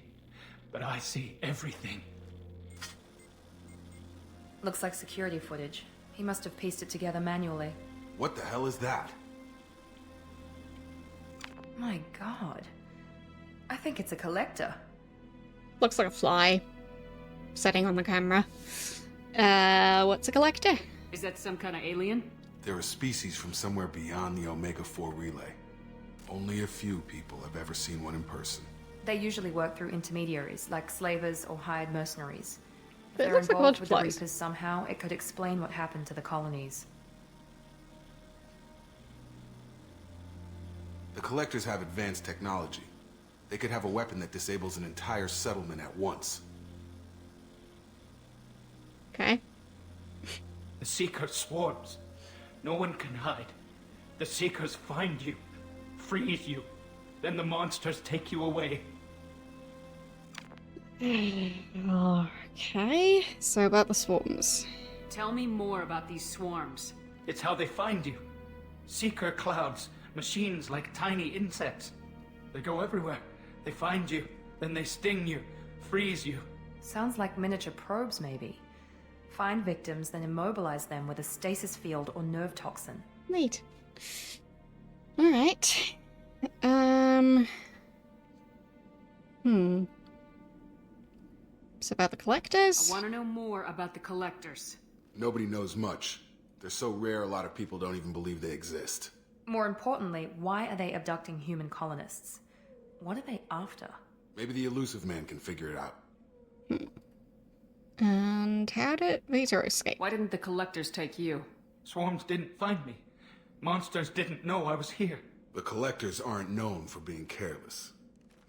But I see everything. Looks like security footage. He must have pieced it together manually. What the hell is that? My god. I think it's a collector. Looks like a fly. Setting on the camera. What's a collector? Is that some kind of alien? They're a species from somewhere beyond the Omega-4 relay. Only a few people have ever seen one in person. They usually work through intermediaries, like slavers or hired mercenaries. If But it they're looks like a involved bunch of with the flies. Reapers somehow, it could explain what happened to the colonies. The collectors have advanced technology. They could have a weapon that disables an entire settlement at once. Okay. The Seeker swarms. No one can hide. The Seekers find you, freeze you. Then the monsters take you away. Okay. So about the swarms. Tell me more about these swarms. It's how they find you. Seeker clouds, machines like tiny insects. They go everywhere. They find you, then they sting you, freeze you. Sounds like miniature probes, maybe. Find victims, then immobilize them with a stasis field or nerve toxin. Neat. Alright. It's about the collectors. I want to know more about the collectors. Nobody knows much. They're so rare, a lot of people don't even believe they exist. More importantly, why are they abducting human colonists? What are they after? Maybe the elusive man can figure it out. And how did Vitor escape? Why didn't the collectors take you? Swarms didn't find me. Monsters didn't know I was here. The collectors aren't known for being careless.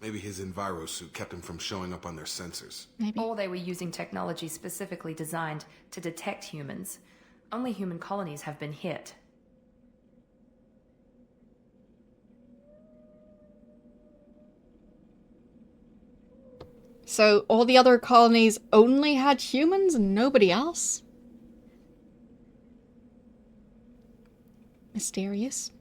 Maybe his enviro suit kept him from showing up on their sensors. Maybe. Or they were using technology specifically designed to detect humans. Only human colonies have been hit. So all the other colonies only had humans and nobody else? Mysterious.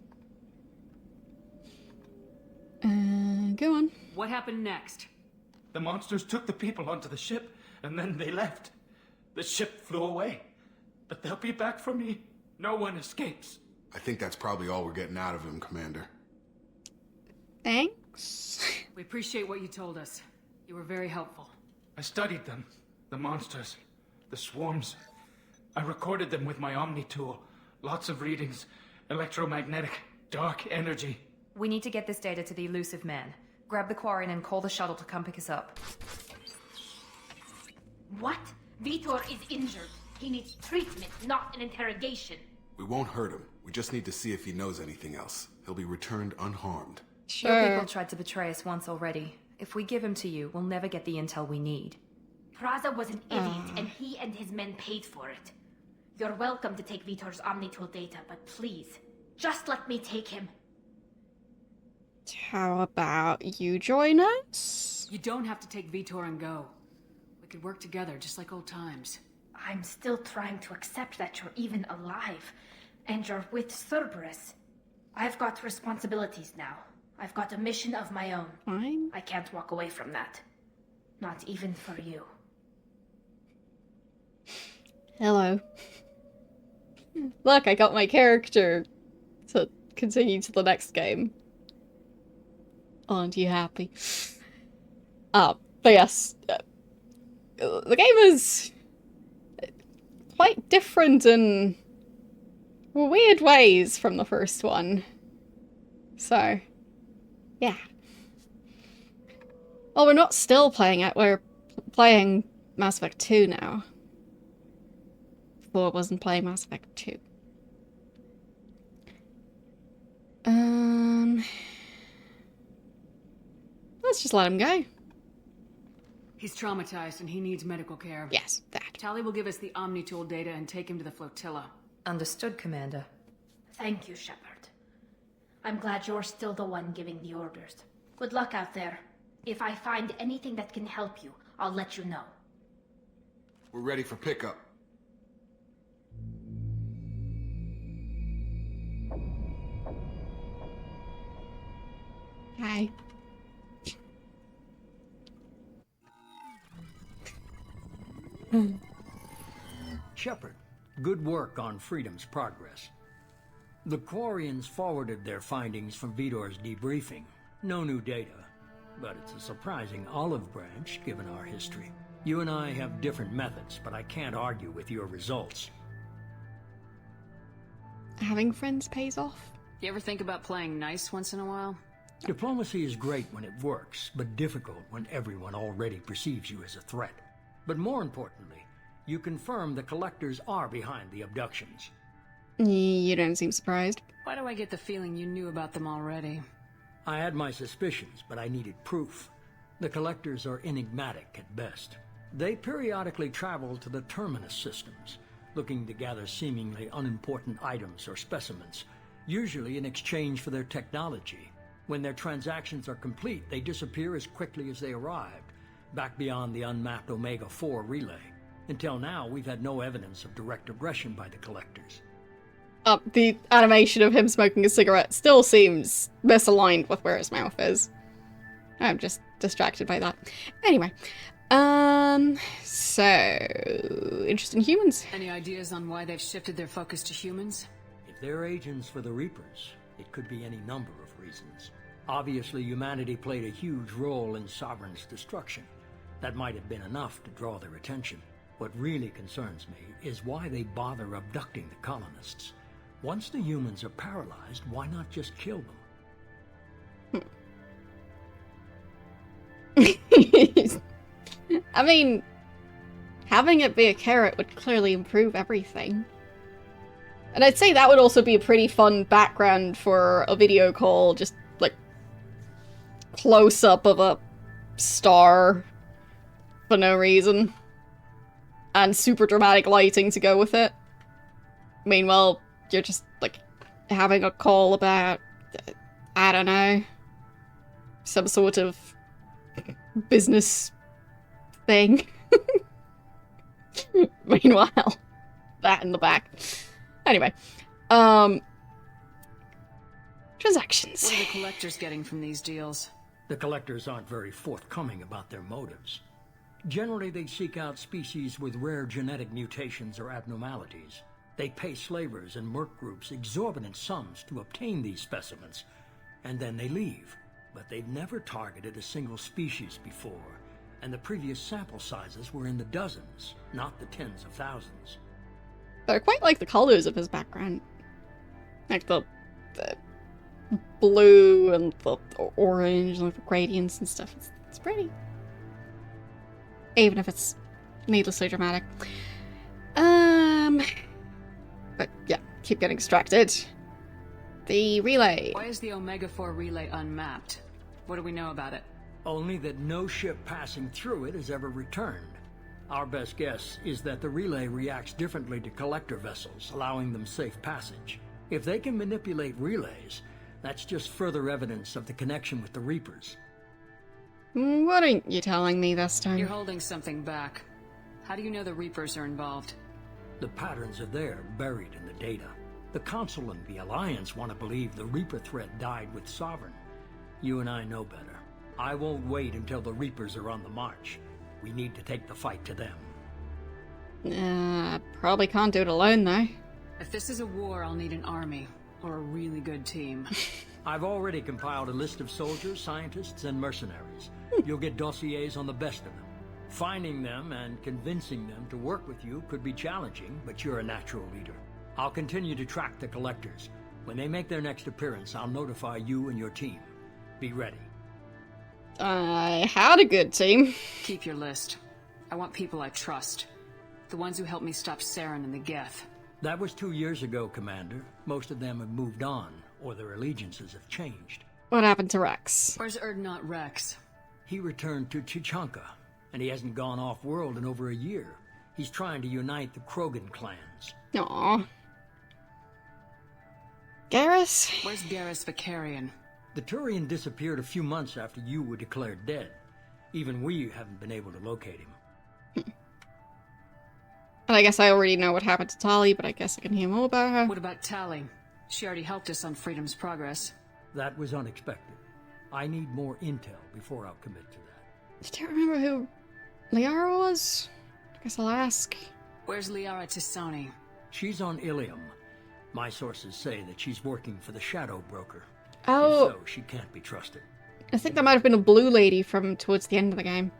Go on. What happened next? The monsters took the people onto the ship, and then they left. The ship flew away. But they'll be back for me. No one escapes. I think that's probably all we're getting out of him, Commander. Thanks. We appreciate what you told us. You were very helpful. I studied them. The monsters. The swarms. I recorded them with my Omni tool. Lots of readings. Electromagnetic. Dark energy. We need to get this data to the elusive man. Grab the Quarian and call the shuttle to come pick us up. What? Vitor is injured. He needs treatment, not an interrogation. We won't hurt him. We just need to see if he knows anything else. He'll be returned unharmed. Your people tried to betray us once already. If we give him to you, we'll never get the intel we need. Praza was an idiot, and he and his men paid for it. You're welcome to take Vitor's Omnitool data, but please, just let me take him. How about you join us? You don't have to take Vitor and go. We could work together, just like old times. I'm still trying to accept that you're even alive, and you're with Cerberus. I've got responsibilities now. I've got a mission of my own. Fine. I can't walk away from that. Not even for you. Hello. Look, I got my character to continue to the next game. Aren't you happy? But yes, the game is quite different in weird ways from the first one. So, yeah. Well, we're not still playing it, we're playing Mass Effect 2 now. Before it wasn't playing Mass Effect 2. Let's just let him go. He's traumatized and he needs medical care. Yes, that. Tali will give us the Omnitool data and take him to the flotilla. Understood, Commander. Thank you, Shepard. I'm glad you're still the one giving the orders. Good luck out there. If I find anything that can help you, I'll let you know. We're ready for pickup. Hi. Shepard, good work on Freedom's progress. The Quarians forwarded their findings from Vitor's debriefing. No new data, but it's a surprising olive branch given our history. You and I have different methods, but I can't argue with your results. Having friends pays off. You ever think about playing nice once in a while? Diplomacy is great when it works, but difficult when everyone already perceives you as a threat. But more importantly, you confirm the Collectors are behind the abductions. You don't seem surprised. Why do I get the feeling you knew about them already? I had my suspicions, but I needed proof. The Collectors are enigmatic at best. They periodically travel to the Terminus systems, looking to gather seemingly unimportant items or specimens, usually in exchange for their technology. When their transactions are complete, they disappear as quickly as they arrived, back beyond the unmapped Omega-4 relay. Until now, we've had no evidence of direct aggression by the Collectors. The animation of him smoking a cigarette still seems misaligned with where his mouth is. I'm just distracted by that. Anyway, so interest in humans. Any ideas on why they've shifted their focus to humans? If they're agents for the Reapers, it could be any number of reasons. Obviously, humanity played a huge role in Sovereign's destruction. That might have been enough to draw their attention. What really concerns me is why they bother abducting the colonists. Once the humans are paralyzed, why not just kill them? I mean, having it be a carrot would clearly improve everything. And I'd say that would also be a pretty fun background for a video call, just like close-up of a star for no reason. And super dramatic lighting to go with it. Meanwhile, you're just like having a call about, I don't know, some sort of business thing. Meanwhile, that in the back. Anyway, transactions. What are the Collectors getting from these deals? The Collectors aren't very forthcoming about their motives. Generally, they seek out species with rare genetic mutations or abnormalities. They pay slavers and merc groups exorbitant sums to obtain these specimens, and then they leave. But they've never targeted a single species before, and the previous sample sizes were in the dozens, not the tens of thousands. But I quite like the colors of his background. Like the blue and the orange and the gradients and stuff. It's pretty. Even if it's needlessly dramatic. But yeah, keep getting distracted. The relay. Why is the Omega-4 relay unmapped? What do we know about it? Only that no ship passing through it has ever returned. Our best guess is that the relay reacts differently to collector vessels, allowing them safe passage. If they can manipulate relays, that's just further evidence of the connection with the Reapers. What aren't you telling me this time? You're holding something back. How do you know the Reapers are involved? The patterns are there, buried in the data. The Council and the Alliance want to believe the Reaper threat died with Sovereign. You and I know better. I won't wait until the Reapers are on the march. We need to take the fight to them. Probably can't do it alone, though. If this is a war, I'll need an army. Or a really good team. I've already compiled a list of soldiers, scientists, and mercenaries. You'll get dossiers on the best of them. Finding them and convincing them to work with you could be challenging, but you're a natural leader. I'll continue to track the collectors. When they make their next appearance, I'll notify you and your team. Be ready. I had a good team. Keep your list. I want people I trust. The ones who helped me stop Saren and the Geth. That was 2 years ago, Commander. Most of them have moved on, or their allegiances have changed. What happened to Rex? Where's Erdnot Rex? He returned to Chichanka, and he hasn't gone off-world in over a year. He's trying to unite the Krogan clans. Aww. Garrus? Where's Garrus Vicarian? The Turian disappeared a few months after you were declared dead. Even we haven't been able to locate him. And I guess I already know what happened to Tali, but I guess I can hear more about her. What about Tali? She already helped us on Freedom's Progress. That was unexpected. I need more intel before I'll commit to that. Do you remember who Liara was? I guess I'll ask. Where's Liara Tisani? She's on Ilium. My sources say that she's working for the Shadow Broker. Oh. If so, she can't be trusted. I think that might have been a blue lady from towards the end of the game.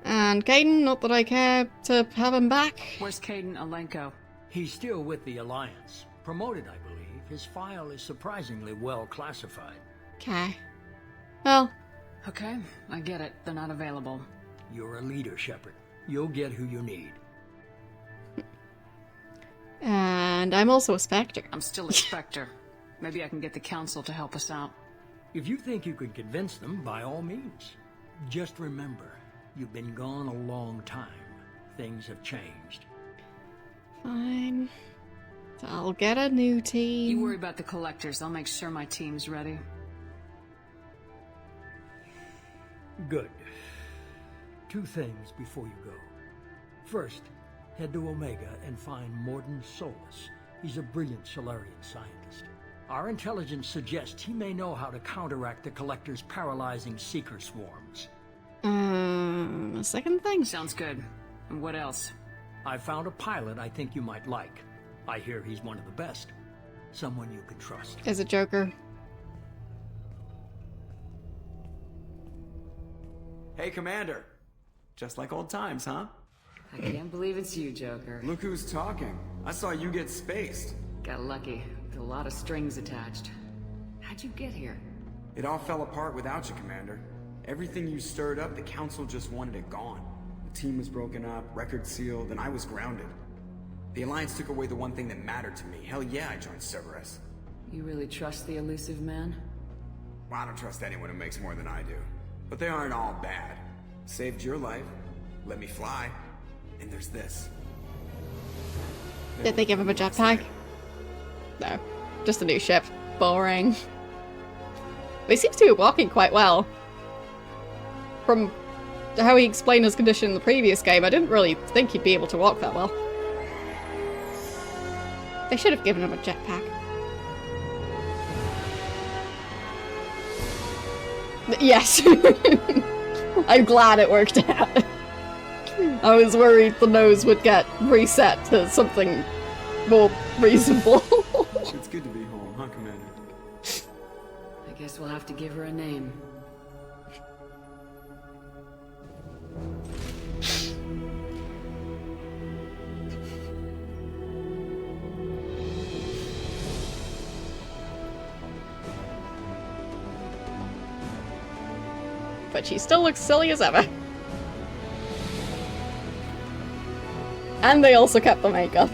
And Caden, not that I care to have him back. Where's Caden Alenko? He's still with the Alliance. Promoted, I believe. His file is surprisingly well classified. Okay. Well. Okay, I get it. They're not available. You're a leader, Shepard. You'll get who you need. And I'm also a Spectre. I'm still a Spectre. Maybe I can get the Council to help us out. If you think you can convince them, by all means. Just remember, you've been gone a long time. Things have changed. Fine. I'll get a new team. You worry about the collectors. I'll make sure my team's ready. Good. 2 things before you go. First, head to Omega and find Morden Solus. He's a brilliant Solarian scientist. Our intelligence suggests he may know how to counteract the Collector's paralyzing Seeker swarms. A second thing? Sounds good. And what else? I found a pilot I think you might like. I hear he's one of the best. Someone you can trust. As a Joker. Hey, Commander. Just like old times, huh? I can't believe it's you, Joker. Look who's talking. I saw you get spaced. Got lucky, with a lot of strings attached. How'd you get here? It all fell apart without you, Commander. Everything you stirred up, the Council just wanted it gone. The team was broken up, record sealed, and I was grounded. The Alliance took away the one thing that mattered to me. Hell yeah, I joined Cerberus. You really trust the elusive man? Well, I don't trust anyone who makes more than I do. But they aren't all bad. Saved your life, let me fly, and there's this. Did they give him a jetpack? No. Just a new ship. Boring. But he seems to be walking quite well. From how he explained his condition in the previous game, I didn't really think he'd be able to walk that well. They should have given him a jetpack. Yes. I'm glad it worked out. I was worried the nose would get reset to something more reasonable. It's good to be home, huh, Commander? I guess we'll have to give her a name. but she still looks silly as ever. And they also kept the makeup.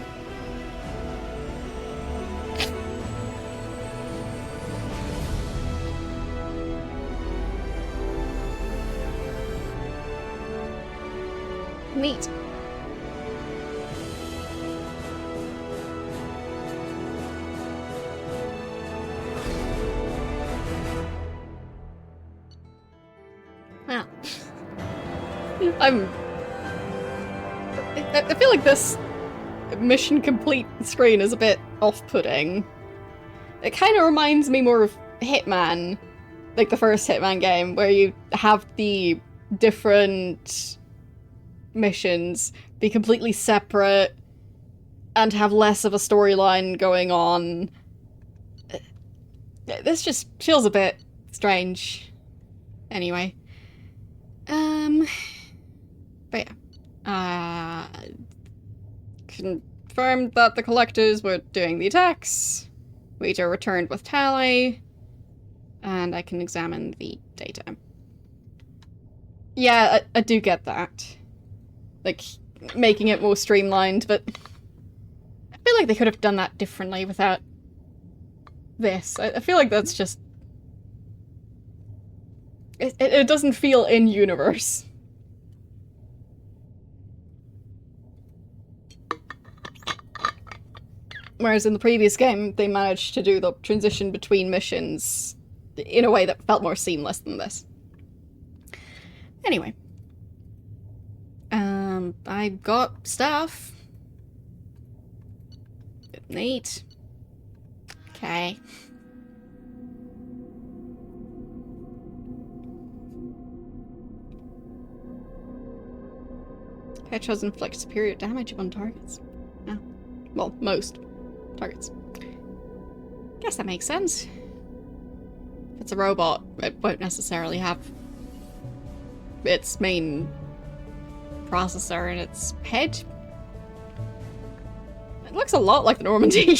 Neat. Wow. I feel like this mission complete screen is a bit off-putting. It kind of reminds me more of Hitman, like the first Hitman game, where you have the different missions be completely separate and have less of a storyline going on. This just feels a bit strange. Anyway. But yeah. Confirmed that the collectors were doing the attacks. Rita returned with tally. And I can examine the data. Yeah, I do get that. Like, making it more streamlined, but I feel like they could have done that differently without this. I feel like that's just... It doesn't feel in-universe. Whereas in the previous game, they managed to do the transition between missions in a way that felt more seamless than this. Anyway. I got stuff. Neat. Okay. Headshots inflict superior damage upon targets. Oh. Well, most targets. Guess that makes sense. If it's a robot, it won't necessarily have its main processor in its head. It looks a lot like the Normandy.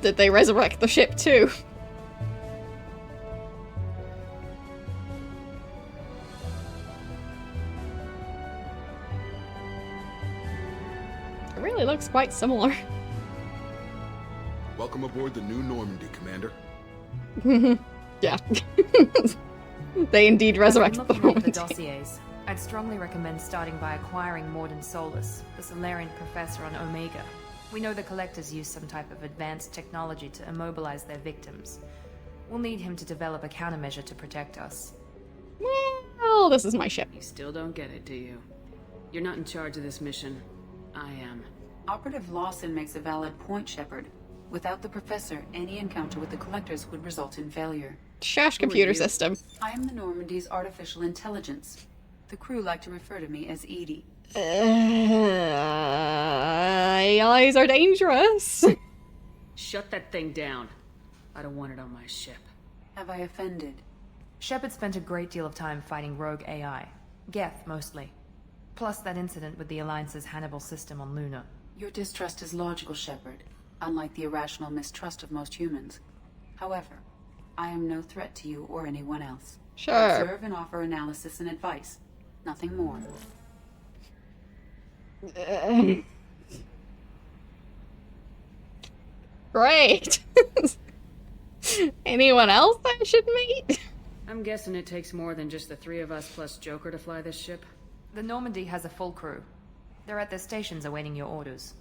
Did they resurrect the ship too? It really looks quite similar. Welcome aboard the new Normandy, Commander. Yeah. They indeed resurrected the Looking at the Normandy. dossiers, I'd strongly recommend starting by acquiring Morden Solus, the Solarian professor on Omega. We know the collectors use some type of advanced technology to immobilize their victims. We'll need him to develop a countermeasure to protect us. Well, this is my ship. You still don't get it, do you? You're not in charge of this mission. I am. Operative Lawson makes a valid point, Shepard. Without the professor, any encounter with the collectors would result in failure. Shash computer system. I am the Normandy's artificial intelligence. The crew like to refer to me as Edie. AIs are dangerous. Shut that thing down. I don't want it on my ship. Have I offended? Shepard spent a great deal of time fighting rogue AI. Geth, mostly. Plus that incident with the Alliance's Hannibal system on Luna. Your distrust is logical, Shepard, unlike the irrational mistrust of most humans. However, I am no threat to you or anyone else. Sure. Observe and offer analysis and advice. Nothing more. Great. Anyone else I should meet? I'm guessing it takes more than just the three of us plus Joker to fly this ship. The Normandy has a full crew. They're at their stations awaiting your orders.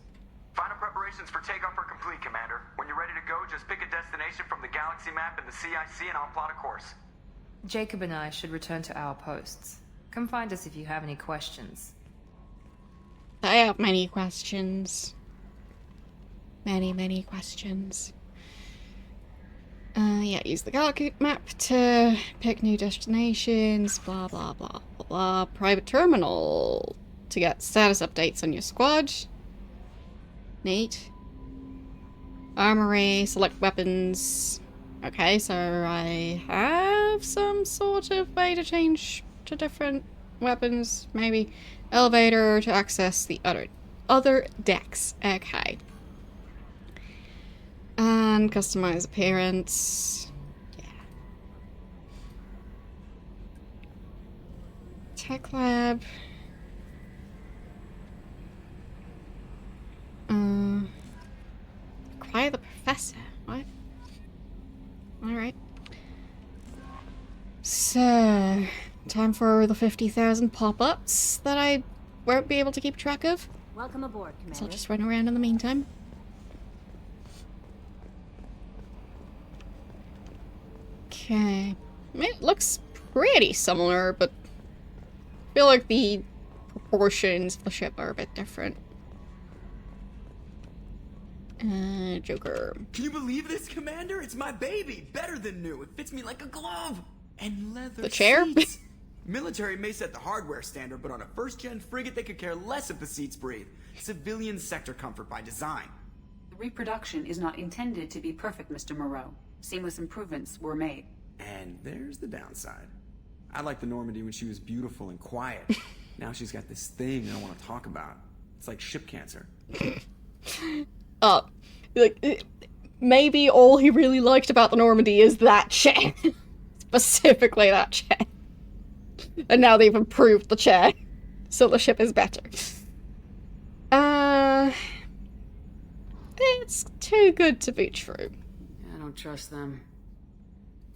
Final preparations for takeoff are complete, Commander. When you're ready to go, just pick a destination from the galaxy map in the CIC and I'll plot a course. Jacob and I should return to our posts. Come find us if you have any questions. I have many questions. Many questions. Yeah, use the galaxy map to pick new destinations, blah blah blah blah blah. Private terminal to get status updates on your squad. Neat. Armory, select weapons. Okay, so I have some sort of way to change to different weapons, maybe. Elevator to access the other decks. Okay. And customize appearance. Yeah. Tech lab. Acquire the professor. What? Alright. So, time for the 50,000 pop-ups that I won't be able to keep track of. Welcome aboard, Commander. So I'll just run around in the meantime. Okay. I mean, it looks pretty similar, but I feel like the proportions of the ship are a bit different. Joker. Can you believe this, Commander? It's my baby! Better than new! It fits me like a glove! And leather The chair? seats. Military may set the hardware standard, but on a first-gen frigate they could care less if the seats breathe. Civilian sector comfort by design. The reproduction is not intended to be perfect, Mr. Moreau. Seamless improvements were made. And there's the downside. I liked the Normandy when she was beautiful and quiet. Now she's got this thing I don't want to talk about. It's like ship cancer. Like, maybe all he really liked about the Normandy is that chair. Specifically that chair. And now they've improved the chair, so the ship is better. It's too good to be true. I don't trust them.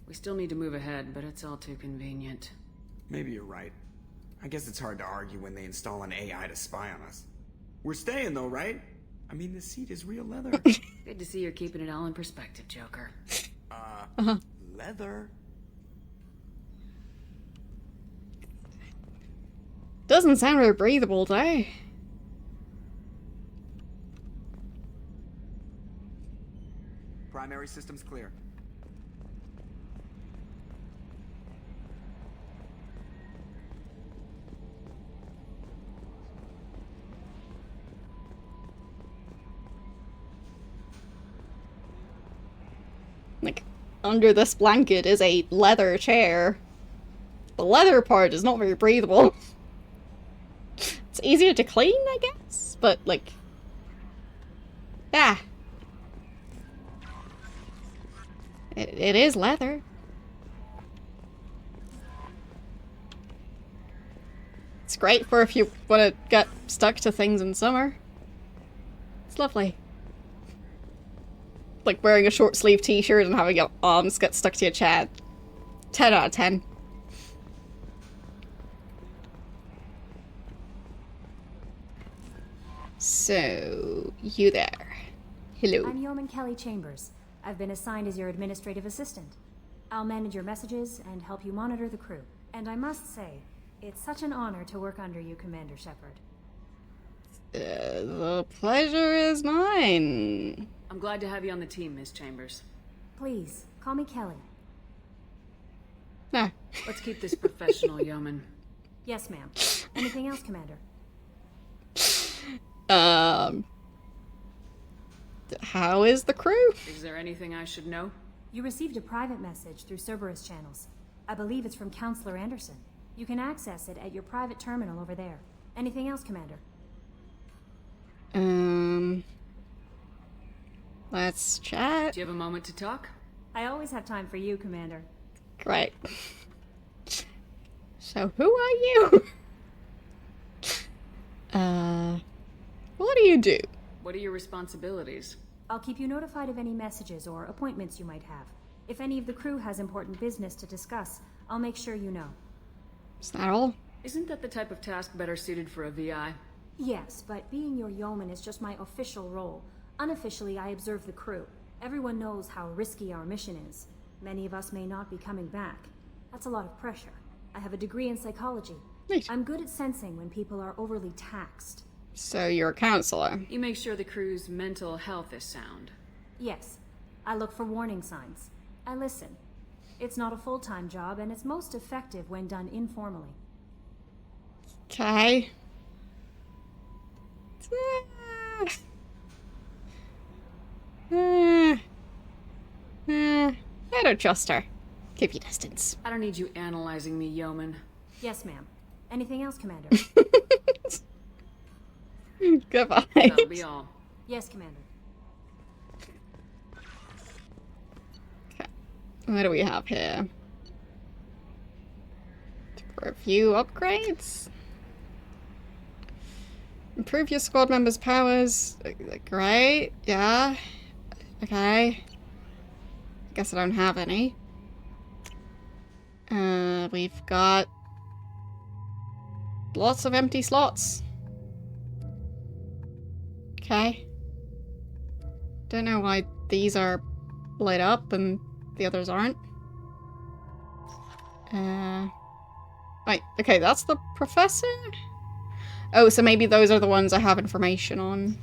We still need to move ahead, but it's all too convenient. Maybe you're right. I guess it's hard to argue when they install an AI to spy on us. We're staying though, right? I mean, the seat is real leather. Good to see you're keeping it all in perspective, Joker. Leather? Doesn't sound very breathable, though. Primary systems clear. Like, under this blanket is a leather chair. The leather part is not very breathable. It's easier to clean, I guess, but, like... Ah. It is leather. It's great for if you want to get stuck to things in summer. It's lovely. Like wearing a short sleeve t-shirt and having your arms get stuck to your chair. 10 out of 10. So, you there. Hello. I'm Yeoman Kelly Chambers. I've been assigned as your administrative assistant. I'll manage your messages and help you monitor the crew. And I must say, it's such an honor to work under you, Commander Shepard. The pleasure is mine. I'm glad to have you on the team, Miss Chambers. Please, call me Kelly. No. Let's keep this professional, Yeoman. Yes, ma'am. Anything else, Commander? How is the crew? Is there anything I should know? You received a private message through Cerberus channels. I believe it's from Counselor Anderson. You can access it at your private terminal over there. Anything else, Commander? Let's chat. Do you have a moment to talk? I always have time for you, Commander. Great. So, who are you? What do you do? What are your responsibilities? I'll keep you notified of any messages or appointments you might have. If any of the crew has important business to discuss, I'll make sure you know. Is that all? Isn't that the type of task better suited for a VI? Yes, but being your yeoman is just my official role. Unofficially, I observe the crew. Everyone knows how risky our mission is. Many of us may not be coming back. That's a lot of pressure. I have a degree in psychology. Nice. I'm good at sensing when people are overly taxed. So you're a counselor. You make sure the crew's mental health is sound. Yes. I look for warning signs. I listen. It's not a full-time job, and it's most effective when done informally. Okay. I don't trust her. Keep your distance. I don't need you analyzing me, Yeoman. Yes, ma'am. Anything else, Commander? Goodbye. That'll be all. Yes, Commander. What do we have here? Review upgrades? Improve your squad members' powers. Great, yeah. Okay. Guess I don't have any. We've got lots of empty slots. Okay. Don't know why these are lit up and the others aren't. Right, okay, that's the professor? Oh, so maybe those are the ones I have information on.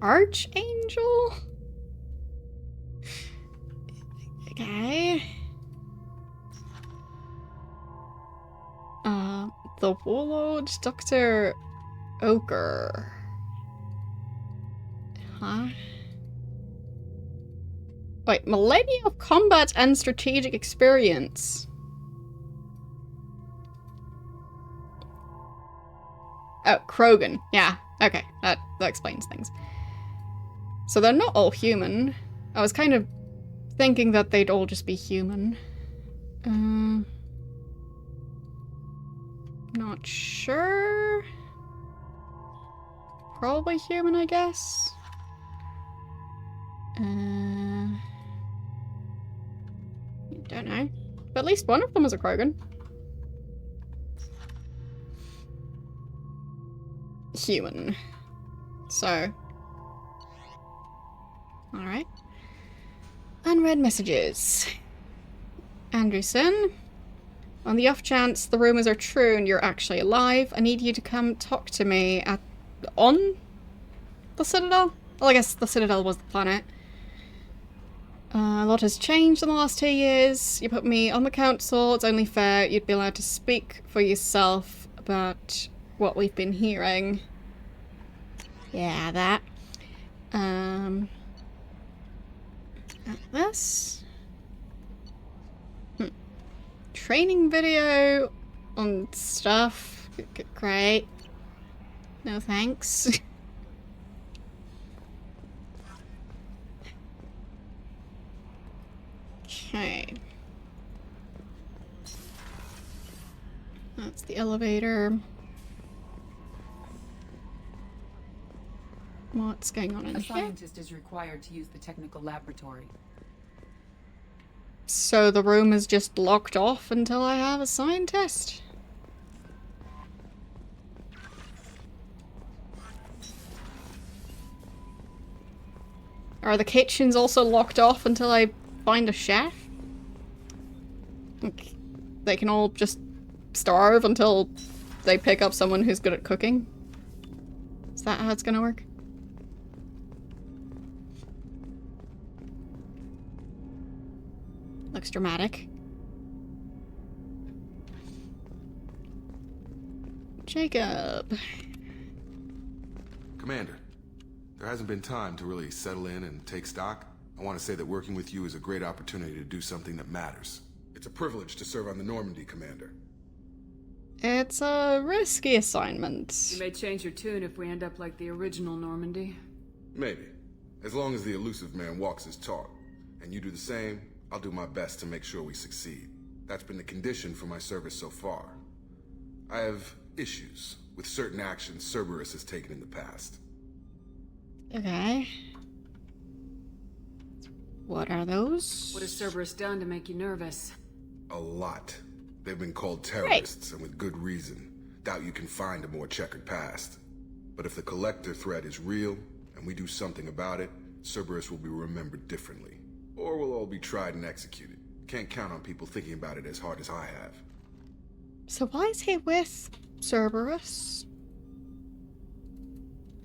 Archangel? Okay. The Warlord, Dr. Ochre. Huh? Wait, millennia of combat and strategic experience. Oh, Krogan. Yeah, okay. That explains things. So they're not all human. I was kind of thinking that they'd all just be human. Not sure. Probably human, I guess. Don't know. But at least one of them is a Krogan. Human. So. Alright. Unread messages. Anderson. On the off chance the rumors are true and you're actually alive, I need you to come talk to me on the Citadel? Well, I guess the Citadel was the planet. A lot has changed in the last 2 years. You put me on the council, it's only fair you'd be allowed to speak for yourself about what we've been hearing. Yeah, that. This. Training video on stuff. Great. No thanks. Okay. That's the elevator. What's going on in here? A scientist is required to use the technical laboratory. So the room is just locked off until I have a scientist? Are the kitchens also locked off until I find a chef? Like, they can all just starve until they pick up someone who's good at cooking? Is that how it's gonna work? Looks dramatic. Jacob. Commander, there hasn't been time to really settle in and take stock. I want to say that working with you is a great opportunity to do something that matters. It's a privilege to serve on the Normandy, Commander. It's a risky assignment. You may change your tune if we end up like the original Normandy. Maybe. As long as the elusive man walks his talk. And you do the same, I'll do my best to make sure we succeed. That's been the condition for my service so far. I have issues with certain actions Cerberus has taken in the past. Okay. What are those? What has Cerberus done to make you nervous? A lot. They've been called terrorists, and with good reason. Doubt you can find a more checkered past. But if the Collector threat is real, and we do something about it, Cerberus will be remembered differently. Or we'll all be tried and executed. Can't count on people thinking about it as hard as I have. So why is he with Cerberus?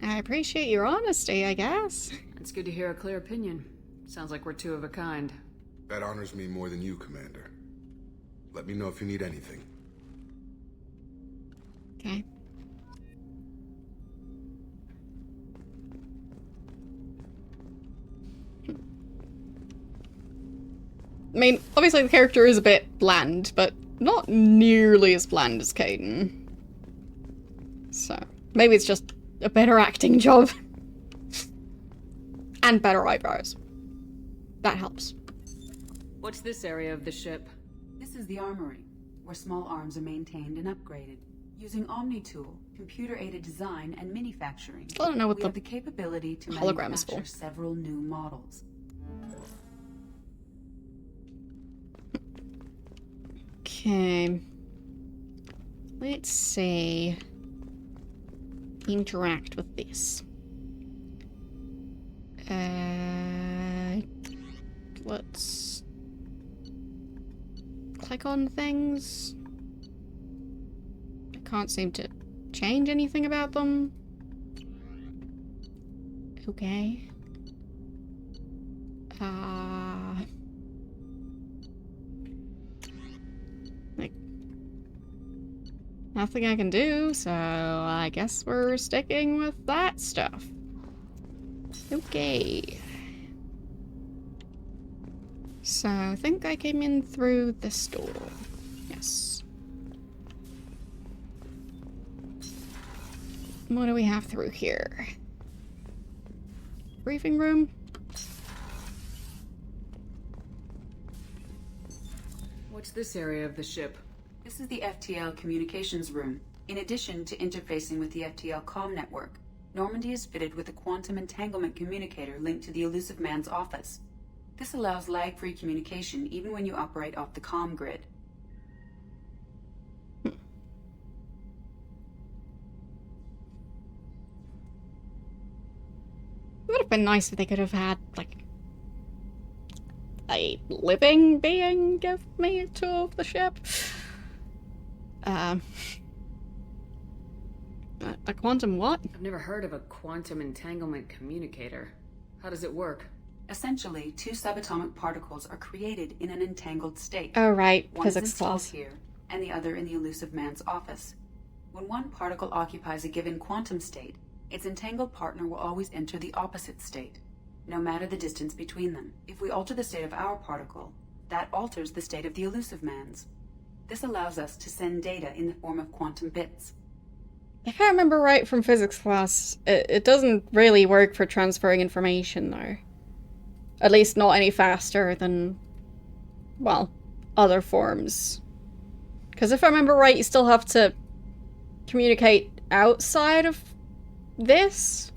I appreciate your honesty, I guess. It's good to hear a clear opinion. Sounds like we're two of a kind. That honors me more than you, Commander. Let me know if you need anything. Okay. I mean, obviously the character is a bit bland, but not nearly as bland as Caden. So, maybe it's just a better acting job. And better eyebrows. That helps. What's this area of the ship? This is the armory, where small arms are maintained and upgraded. Using Omni-Tool, computer-aided design, and manufacturing, I don't know what we have the capability to hologram is manufacture for. several new models. Okay. Let's see. Interact with this. Let's click on things. I can't seem to change anything about them. Okay. Like, nothing I can do, so I guess we're sticking with that stuff. Okay. So, I think I came in through this door. Yes. What do we have through here? Briefing room? What's this area of the ship? This is the FTL communications room. In addition to interfacing with the FTL comm network, Normandy is fitted with a quantum entanglement communicator linked to the Elusive Man's office. This allows lag-free communication even when you operate off the comm grid. It would have been nice if they could have had, like, a living being give me a tour of the ship. A quantum what? I've never heard of a quantum entanglement communicator. How does it work? Essentially, two subatomic particles are created in an entangled state. Oh, right. One Physics is installed class. here, and the other in the Elusive Man's office. When one particle occupies a given quantum state, its entangled partner will always enter the opposite state, no matter the distance between them. If we alter the state of our particle, that alters the state of the Elusive Man's. This allows us to send data in the form of quantum bits. If I remember right from physics class, it doesn't really work for transferring information, though. At least not any faster than, well, other forms. Because if I remember right, you still have to communicate outside of this.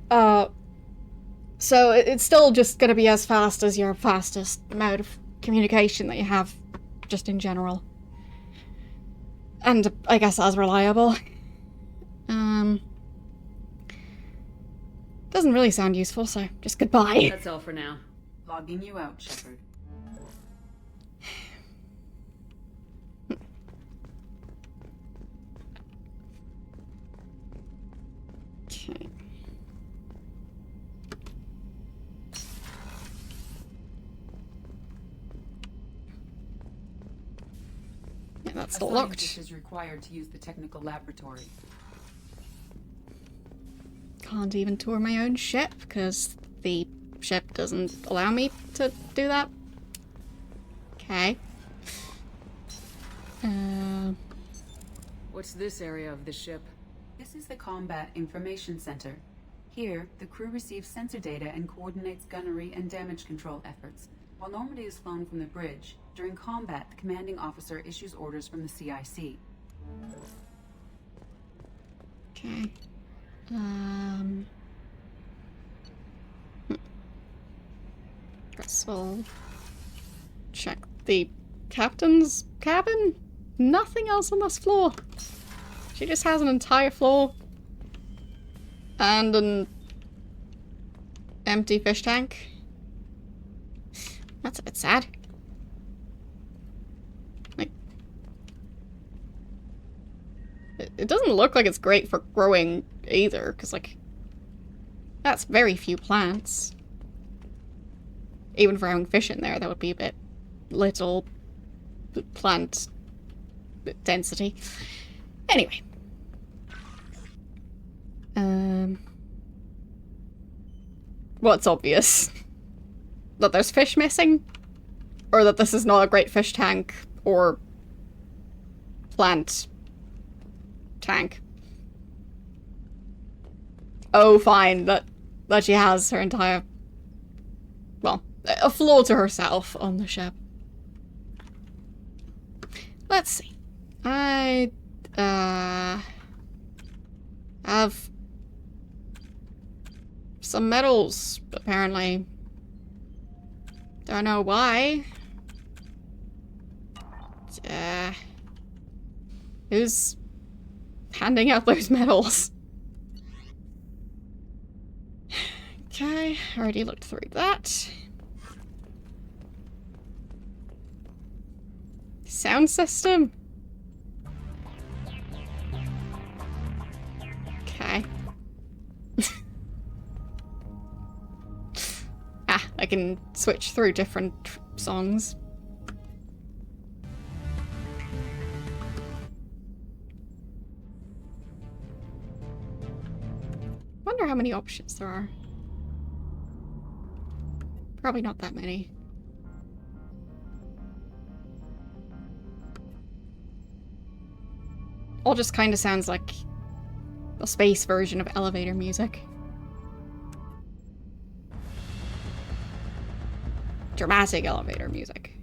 So it's still just going to be as fast as your fastest mode of communication that you have just in general. And I guess as reliable. Doesn't really sound useful, so just goodbye. That's all for now. Logging you out, Shepard. Okay. Yeah, that's still locked. A scientist is required to use the technical laboratory. Can't even tour my own ship because the ship doesn't allow me to do that. Okay. What's this area of the ship? This is the Combat Information Center. Here, the crew receives sensor data and coordinates gunnery and damage control efforts. While Normandy is flown from the bridge, during combat, the commanding officer issues orders from the CIC. Okay. Guess we'll check the captain's cabin. Nothing else on this floor. She just has an entire floor and an empty fish tank. That's a bit sad. Like, it doesn't look like it's great for growing either, because, like, that's very few plants. Even for having fish in there, that would be a bit little plant density. Anyway. What's obvious? That there's fish missing? Or that this is not a great fish tank or plant tank? Oh, fine. That she has her entire, well, a floor to herself on the ship. Let's see. I have some medals, apparently. Don't know why. Who's handing out those medals? Okay, already looked through that. Sound system. Okay. I can switch through different songs. Wonder how many options there are. Probably not that many. All just kind of sounds like a space version of elevator music. Dramatic elevator music.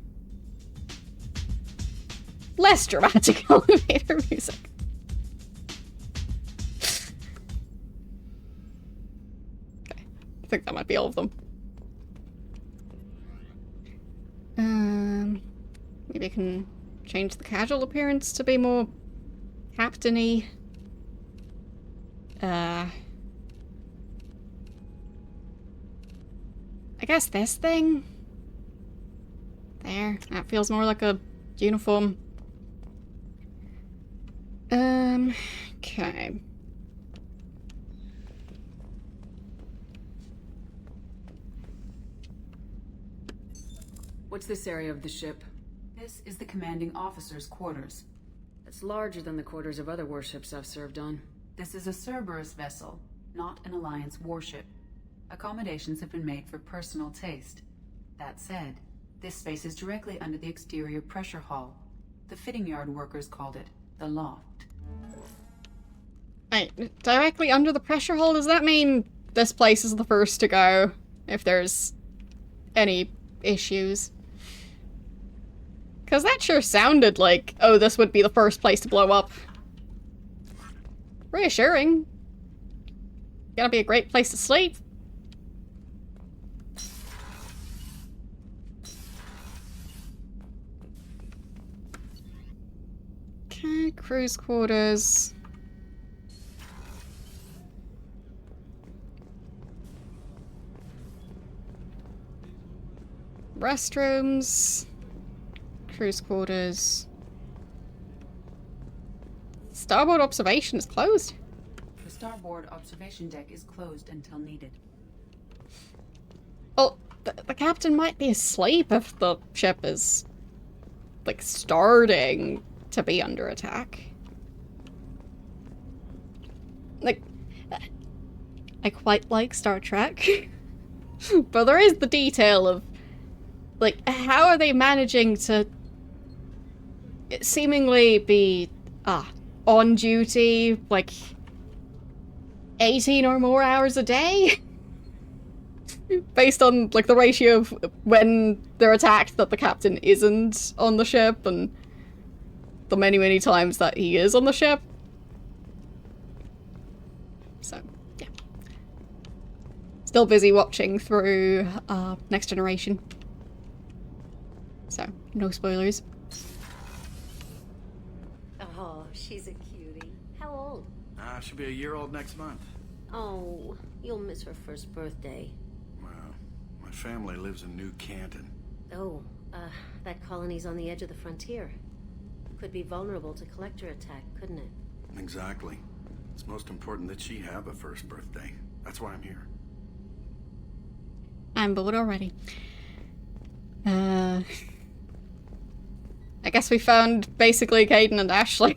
Less dramatic elevator music. Okay, I think that might be all of them. Maybe I can change the casual appearance to be more captain-y. I guess this thing? There, that feels more like a uniform. Okay. What's this area of the ship? This is the commanding officer's quarters. It's larger than the quarters of other warships I've served on. This is a Cerberus vessel, not an Alliance warship. Accommodations have been made for personal taste. That said, this space is directly under the exterior pressure hull. The fitting yard workers called it the loft. Right, directly under the pressure hull? Does that mean this place is the first to go if there's any issues? Because that sure sounded like, oh, this would be the first place to blow up. Reassuring. Gonna be a great place to sleep. Okay, cruise quarters. Restrooms. Cruise quarters. Starboard observation is closed. The starboard observation deck is closed until needed. Well, the captain might be asleep if the ship is, like, starting to be under attack. Like, I quite like Star Trek, but there is the detail of, like, how are they managing to seemingly be, on duty, like, 18 or more hours a day? Based on, like, the ratio of when they're attacked that the captain isn't on the ship, and the many, many times that he is on the ship. So, yeah. Still busy watching through, Next Generation. So, no spoilers. Oh, she's a cutie. How old? She'll be a year old next month. Oh, you'll miss her first birthday. Well, my family lives in New Canton. Oh, that colony's on the edge of the frontier. Could be vulnerable to collector attack, couldn't it? Exactly. It's most important that she have a first birthday. That's why I'm here. I'm bored already. I guess we found basically Caden and Ashley.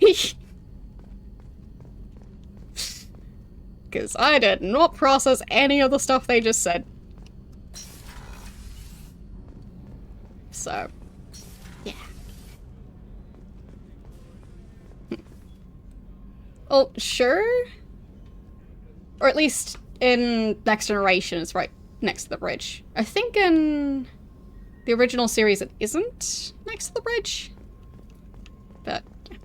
Because I did not process any of the stuff they just said. So, yeah. Well, sure. Or at least in Next Generation, it's right next to the bridge. I think in the original series, it isn't next to the bridge. But, yeah.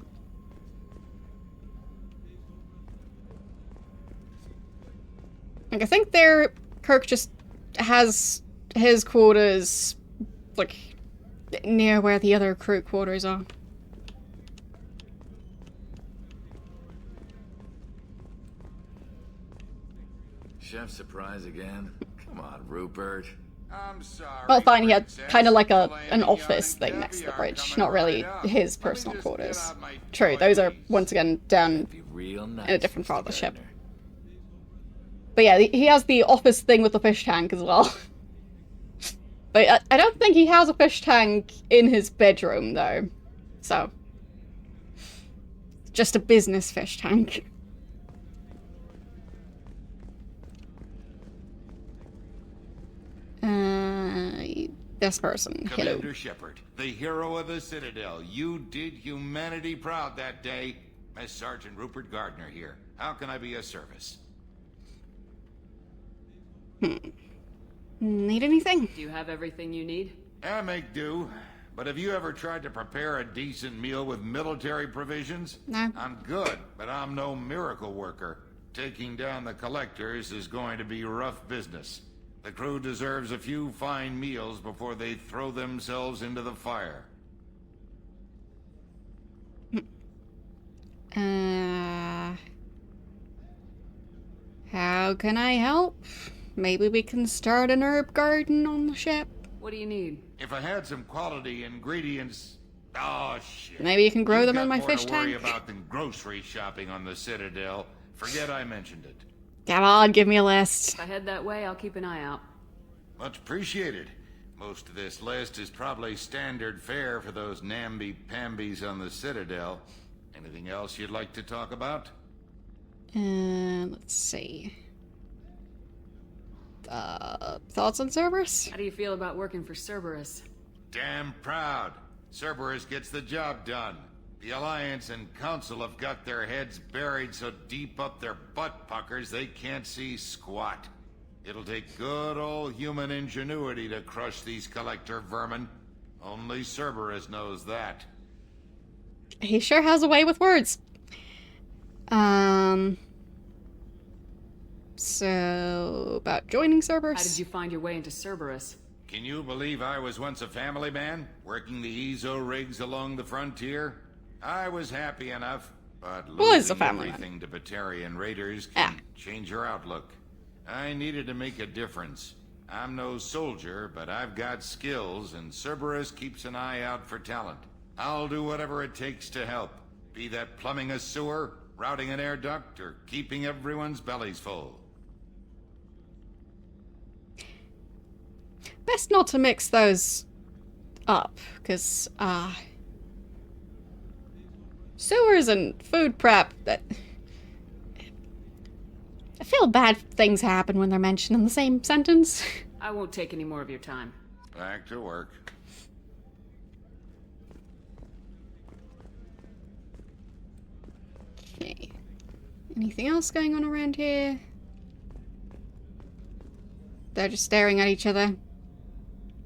Like, I think Kirk just has his quarters, like, near where the other crew quarters are. Chef surprise again? Come on, Rupert. I'm sorry. Well, fine, he had kind of like an office thing next to the bridge, not really his personal quarters. True, those are, once again, down in a different part of the ship. But yeah, he has the office thing with the fish tank as well. But I don't think he has a fish tank in his bedroom, though. So, just a business fish tank. This person. Commander Hello. Shepard, the hero of the Citadel. You did humanity proud that day. Master Sergeant Rupert Gardner here. How can I be of service? Need anything? Do you have everything you need? I make do. But have you ever tried to prepare a decent meal with military provisions? No. I'm good, but I'm no miracle worker. Taking down the collectors is going to be rough business. The crew deserves a few fine meals before they throw themselves into the fire. How can I help? Maybe we can start an herb garden on the ship. What do you need? If I had some quality ingredients... Oh, shit. Maybe you can grow them in my You've fish got more to worry tank. about than grocery shopping on the Citadel. Forget I mentioned it. Come on, give me a list. If I head that way, I'll keep an eye out. Much appreciated. Most of this list is probably standard fare for those namby-pambies on the Citadel. Anything else you'd like to talk about? Let's see. Thoughts on Cerberus? How do you feel about working for Cerberus? Damn proud. Cerberus gets the job done. The Alliance and Council have got their heads buried so deep up their butt puckers they can't see squat. It'll take good old human ingenuity to crush these collector vermin. Only Cerberus knows that. He sure has a way with words. So, about joining Cerberus? How did you find your way into Cerberus? Can you believe I was once a family man, working the EZO rigs along the frontier? I was happy enough, but losing everything to Batarian raiders can change your outlook. I needed to make a difference. I'm no soldier, but I've got skills, and Cerberus keeps an eye out for talent. I'll do whatever it takes to help, be that plumbing a sewer, routing an air duct, or keeping everyone's bellies full. Best not to mix those up, because, sewers and food prep, that... I feel bad things happen when they're mentioned in the same sentence. I won't take any more of your time. Back to work. Okay. Anything else going on around here? They're just staring at each other.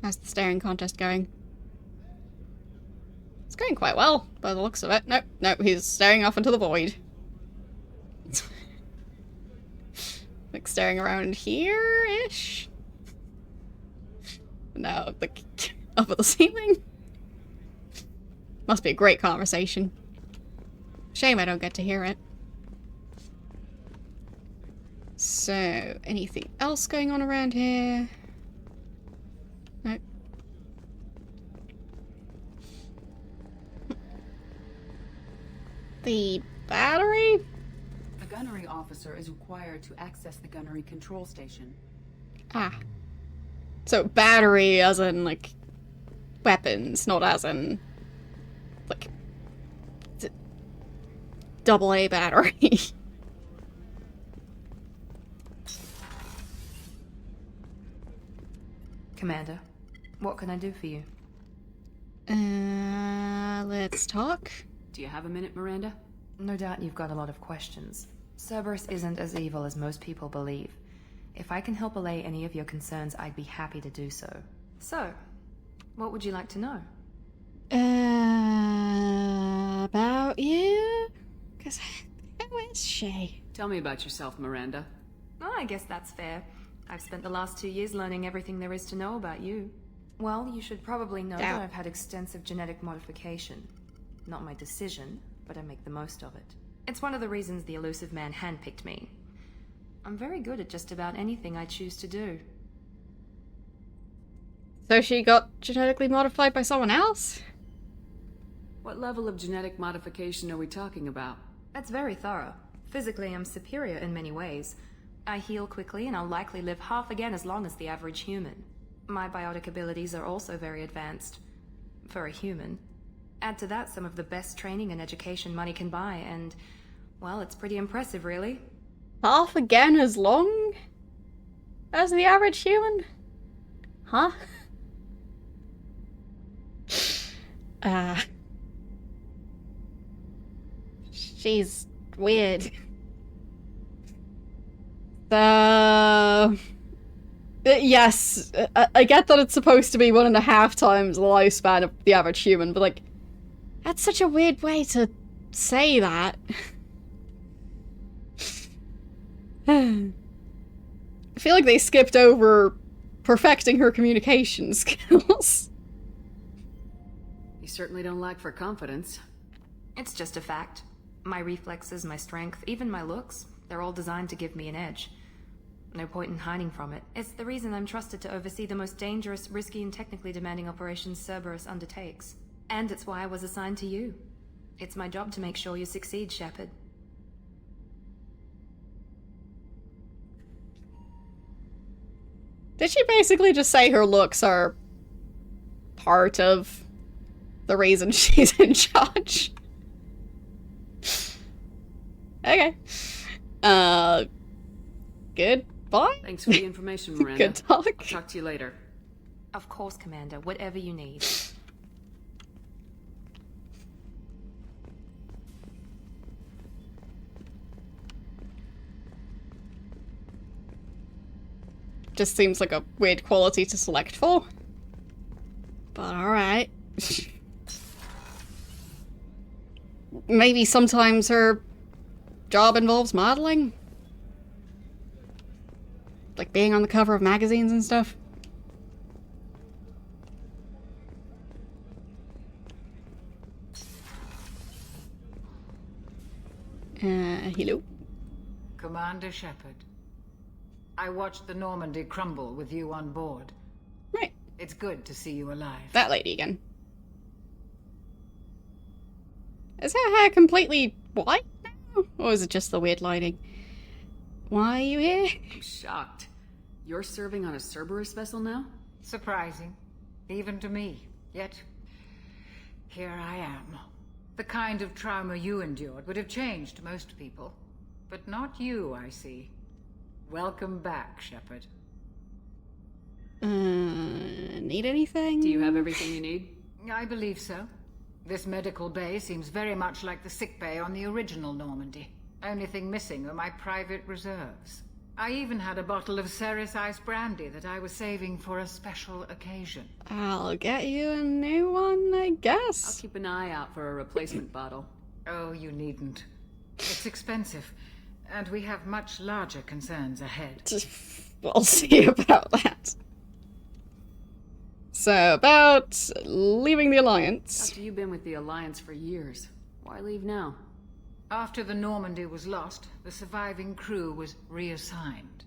How's the staring contest going? It's going quite well, by the looks of it. Nope, nope, he's staring off into the void. Like staring around here-ish? No, like up at the ceiling? Must be a great conversation. Shame I don't get to hear it. So, anything else going on around here? Nope. The battery? A gunnery officer is required to access the gunnery control station. Ah. So battery as in, like, weapons, not as in, like, AA battery. Commander, what can I do for you? Let's talk. Do you have a minute, Miranda? No doubt you've got a lot of questions. Cerberus isn't as evil as most people believe. If I can help allay any of your concerns, I'd be happy to do so. So, What would you like to know? About you? Because who is she? Tell me about yourself, Miranda. Oh, I guess that's fair. I've spent the last 2 years learning everything there is to know about you. Well, you should probably know that I've had extensive genetic modification. Not my decision, but I make the most of it. It's one of the reasons the elusive man handpicked me. I'm very good at just about anything I choose to do. So she got genetically modified by someone else? What level of genetic modification are we talking about? That's very thorough. Physically, I'm superior in many ways. I heal quickly, and I'll likely live half again as long as the average human. My biotic abilities are also very advanced. For a human. Add to that some of the best training and education money can buy, and, well, it's pretty impressive, really. Half again as long as the average human? Huh? She's weird. Yes, I get that it's supposed to be 1.5 times the lifespan of the average human, but like, that's such a weird way to say that. I feel like they skipped over perfecting her communication skills. You certainly don't lack for confidence. It's just a fact. My reflexes, my strength, even my looks, they're all designed to give me an edge. No point in hiding from it. It's the reason I'm trusted to oversee the most dangerous, risky, and technically demanding operations Cerberus undertakes. And it's why I was assigned to you. It's my job to make sure you succeed, Shepard. Did she basically just say her looks are part of the reason she's in charge? Okay. Goodbye? Thanks for the information, Miranda. Good talk. I'll talk to you later. Of course, Commander. Whatever you need. Just seems like a weird quality to select for. But alright. Maybe sometimes her job involves modeling? Like being on the cover of magazines and stuff? Hello? Commander Shepard. I watched the Normandy crumble with you on board. Right. It's good to see you alive. That lady again. Is her hair completely white now? Or is it just the weird lighting? Why are you here? I'm shocked. You're serving on a Cerberus vessel now? Surprising. Even to me. Yet, here I am. The kind of trauma you endured would have changed most people. But not you, I see. Welcome back, Shepard. Need anything? Do you have everything you need? I believe so. This medical bay seems very much like the sick bay on the original Normandy. Only thing missing are my private reserves. I even had a bottle of Ceres Ice brandy that I was saving for a special occasion. I'll get you a new one, I guess. I'll keep an eye out for a replacement bottle. Oh, you needn't. It's expensive, and we have much larger concerns ahead. We'll see about that. So, about leaving the Alliance. After you've been with the Alliance for years, why leave now? After the Normandy was lost, the surviving crew was reassigned.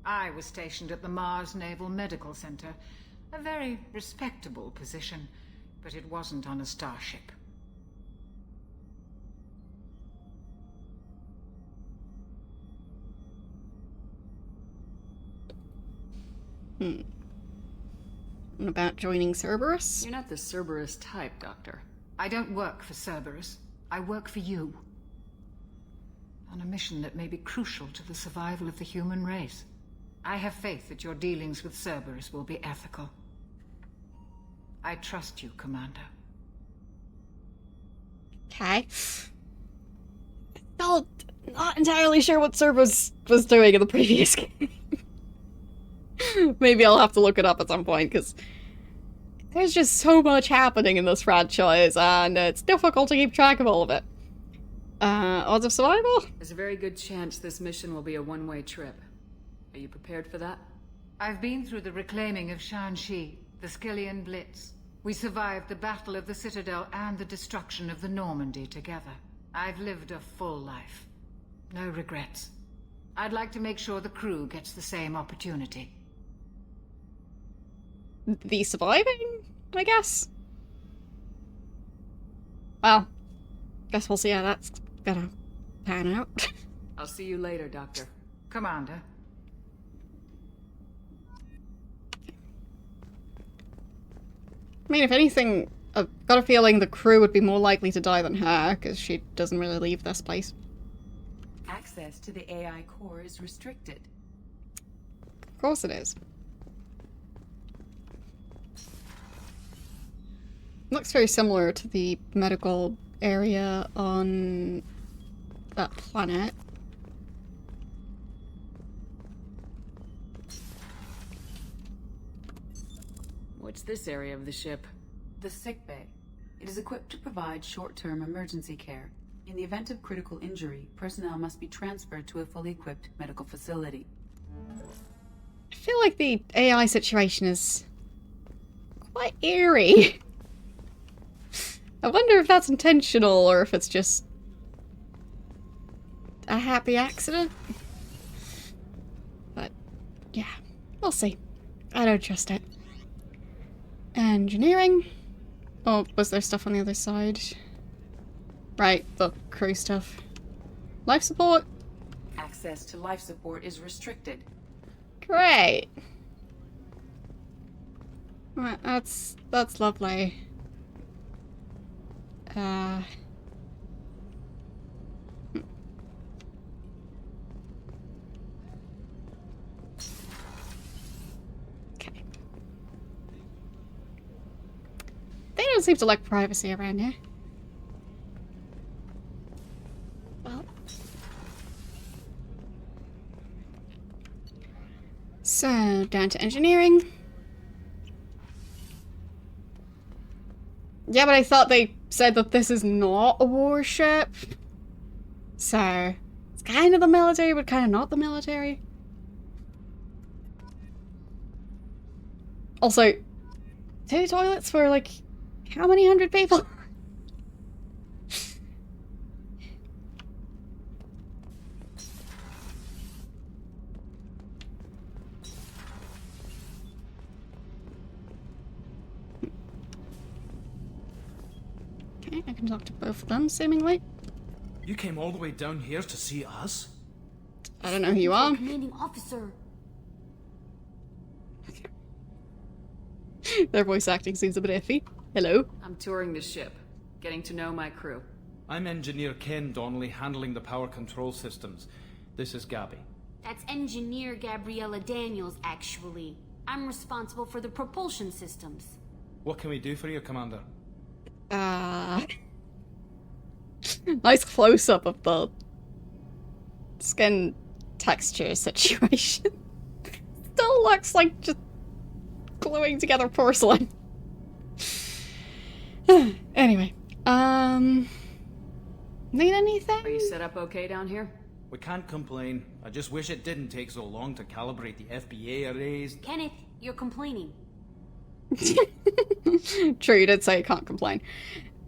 I was stationed at the Mars Naval Medical Center, a very respectable position, but it wasn't on a starship. And about joining Cerberus? You're not the Cerberus type, Doctor. I don't work for Cerberus. I work for you. On a mission that may be crucial to the survival of the human race. I have faith that your dealings with Cerberus will be ethical. I trust you, Commander. Okay. Still not entirely sure what Cerberus was doing in the previous game. Maybe I'll have to look it up at some point, because There's just so much happening in this franchise, and it's difficult to keep track of all of it. Odds of survival? There's a very good chance this mission will be a one-way trip. Are you prepared for that? I've been through the reclaiming of Shanxi, the Skillian Blitz. We survived the Battle of the Citadel and the destruction of the Normandy together. I've lived a full life. No regrets. I'd like to make sure the crew gets the same opportunity. The surviving, I guess? Well, guess we'll see how that's gonna pan out. I'll see you later, Doctor. Commander. I mean, if anything, I've got a feeling the crew would be more likely to die than her, because she doesn't really leave this place. Access to the AI core is restricted. Of course it is. Looks very similar to the medical area on that planet. What's this area of the ship? The sickbay. It is equipped to provide short-term emergency care. In the event of critical injury, personnel must be transferred to a fully equipped medical facility. I feel like the AI situation is quite eerie. I wonder if that's intentional or if it's just a happy accident. But yeah, we'll see. I don't trust it. Engineering? Oh, was there stuff on the other side? Right, the crew stuff. Life support? Access to life support is restricted. Great. Right, that's lovely. Okay. They don't seem to like privacy around here. Well. So, down to engineering. Yeah, but I thought they said that this is not a warship. So, it's kind of the military, but kind of not the military. Also, 2 toilets for, like, how many hundred people? Okay, I can talk to both of them, seemingly. You came all the way down here to see us? I don't know who you are. Commanding officer. Their voice acting seems a bit iffy. Hello? I'm touring the ship, getting to know my crew. I'm Engineer Ken Donnelly, handling the power control systems. This is Gabby. That's Engineer Gabriella Daniels, actually. I'm responsible for the propulsion systems. What can we do for you, Commander? Nice close-up of the skin texture situation. Still looks like just gluing together porcelain. Anyway, need anything? Are you set up okay down here? We can't complain. I just wish it didn't take so long to calibrate the FBA arrays. Kenneth, you're complaining. True, you did say you can't complain.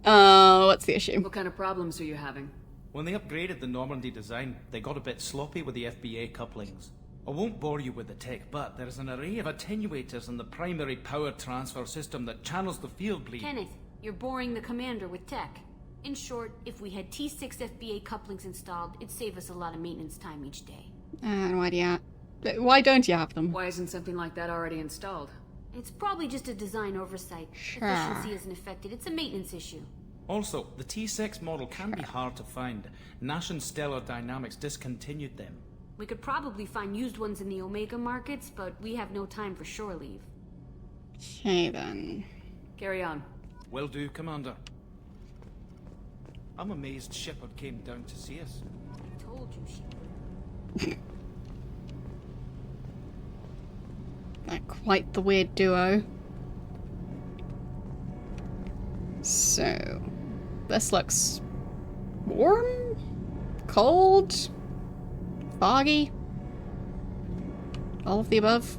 What's the issue? What kind of problems are you having? When they upgraded the Normandy design, they got a bit sloppy with the FBA couplings. I won't bore you with the tech, but there's an array of attenuators in the primary power transfer system that channels the field bleed. Kenneth, you're boring the commander with tech. In short, if we had T6 FBA couplings installed, it'd save us a lot of maintenance time each day. And why don't you have them? Why isn't something like that already installed? It's probably just a design oversight. Sure. Efficiency isn't affected. It's a maintenance issue. Also, the T6 model can be hard to find. Nash and Stellar Dynamics discontinued them. We could probably find used ones in the Omega markets, but we have no time for shore leave. Okay, then. Carry on. Will do, Commander. I'm amazed Shepard came down to see us. I told you she would. They're quite the weird duo. So, this looks warm, cold, foggy, all of the above.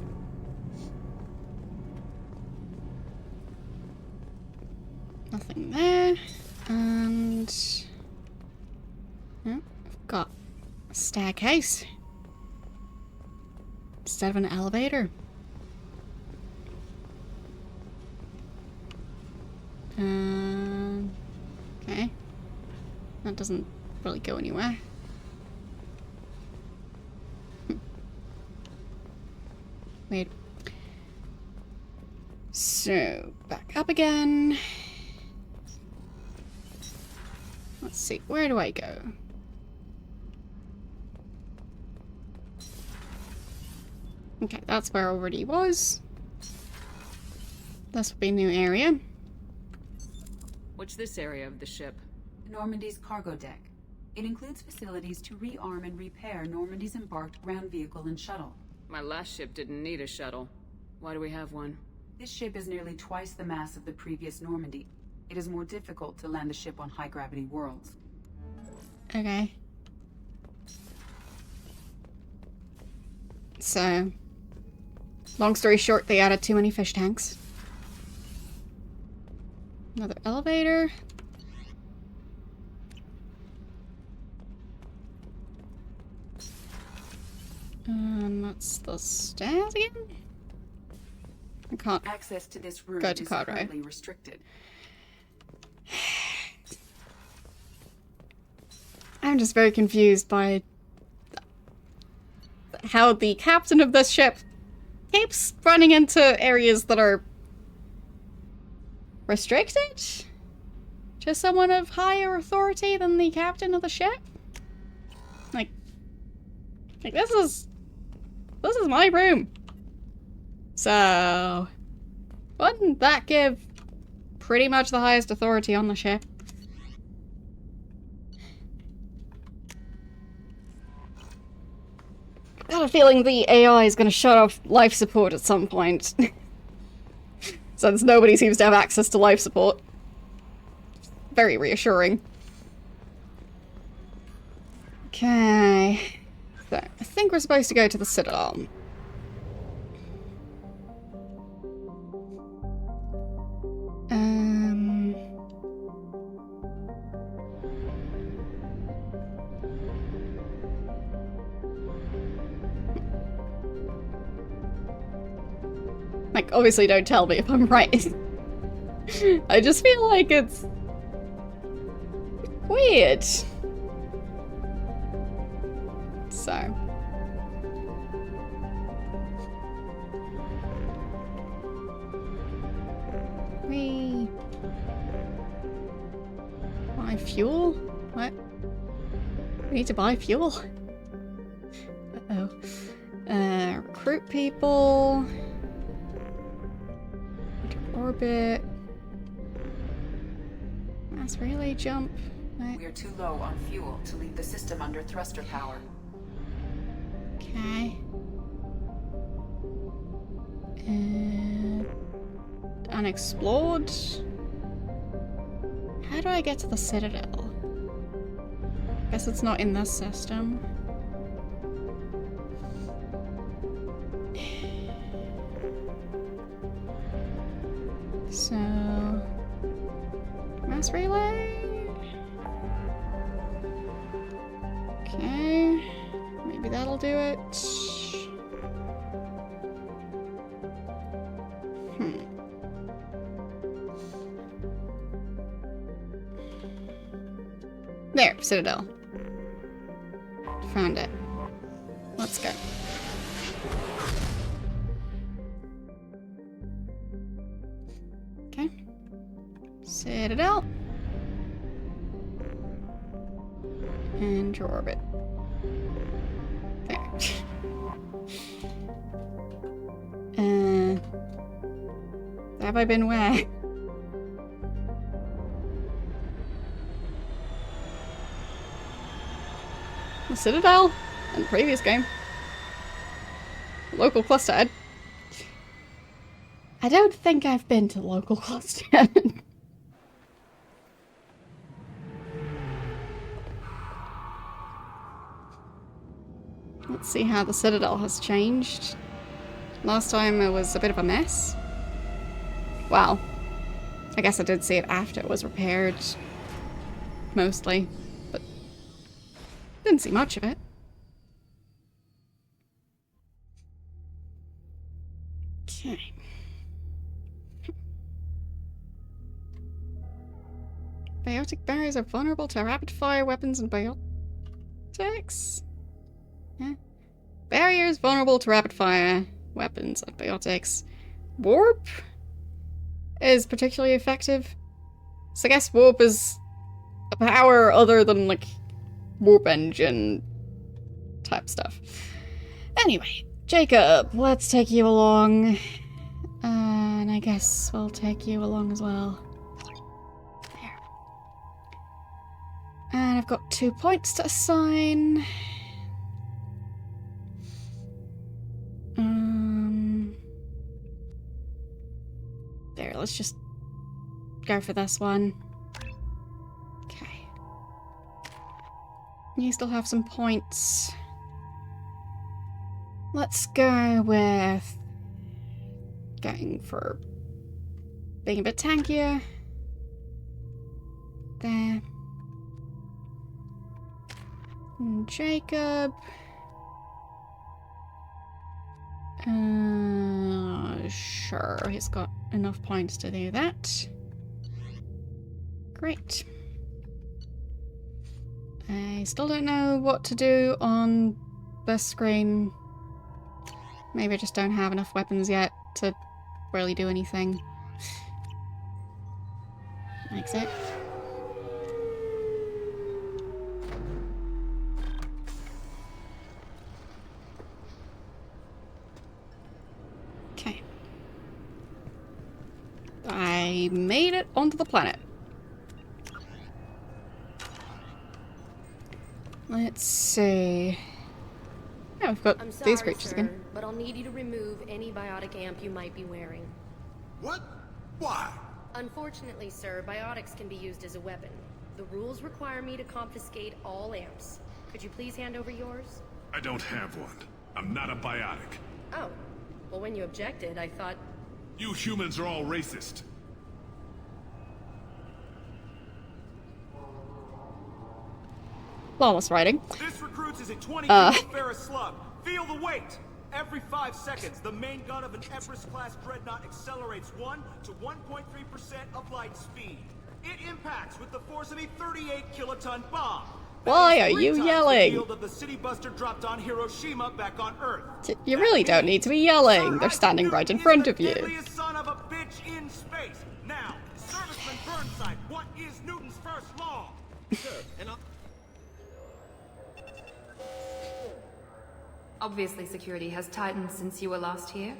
Nothing there, and yeah, I've got a staircase instead of an elevator. Okay. That doesn't really go anywhere. Wait. So, back up again. Let's see, where do I go? Okay, that's where I already was. This will be a new area. What's this area of the ship? Normandy's cargo deck. It includes facilities to rearm and repair Normandy's embarked ground vehicle and shuttle. My last ship didn't need a shuttle. Why do we have one? This ship is nearly twice the mass of the previous Normandy. It is more difficult to land the ship on high-gravity worlds. Okay. So, long story short, they added too many fish tanks. Another elevator. That's the stairs again? I can't access to this room go to is cargo. currently restricted. I'm just very confused by how the captain of this ship keeps running into areas that are restricted to someone of higher authority than the captain of the ship. Like this is my room. So, wouldn't that give pretty much the highest authority on the ship? I've got a feeling the AI is going to shut off life support at some point. Since nobody seems to have access to life support. Very reassuring. Okay. So, I think we're supposed to go to the Citadel. Like, obviously don't tell me if I'm right. I just feel like it's weird. So. We buy fuel? What? We need to buy fuel? Uh-oh. Recruit people. Orbit. Mass relay jump. Right. We are too low on fuel to leave the system under thruster power. Okay. Unexplored. How do I get to the Citadel? Guess it's not in this system. So, mass relay. Okay, maybe that'll do it. There, Citadel. Found it. Let's go. Okay. Citadel. And your orbit. There. Have I been where? The Citadel? In the previous game. Local cluster. I don't think I've been to local cluster. Let's see how the Citadel has changed. Last time it was a bit of a mess. Well, I guess I did see it after it was repaired. Mostly. But didn't see much of it. Okay. Biotic barriers are vulnerable to rapid-fire weapons and biotics? Yeah. Barriers vulnerable to rapid-fire weapons and biotics. Warp is particularly effective. So I guess warp is a power other than, like, warp engine type stuff. Anyway, Jacob, let's take you along. And I guess we'll take you along as well. There. And I've got 2 points to assign. There, let's just go for this one. Okay. You still have some points. Let's go with going for being a bit tankier. There. And Jacob. Sure, he's got enough points to do that. Great. I still don't know what to do on this screen. Maybe I just don't have enough weapons yet to really do anything. Exit. Okay. I made it onto the planet. Let's see. Oh, we've got these creatures again. But I'll need you to remove any biotic amp you might be wearing. What? Why? Unfortunately, sir, biotics can be used as a weapon. The rules require me to confiscate all amps. Could you please hand over yours? I don't have one. I'm not a biotic. Oh. Well, when you objected, I thought... You humans are all racist. Flawless writing. This recruits is a 20 kilo ferrous slug. Feel the weight. Every 5 seconds, the main gun of an Everest-class dreadnought accelerates 1 to 1.3% of light speed. It impacts with the force of a 38 kiloton bomb. Why are you yelling? The field of the city buster dropped on Hiroshima back on Earth. You really don't need to be yelling. They're standing right in front of you. Deadliest son of a bitch in space. Now, Serviceman Burnside, what is Newton's first law? Obviously, security has tightened since you were last here.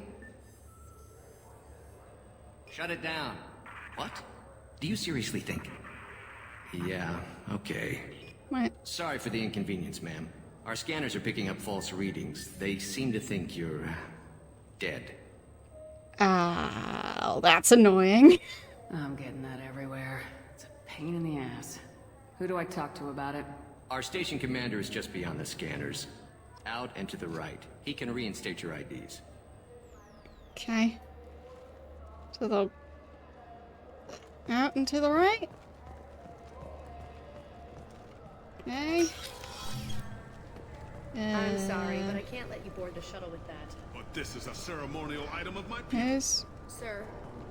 Shut it down. What? Do you seriously think? Yeah, okay. What? Sorry for the inconvenience, ma'am. Our scanners are picking up false readings. They seem to think you're... dead. Oh, that's annoying. I'm getting that everywhere. It's a pain in the ass. Who do I talk to about it? Our station commander is just beyond the scanners. Out and to the right. He can reinstate your IDs. Okay. To the... out and to the right? Okay. I'm sorry, but I can't let you board the shuttle with that. But this is a ceremonial item of my people. Yes. Sir,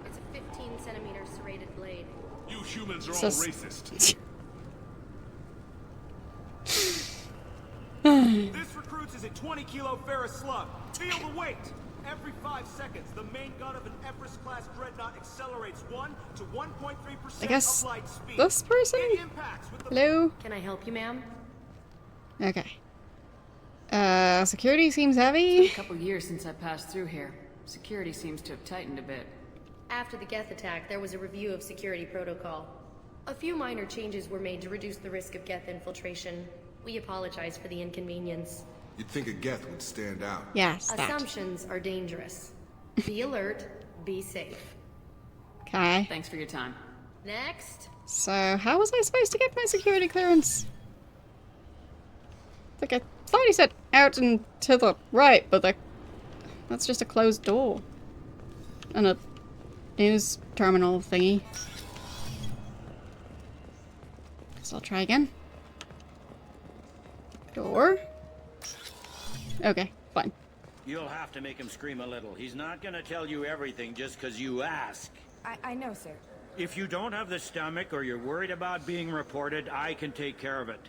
it's a 15-centimeter serrated blade. You humans are all racist. This recruits is a 20 kilo ferrous slug. Feel the weight. Every 5 seconds, the main gun of an Everest-class dreadnought accelerates 1 to 1.3% I guess of light speed. this person? Hello? Can I help you, ma'am? Okay. Security seems heavy. It's been a couple years since I passed through here. Security seems to have tightened a bit. After the Geth attack, there was a review of security protocol. A few minor changes were made to reduce the risk of Geth infiltration. We apologize for the inconvenience. You'd think a Geth would stand out. Yes, Assumptions are dangerous. Be alert, be safe. Okay. Thanks for your time. Next. So, how was I supposed to get my security clearance? I think I thought he said out and to the right, but that's just a closed door. And a news terminal thingy. So I'll try again. Door. Okay, fine. You'll have to make him scream a little. He's not gonna tell you everything just because you ask. I know, sir. If you don't have the stomach or you're worried about being reported, I can take care of it.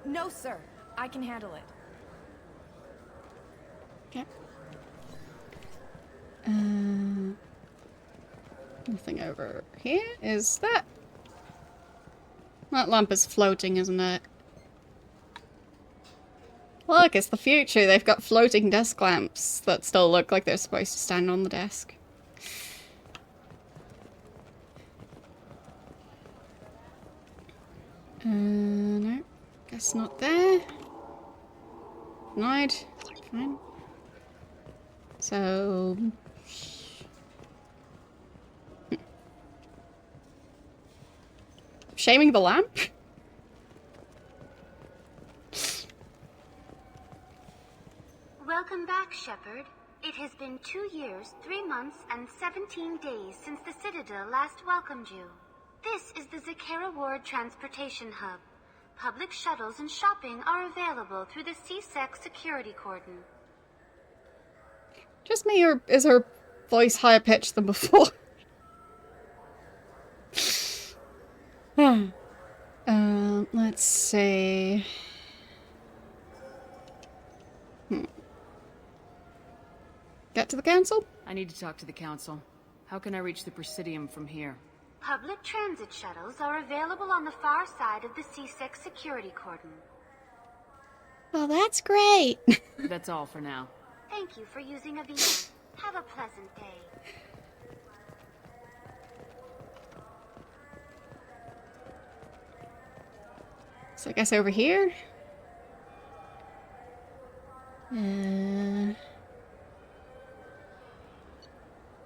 No, sir. I can handle it. Okay. Nothing over here. Is that? That lamp is floating, isn't it? Look, it's the future. They've got floating desk lamps that still look like they're supposed to stand on the desk. No. Guess not there. Denied. Fine. So... Shaming the lamp? Welcome back, Shepard. It has been 2 years, 3 months, and 17 days since the Citadel last welcomed you. This is the Zakera Ward Transportation Hub. Public shuttles and shopping are available through the CSEC security cordon. Just me, or is her voice higher pitched than before? Let's see. Get to the council? I need to talk to the council. How can I reach the Presidium from here? Public transit shuttles are available on the far side of the CSEC security cordon. Well, that's great. That's all for now. Thank you for using a VM. Have a pleasant day. So I guess over here?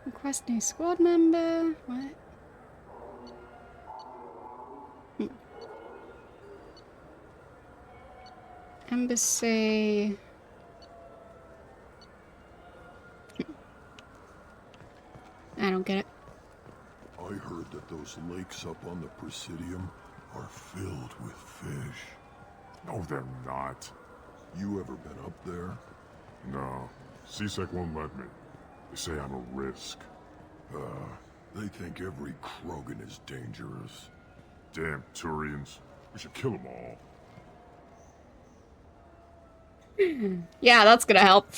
Request new squad member. What? Embassy. I don't get it. I heard that those lakes up on the Presidium are filled with fish. No, they're not. You ever been up there? No. CSEC won't let me. They say I'm a risk. They think every Krogan is dangerous. Damn Turians. We should kill them all. Yeah, that's gonna help.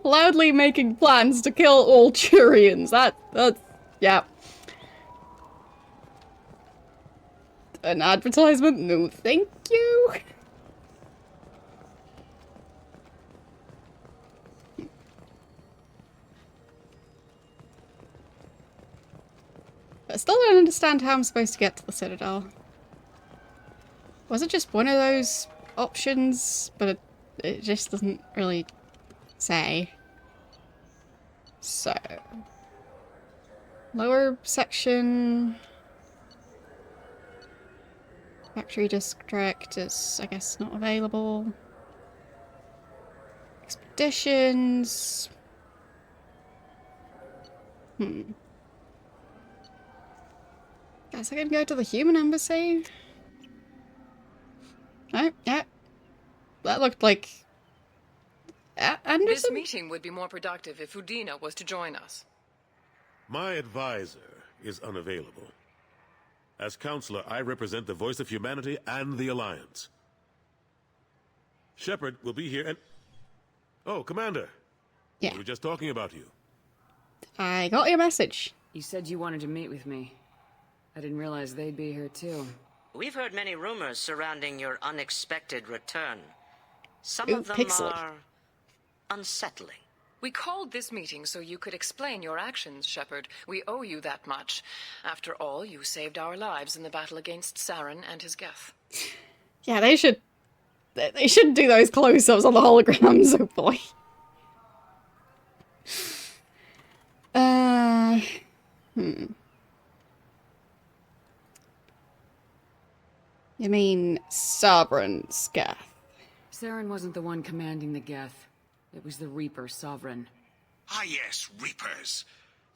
Loudly making plans to kill all Turians. That's yeah. An advertisement? No, thank you. I still don't understand how I'm supposed to get to the Citadel. Was it just one of those options? But it just doesn't really say. So... Lower section... Factory district is, I guess, not available. Expeditions... Guess I can go to the human embassy. Oh, yeah. That looked like... Anderson? This meeting would be more productive if Udina was to join us. My advisor is unavailable. As counselor, I represent the voice of humanity and the Alliance. Shepard will be here and... Oh, Commander. Yeah. We were just talking about you. I got your message. You said you wanted to meet with me. I didn't realize they'd be here too. We've heard many rumors surrounding your unexpected return. Some of them are unsettling. We called this meeting so you could explain your actions, Shepard. We owe you that much. After all, you saved our lives in the battle against Saren and his Geth. Yeah, they should do those close-ups on the holograms, oh boy. You mean Sovereign's Geth? Saren wasn't the one commanding the Geth. It was the Reaper Sovereign. Ah yes, Reapers.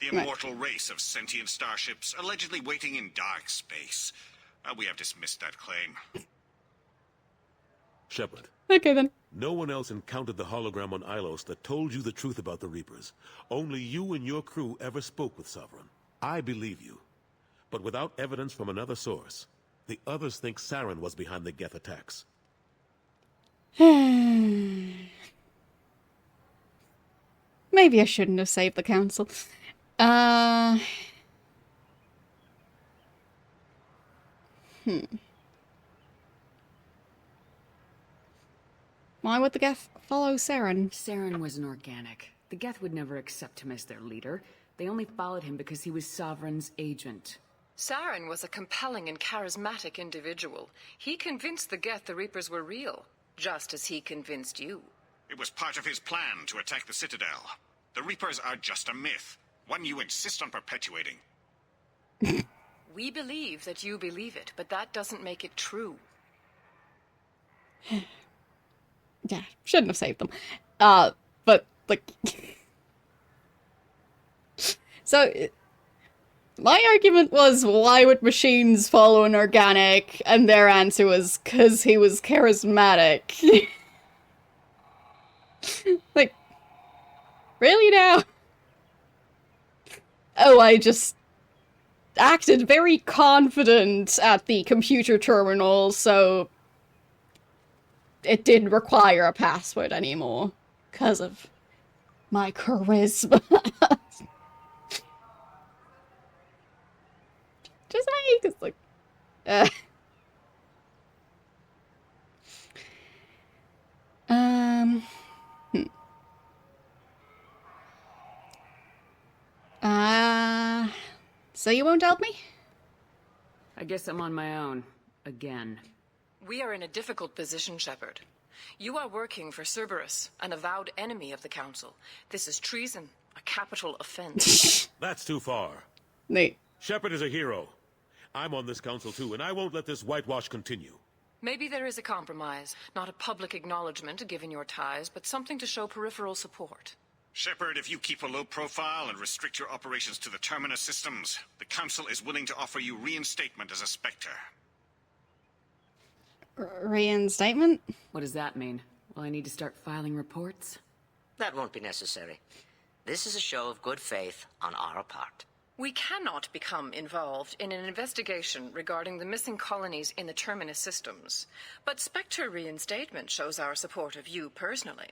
The immortal race of sentient starships allegedly waiting in dark space. We have dismissed that claim. Shepard. Okay, then. No one else encountered the hologram on Ilos that told you the truth about the Reapers. Only you and your crew ever spoke with Sovereign. I believe you. But without evidence from another source, the others think Saren was behind the Geth attacks. Maybe I shouldn't have saved the council. Why would the Geth follow Saren? Saren was an organic. The Geth would never accept him as their leader. They only followed him because he was Sovereign's agent. Saren was a compelling and charismatic individual. He convinced the Geth the Reapers were real, just as he convinced you. It was part of his plan to attack the Citadel. The Reapers are just a myth, one you insist on perpetuating. We believe that you believe it, but that doesn't make it true. Yeah, shouldn't have saved them. But, like... So, my argument was, why would machines follow an organic? And their answer was, 'cause he was charismatic. Like, really now? Oh, I just acted very confident at the computer terminal, so it didn't require a password anymore, 'cause of my charisma. Just like, it's like, so you won't help me? I guess I'm on my own. Again. We are in a difficult position, Shepard. You are working for Cerberus, an avowed enemy of the Council. This is treason, a capital offense. That's too far. Nate. Shepard is a hero. I'm on this council too, and I won't let this whitewash continue. Maybe there is a compromise. Not a public acknowledgement given your ties, but something to show peripheral support. Shepard, if you keep a low profile and restrict your operations to the Terminus systems, the Council is willing to offer you reinstatement as a Spectre. Reinstatement? What does that mean? Will I need to start filing reports? That won't be necessary. This is a show of good faith on our part. We cannot become involved in an investigation regarding the missing colonies in the Terminus systems, but Spectre reinstatement shows our support of you personally.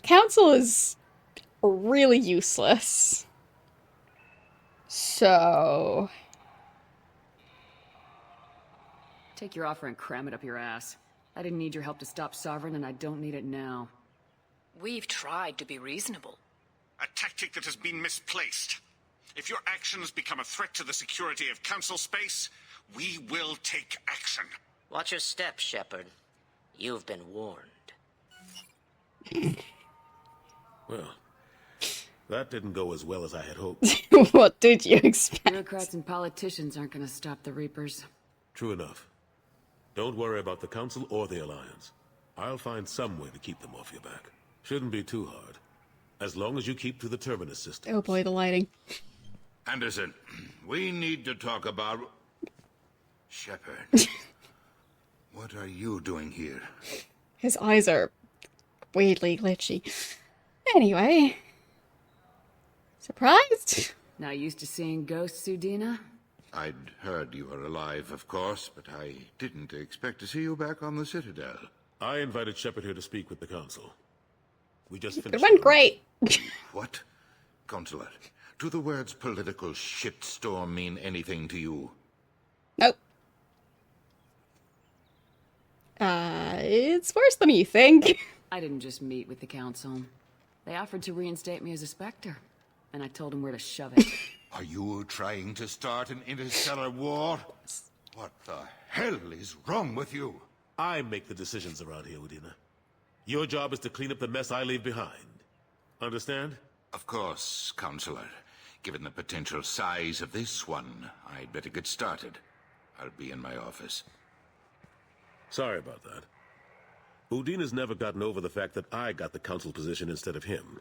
Council is really useless. So... Take your offer and cram it up your ass. I didn't need your help to stop Sovereign, and I don't need it now. We've tried to be reasonable. A tactic that has been misplaced. If your actions become a threat to the security of Council space, we will take action. Watch your step, Shepard. You've been warned. Well, that didn't go as well as I had hoped. What did you expect? Bureaucrats and politicians aren't gonna stop the Reapers. True enough. Don't worry about the Council or the Alliance. I'll find some way to keep them off your back. Shouldn't be too hard. As long as you keep to the Terminus system. Oh boy, the lighting. Anderson, we need to talk about... Shepard. What are you doing here? His eyes are weirdly glitchy. Anyway. Surprised? Not used to seeing ghosts, Udina? I'd heard you were alive, of course, but I didn't expect to see you back on the Citadel. I invited Shepard here to speak with the Council. We just finished... It went great. What? Consular, do the words political shitstorm mean anything to you? Nope. It's worse than you think. I didn't just meet with the Council. They offered to reinstate me as a Spectre. and I told him where to shove it. Are you trying to start an interstellar war? What the hell is wrong with you? I make the decisions around here, Udina. Your job is to clean up the mess I leave behind. Understand? Of course, Counselor. Given the potential size of this one, I'd better get started. I'll be in my office. Sorry about that. Udina's never gotten over the fact that I got the council position instead of him.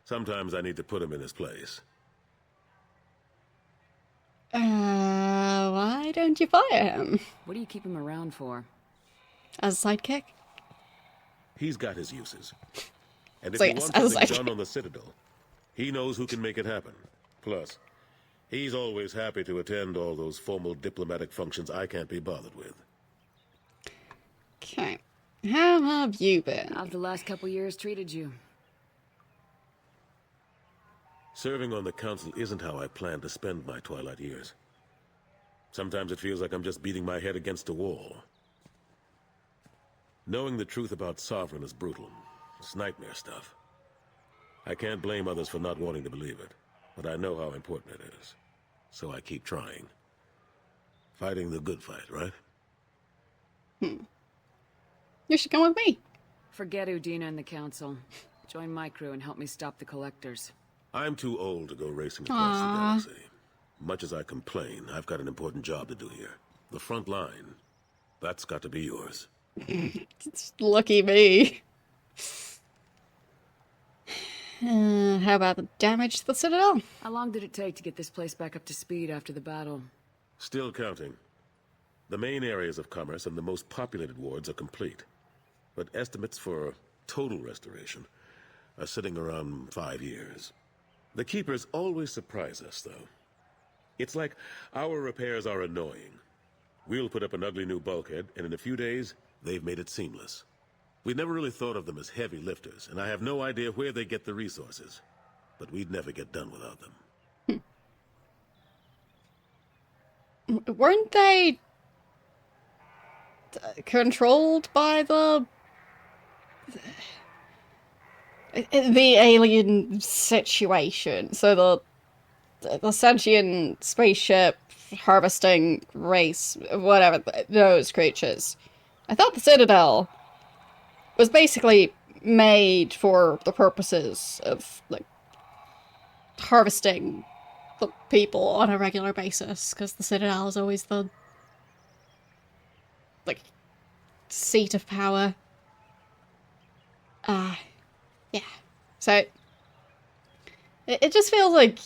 Sometimes I need to put him in his place. Why don't you fire him? What do you keep him around for? As a sidekick? He's got his uses. And if So he yes, wants as a something sidekick. done on the Citadel, he knows who can make it happen. Plus, he's always happy to attend all those formal diplomatic functions I can't be bothered with. Okay. How have you been? How've the last couple years treated you? Serving on the council isn't how I plan to spend my twilight years. Sometimes it feels like I'm just beating my head against a wall. Knowing the truth about Sovereign is brutal. It's nightmare stuff. I can't blame others for not wanting to believe it, but I know how important it is. So I keep trying. Fighting the good fight, right? You should come with me. Forget Udina and the council. Join my crew and help me stop the collectors. I'm too old to go racing across the galaxy. Much as I complain, I've got an important job to do here. The front line. That's got to be yours. Lucky me. How about the damage to the Citadel? How long did it take to get this place back up to speed after the battle? Still counting. The main areas of commerce and the most populated wards are complete. But estimates for total restoration are sitting around 5 years. The Keepers always surprise us, though. It's like our repairs are annoying. We'll put up an ugly new bulkhead, and in a few days, they've made it seamless. We never really thought of them as heavy lifters, and I have no idea where they get the resources. But we'd never get done without them. Weren't they controlled by the alien situation? So the sentient spaceship harvesting race, whatever, those creatures. I thought the Citadel was basically made for the purposes of, like, harvesting the people on a regular basis, because the Citadel is always the, like, seat of power. Yeah. So, it just feels like...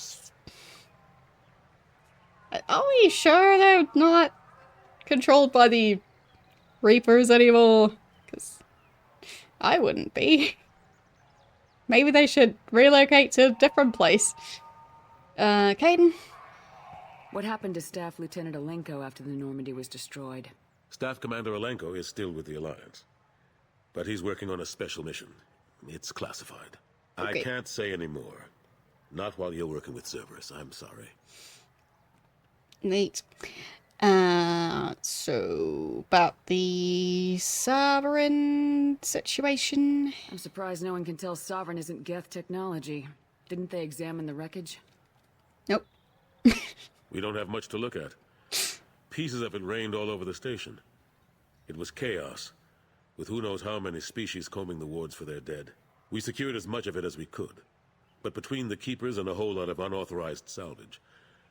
Are we sure they're not controlled by the Reapers anymore? Because I wouldn't be. Maybe they should relocate to a different place. Caden? What happened to Staff Lieutenant Alenko after the Normandy was destroyed? Staff Commander Alenko is still with the Alliance. But he's working on a special mission. It's classified. Okay. I can't say any more. Not while you're working with Cerberus, I'm sorry. Neat. So, about the Sovereign situation? I'm surprised no one can tell Sovereign isn't Geth technology. Didn't they examine the wreckage? Nope. We don't have much to look at. Pieces of it rained all over the station. It was chaos, with who knows how many species combing the wards for their dead. We secured as much of it as we could. But between the Keepers and a whole lot of unauthorized salvage,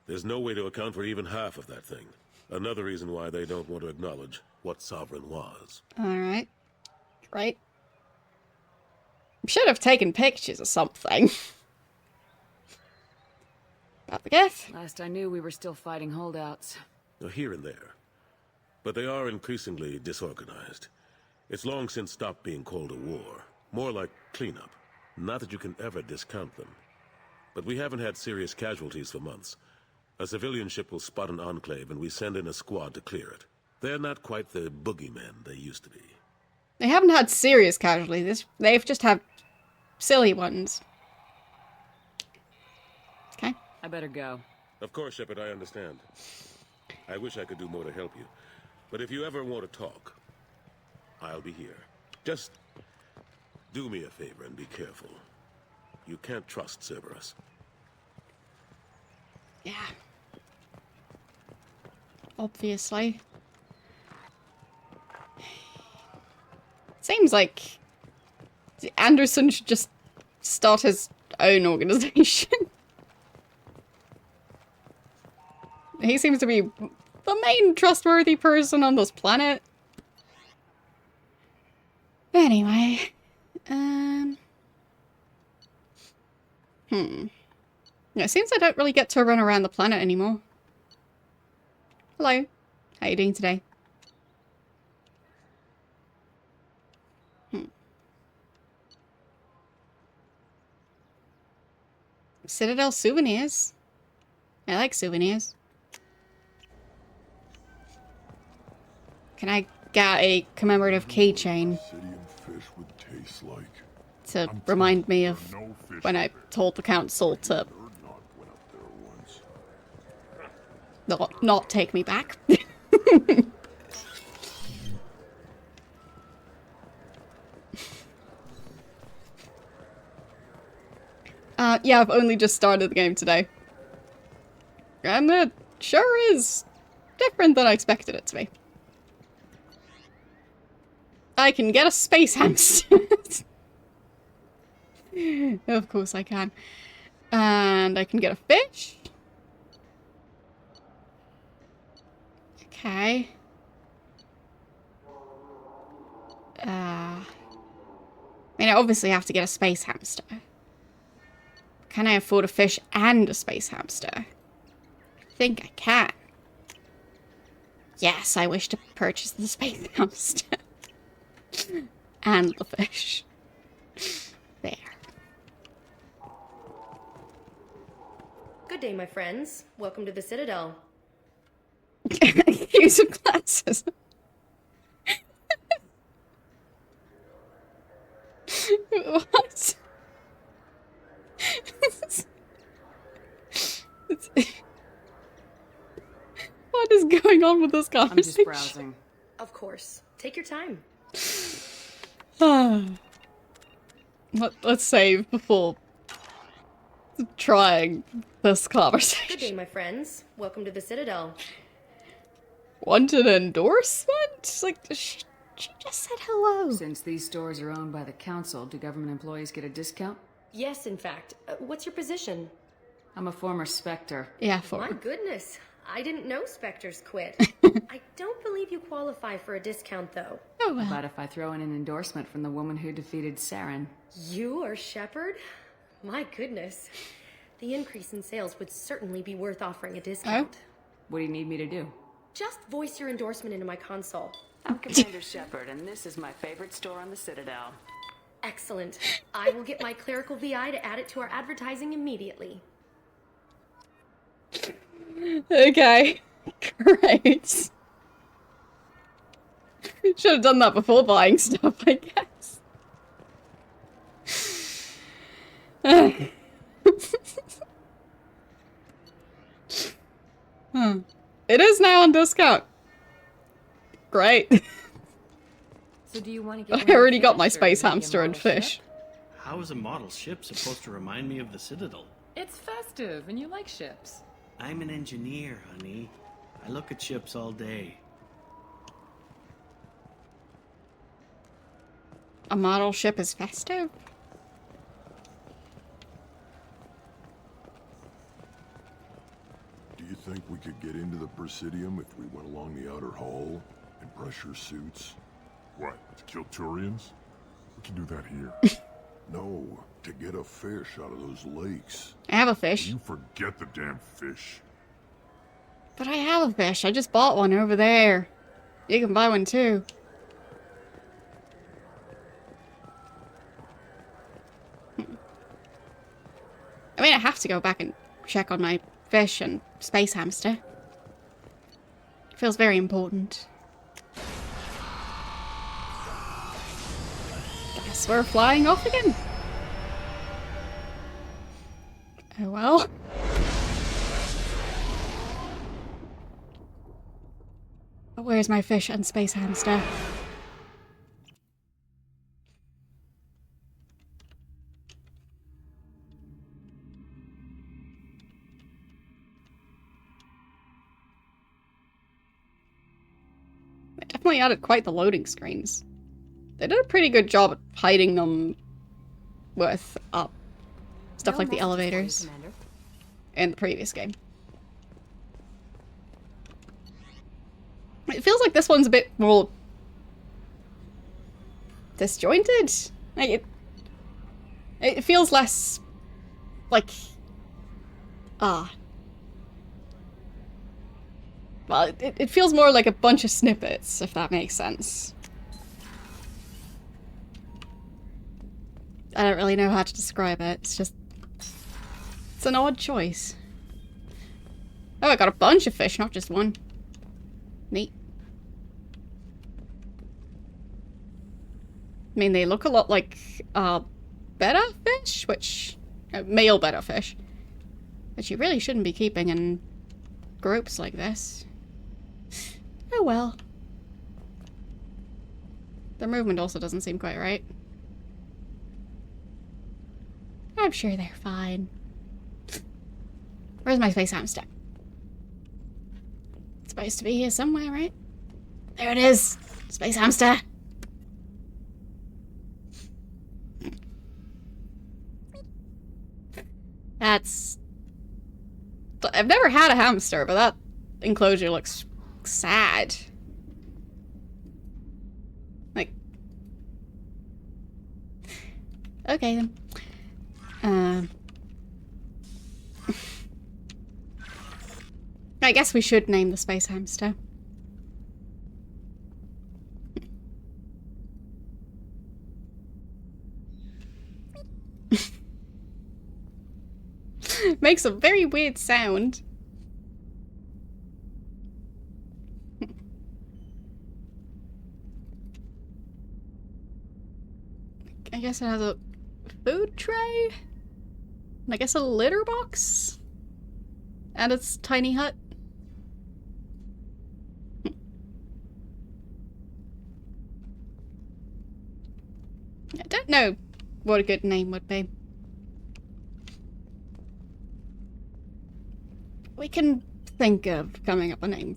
there's no way to account for even half of that thing. Another reason why they don't want to acknowledge what Sovereign was. Alright. Great. Should have taken pictures or something. About the Geth? Last I knew, we were still fighting holdouts. Here and there. But they are increasingly disorganized. It's long since stopped being called a war. More like cleanup. Not that you can ever discount them. But we haven't had serious casualties for months. A civilian ship will spot an enclave and we send in a squad to clear it. They're not quite the boogeymen they used to be. They haven't had serious casualties. They've just had silly ones. Okay. I better go. Of course, Shepard, I understand. I wish I could do more to help you. But if you ever want to talk, I'll be here. Just do me a favor and be careful. You can't trust Cerberus. Yeah. Obviously. Seems like Anderson should just start his own organization. He seems to be the main trustworthy person on this planet. Anyway. Yeah, it seems I don't really get to run around the planet anymore. Hello. How you doing today? Citadel souvenirs. I like souvenirs. Can I get a commemorative keychain to remind me of when I told the council to not take me back? Yeah, I've only just started the game today. And it sure is different than I expected it to be. I can get a space hamster. Of course I can. And I can get a fish. Okay. I mean, I obviously have to get a space hamster. Can I afford a fish and a space hamster? I think I can. Yes, I wish to purchase the space hamster. And the fish. There. Good day, my friends. Welcome to the Citadel. Use of glasses. What? What is going on with this conversation? I'm just browsing. Of course. Take your time. Let's save before trying this conversation. Good day, my friends. Welcome to the Citadel. Want an endorsement? Like, she just said hello. Since these stores are owned by the council, do government employees get a discount? Yes, in fact. What's your position? I'm a former Spectre. Yeah, My goodness. I didn't know Spectres quit. I don't believe you qualify for a discount, though. Oh, well. How about if I throw in an endorsement from the woman who defeated Saren? You are Shepard? My goodness. The increase in sales would certainly be worth offering a discount. What do you need me to do? Just voice your endorsement into my console. I'm Commander Shepard, and this is my favorite store on the Citadel. Excellent. I will get my clerical VI to add it to our advertising immediately. Okay. Great. Should have done that before buying stuff, I guess. It is now on discount. Great. So do you want to get I already got my space hamster and fish. How is a model ship supposed to remind me of the Citadel? It's festive, and you like ships. I'm an engineer, honey. I look at ships all day. A model ship is festive? Do you think we could get into the Presidium if we went along the outer hall in pressure suits? What, to kill Turians? We can do that here. No, to get a fish out of those lakes. I have a fish. You forget the damn fish. But I have a fish. I just bought one over there. You can buy one too. I mean, I have to go back and check on my fish and space hamster. It feels very important. Guess we're flying off again. Oh well. Where's my fish and space hamster? definitely added quite the loading screens. They did a pretty good job at hiding them with stuff like the elevators in the previous game. It feels like this one's a bit more disjointed. Like it feels less like well, it feels more like a bunch of snippets, if that makes sense. I don't really know how to describe it. It's an odd choice. Oh, I got a bunch of fish, not just one. Neat. I mean, they look a lot like betta fish, which male betta fish, which you really shouldn't be keeping in groups like this. Oh well. Their movement also doesn't seem quite right. I'm sure they're fine. Where's my space hamster? It's supposed to be here somewhere, right? There it is! Space hamster! That's... I've never had a hamster, but that enclosure looks sad. Like... Okay, then. I guess we should name the space hamster. Makes a very weird sound. I guess it has a food tray? And I guess a litter box? And its tiny hut? I don't know what a good name would be. We can think of coming up a name.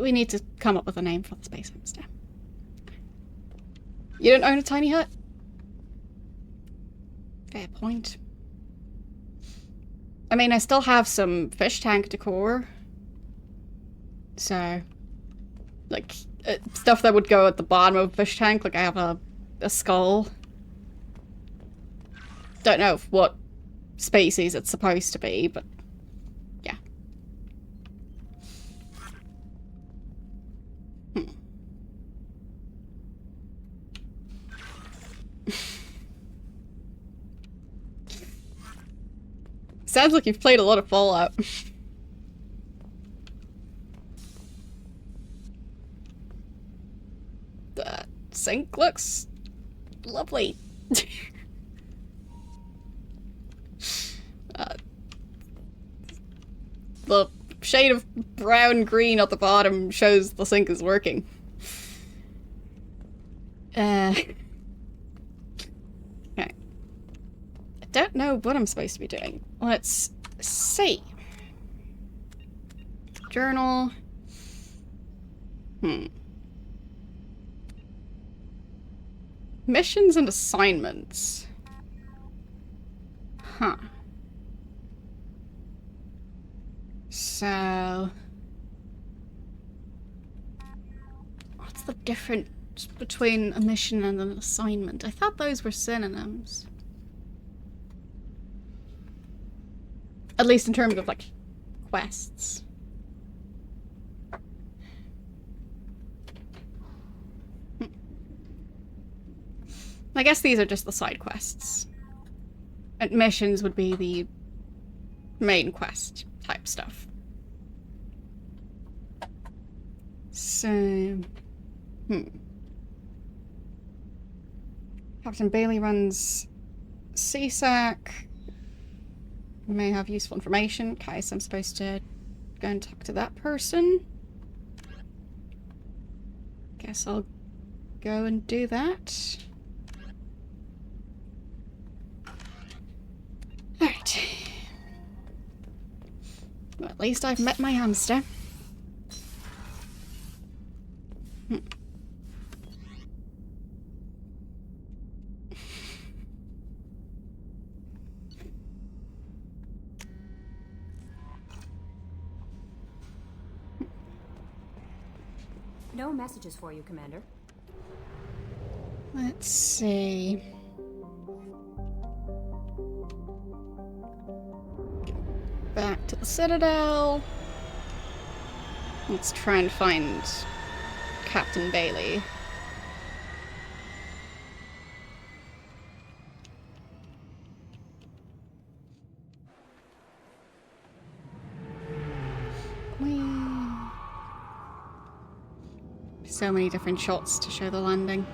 We need to come up with a name for the space hamster. You don't own a tiny hut? Fair point. I mean, I still have some fish tank decor. So, like, stuff that would go at the bottom of a fish tank. Like, I have a skull. Don't know what species it's supposed to be, but yeah. Sounds like you've played a lot of Fallout. The sink looks lovely. The shade of brown-green at the bottom shows the sink is working. Okay. I don't know what I'm supposed to be doing. Let's see. Journal. Missions and assignments. Huh. So... what's the difference between a mission and an assignment? I thought those were synonyms. At least in terms of, like, quests. I guess these are just the side quests. And missions would be the main quest type stuff. So... Captain Bailey runs CSAC. May have useful information. Okay, so I'm supposed to go and talk to that person. Guess I'll go and do that. Alright. Well, at least I've met my hamster. No messages for you, Commander. Let's see. Back to the Citadel. Let's try and find Captain Bailey. So many different shots to show the landing.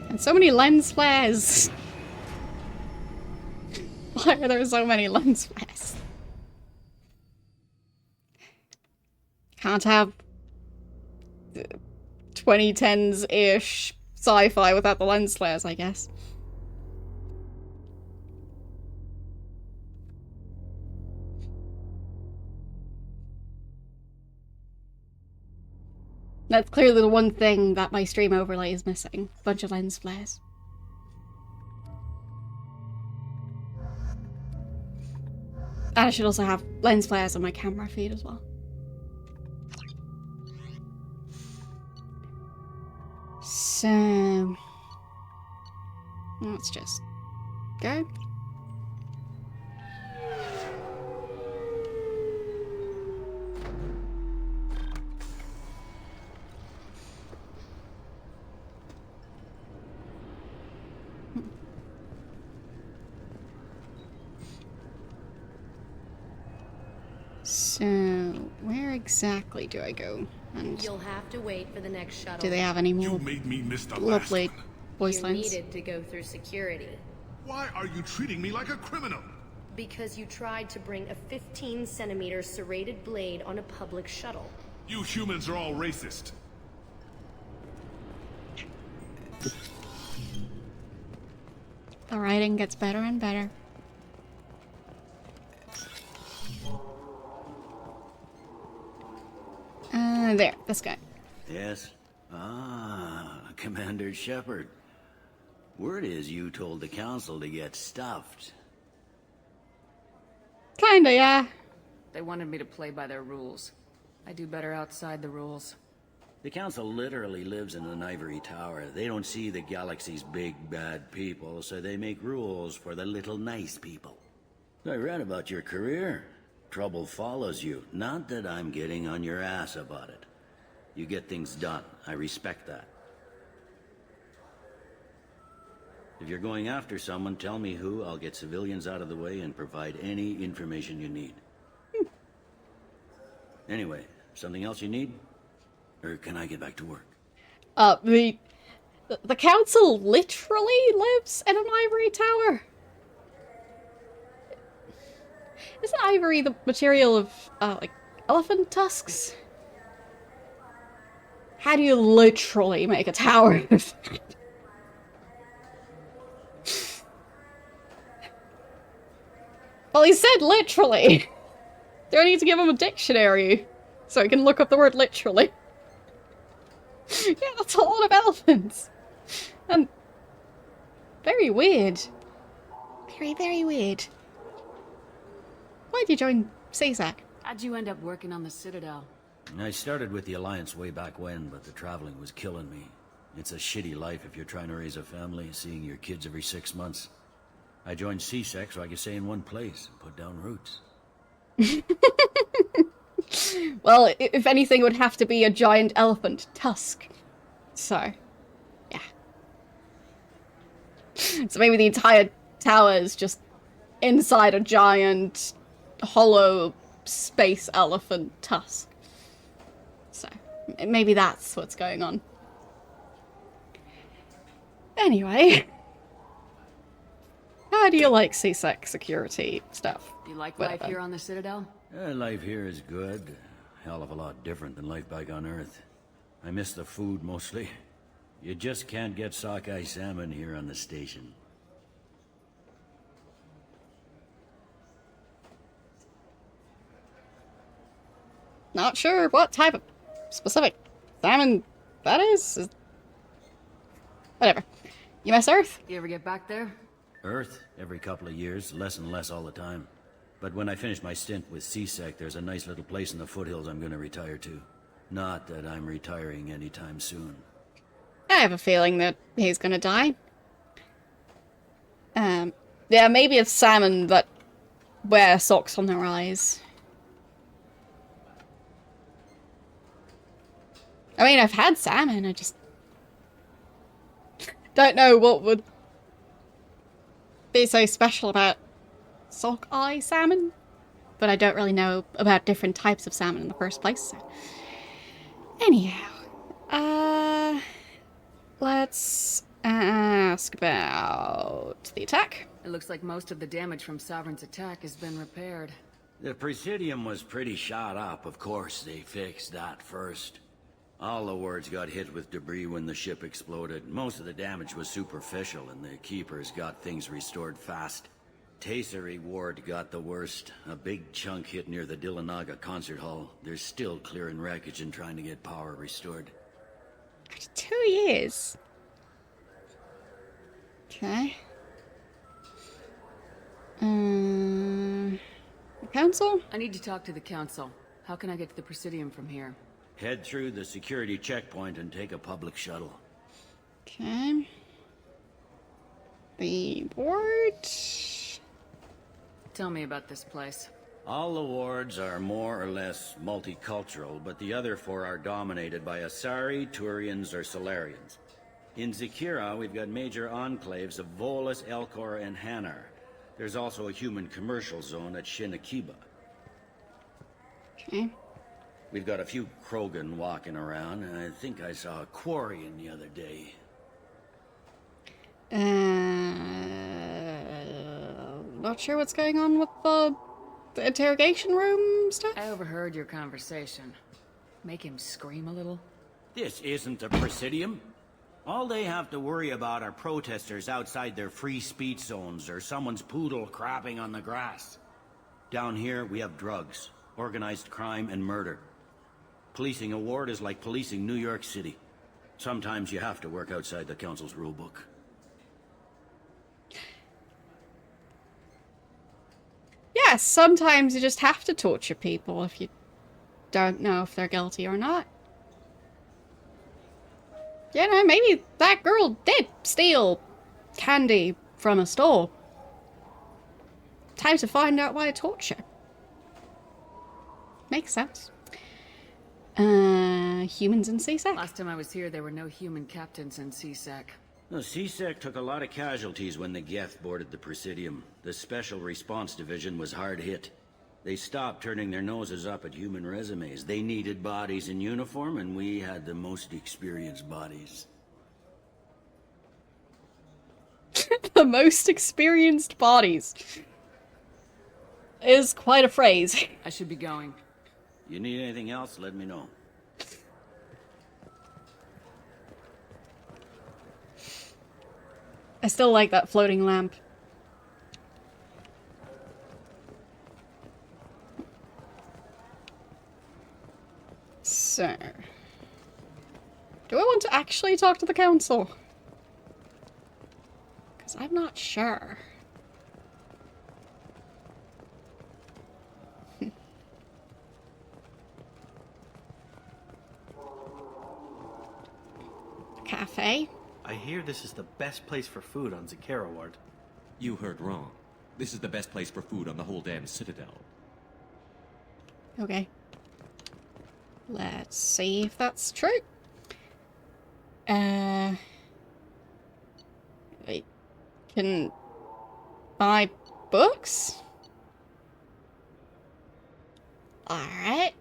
And so many lens flares! Why are there so many lens flares? Can't have 2010s-ish sci-fi without the lens flares, I guess. That's clearly the one thing that my stream overlay is missing. A bunch of lens flares. And I should also have lens flares on my camera feed as well. So... let's just go. So, where exactly do I go? And you'll have to wait for the next shuttle. do they have any more lovely voice lines? You needed to go through security. Why are you treating me like a criminal? Because you tried to bring a 15-centimeter serrated blade on a public shuttle. You humans are all racist. The writing gets better and better. There, this guy. Yes? Ah, Commander Shepard. Word is you told the Council to get stuffed. Kinda, yeah. They wanted me to play by their rules. I do better outside the rules. The Council literally lives in an ivory tower. They don't see the galaxy's big, bad people, so they make rules for the little nice people. I read about your career. Trouble follows you. Not that I'm getting on your ass about it. You get things done. I respect that. If you're going after someone, tell me who. I'll get civilians out of the way and provide any information you need. Anyway, something else you need? Or can I get back to work? The Council literally lives in an ivory tower. Isn't ivory the material of, like, elephant tusks? How do you literally make a tower? Well, he said literally. Do I need to give him a dictionary so he can look up the word literally? Yeah, that's a lot of elephants. And very weird. Very, very weird. Why'd you join CSAC? How'd you end up working on the Citadel? I started with the Alliance way back when, but the traveling was killing me. It's a shitty life if you're trying to raise a family, seeing your kids every 6 months. I joined CSEC so I could stay in one place and put down roots. Well, if anything, it would have to be a giant elephant tusk. So, yeah. So maybe the entire tower is just inside a giant, hollow space elephant tusk. So, maybe that's what's going on. Anyway. How do you like CSEC security stuff? Do you like Whatever. life here on the Citadel? Life here is good. Hell of a lot different than life back on Earth. I miss the food mostly. You just can't get sockeye salmon here on the station. Not sure what type of specific salmon that is. Whatever. You miss Earth? You ever get back there? Earth, every couple of years, less and less all the time. But when I finish my stint with CSEC, there's a nice little place in the foothills I'm going to retire to. Not that I'm retiring anytime soon. I have a feeling that he's gonna die. Yeah, maybe it's salmon that wear socks on their eyes. I mean, I've had salmon, I just don't know what would be so special about sock eye salmon. But I don't really know about different types of salmon in the first place. So. Anyhow, let's ask about the attack. It looks like most of the damage from Sovereign's attack has been repaired. The Presidium was pretty shot up. Of course, they fixed that first. All the wards got hit with debris when the ship exploded. Most of the damage was superficial, and the Keepers got things restored fast. Tasery Ward got the worst. A big chunk hit near the Dillanaga concert hall. They're still clearing wreckage and trying to get power restored. 2 years. Okay. The council? I need to talk to the council. How can I get to the Presidium from here? Head through the security checkpoint and take a public shuttle. Okay. The board. Tell me about this place. All the wards are more or less multicultural, but the other 4 are dominated by Asari, Turians, or Solarians. In Zakira, we've got major enclaves of Volus, Elcor, and Hanar. There's also a human commercial zone at Shinakiba. Okay. We've got a few Krogan walking around, and I think I saw a Quarian the other day. Not sure what's going on with the interrogation room stuff? I overheard your conversation. Make him scream a little? This isn't a Presidium. All they have to worry about are protesters outside their free speech zones or someone's poodle crapping on the grass. Down here, we have drugs, organized crime, and murder. Policing a ward is like policing New York City. Sometimes you have to work outside the council's rulebook. Yeah, sometimes you just have to torture people if you don't know if they're guilty or not. You know, maybe that girl did steal candy from a store. Time to find out why I torture. Makes sense. Humans in CSEC? Last time I was here, there were no human captains in CSEC. No, CSEC took a lot of casualties when the Geth boarded the Presidium. The Special Response Division was hard hit. They stopped turning their noses up at human resumes. They needed bodies in uniform, and we had the most experienced bodies. The most experienced bodies is quite a phrase. I should be going. You need anything else, let me know. I still like that floating lamp. So, do I want to actually talk to the council? Because I'm not sure. Cafe. I hear this is the best place for food on Zakera Ward. You heard wrong. This is the best place for food on the whole damn Citadel. Okay. Let's see if that's true. Wait. Can buy books? Alright.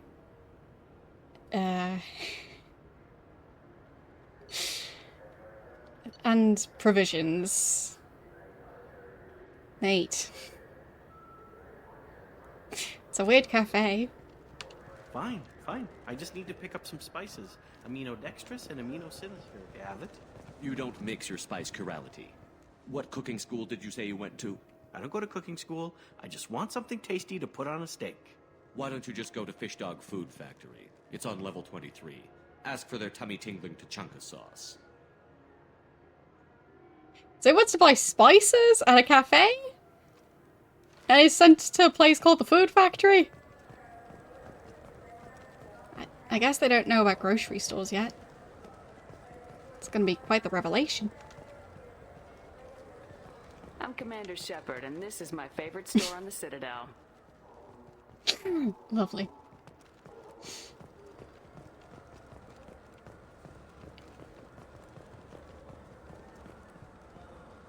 And provisions. Neat. It's a weird cafe. Fine, fine. I just need to pick up some spices. Aminodextrous and aminosilicylic. You have it? You don't mix your spice chirality. What cooking school did you say you went to? I don't go to cooking school. I just want something tasty to put on a steak. Why don't you just go to Fish Dog Food Factory? It's on level 23. Ask for their tummy-tingling tachanka sauce. So he wants to buy spices at a cafe? And he's sent to a place called the Food Factory. I guess they don't know about grocery stores yet. It's gonna be quite the revelation. I'm Commander Shepard, and this is my favorite store on the Citadel. Lovely.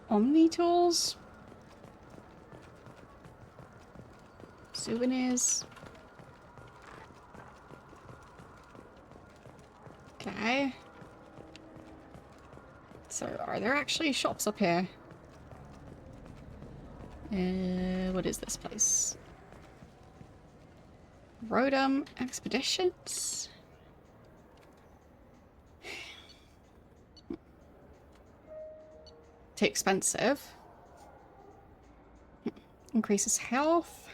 Omni tools. Souvenirs. Okay. So, are there actually shops up here? What is this place? Rodum Expeditions? Too expensive. Increases health.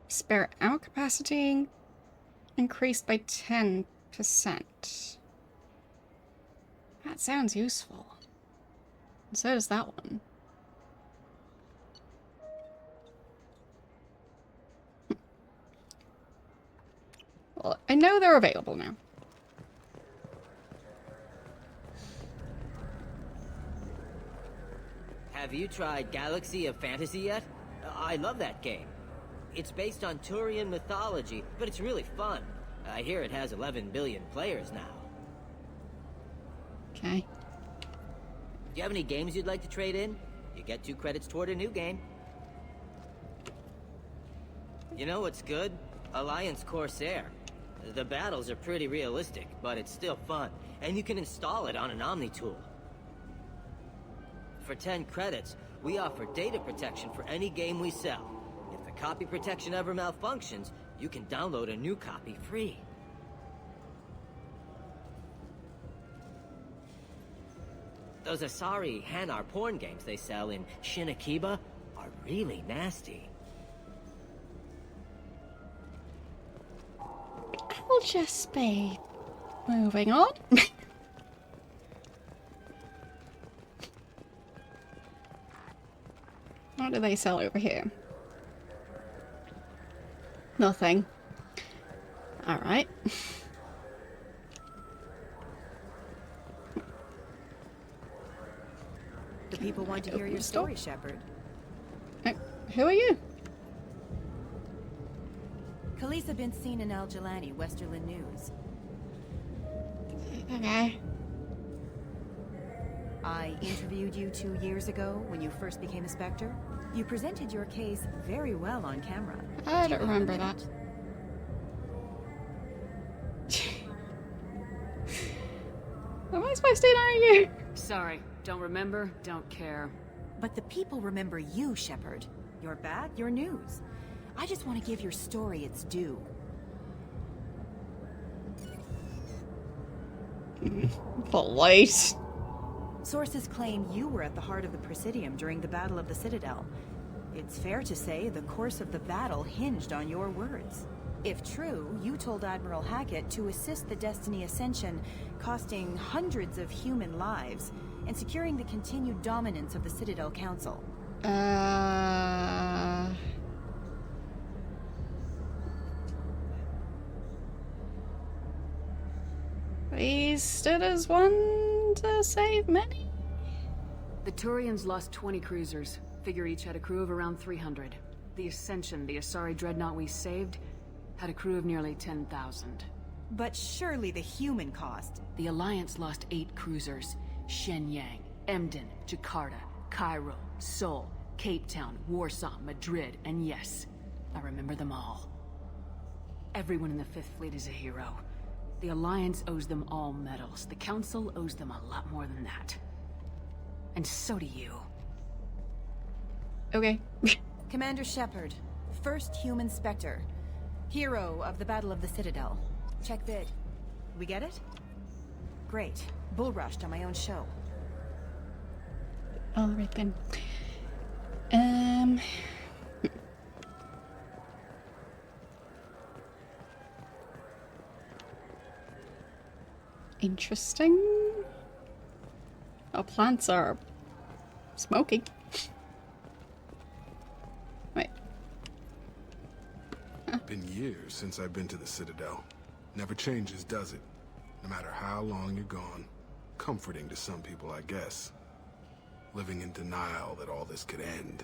Spare ammo capacity increased by 10%. That sounds useful. And so does that one. Well, I know they're available now. Have you tried Galaxy of Fantasy yet? I love that game. It's based on Turian mythology, but it's really fun. I hear it has 11 billion players now. Okay. Do you have any games you'd like to trade in? You get 2 credits toward a new game. You know what's good? Alliance Corsair. The battles are pretty realistic, but it's still fun, and you can install it on an Omni tool. For 10 credits, we offer data protection for any game we sell. If the copy protection ever malfunctions, you can download a new copy free. Those Asari Hanar porn games they sell in Shinakiba are really nasty. I'll just be moving on. What do they sell over here? Nothing. Alright. The people want to hear your story, Shepard. Who are you? Khaleesa bint seen in Al Jalani, Westerland News. Okay. I interviewed you 2 years ago when you first became a Spectre. You presented your case very well on camera. I don't remember that. Am I supposed to know you? Sorry, don't remember, don't care. But the people remember you, Shepard. Your bat, your news. I just want to give your story its due. Polite. Sources claim you were at the heart of the Presidium during the Battle of the Citadel. It's fair to say the course of the battle hinged on your words. If true, you told Admiral Hackett to assist the Destiny Ascension, costing hundreds of human lives, and securing the continued dominance of the Citadel Council. He stood as one to save many? The Turians lost 20 cruisers. Figure each had a crew of around 300. The Ascension, the Asari dreadnought we saved, had a crew of nearly 10,000. But surely the human cost. The Alliance lost 8 cruisers. Shenyang, Emden, Jakarta, Cairo, Seoul, Cape Town, Warsaw, Madrid, and yes, I remember them all. Everyone in the Fifth Fleet is a hero. The Alliance owes them all medals. The Council owes them a lot more than that. And so do you. Okay. Commander Shepard, first human Spectre. Hero of the Battle of the Citadel. Check bid. We get it? Great. Bull rushed on my own show. Alright then. Interesting. Our plants are smoking. Wait. Huh. Been years since I've been to the Citadel. Never changes, does it? No matter how long you're gone. Comforting to some people, I guess. Living in denial that all this could end.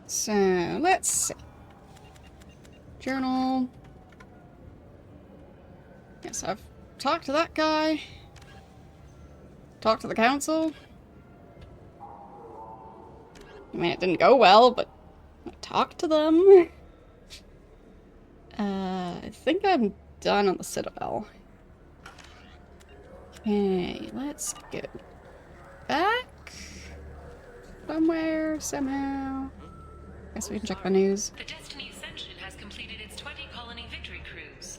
So, let's see. Journal. Yes, I've talked to that guy. Talked to the council. I mean, it didn't go well, but I talked to them. I think I'm done on the Citadel. Okay, let's go back somewhere, somehow. Guess we can check the news. The Destiny Ascension has completed its 20-colony victory cruise.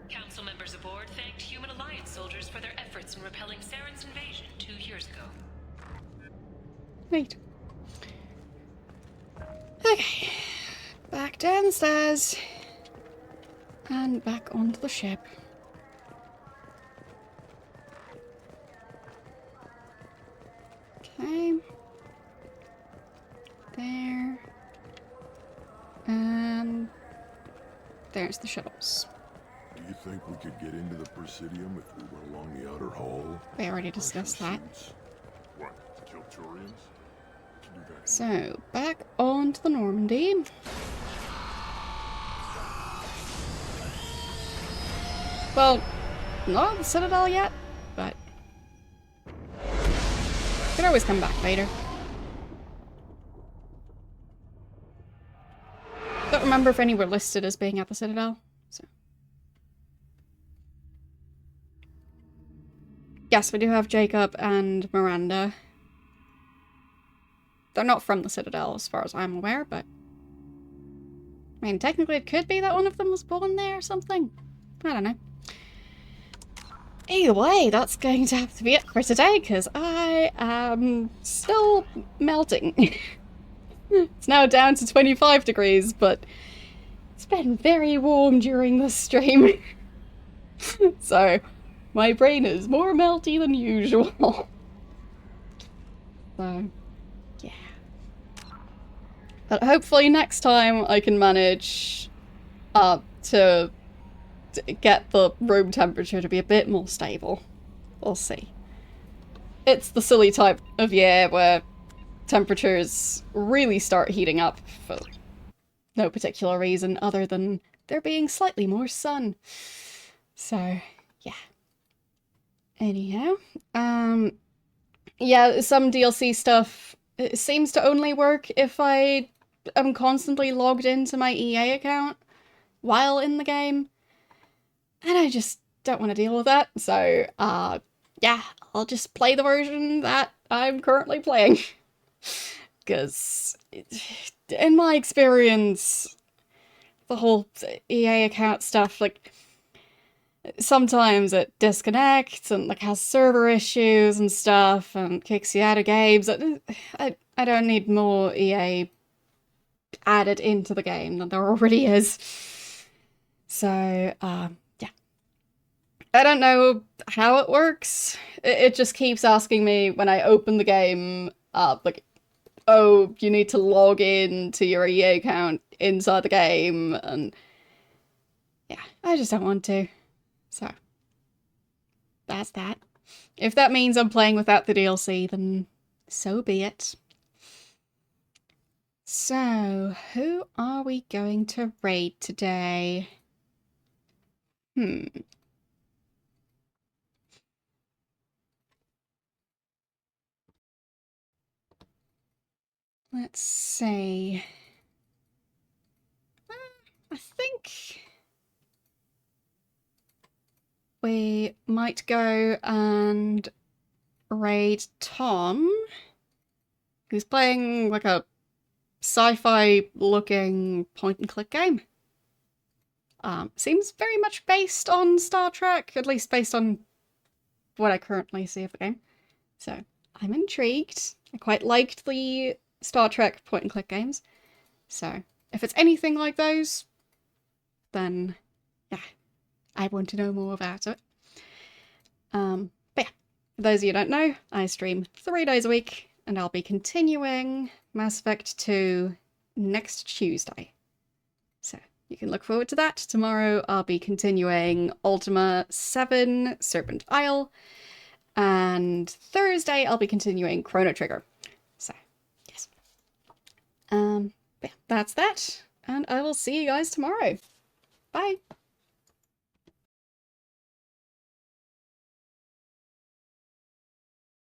Council members aboard thanked Human Alliance soldiers for their efforts in repelling Saren's invasion 2 years ago. Wait. Okay. Back down the stairs. And back onto the ship. Okay. There. And there's the shuttles. Do you think we could get into the Presidium if we went along the outer hall? We already discussed that. What, to kill Turians? To do that. So, back onto the Normandy. Well, not the Citadel yet, but could always come back later. Don't remember if any were listed as being at the Citadel, so. Yes, we do have Jacob and Miranda. They're not from the Citadel as far as I'm aware, but I mean, technically it could be that one of them was born there or something. I don't know. Either way, that's going to have to be it for today, because I am still melting. It's now down to 25 degrees, but it's been very warm during this stream. So, my brain is more melty than usual. So, yeah. But hopefully next time I can manage to get the room temperature to be a bit more stable. We'll see. It's the silly type of year where temperatures really start heating up for no particular reason other than there being slightly more sun. So, yeah. Anyhow, yeah, some DLC stuff, it seems to only work if I am constantly logged into my EA account while in the game. And I just don't want to deal with that, so, yeah, I'll just play the version that I'm currently playing. Because, in my experience, the whole EA account stuff, like, sometimes it disconnects and, like, has server issues and stuff and kicks you out of games. I don't need more EA added into the game than there already is. So, yeah. I don't know how it works. It just keeps asking me when I open the game, like, oh, you need to log in to your EA account inside the game, and yeah, I just don't want to. So, that's that. If that means I'm playing without the DLC, then so be it. So, who are we going to raid today? Let's see. I think we might go and raid Tom, who's playing like a sci-fi looking point and click game. Seems very much based on Star Trek, at least based on what I currently see of the game. So I'm intrigued. I quite liked the Star Trek point-and-click games. So, if it's anything like those, then, yeah, I want to know more about it. But yeah, for those of you who don't know, I stream 3 days a week, and I'll be continuing Mass Effect 2 next Tuesday. So, you can look forward to that. Tomorrow I'll be continuing Ultima 7 Serpent Isle, and Thursday I'll be continuing Chrono Trigger. So, yes. Yeah, that's that, and I will see you guys tomorrow. Bye!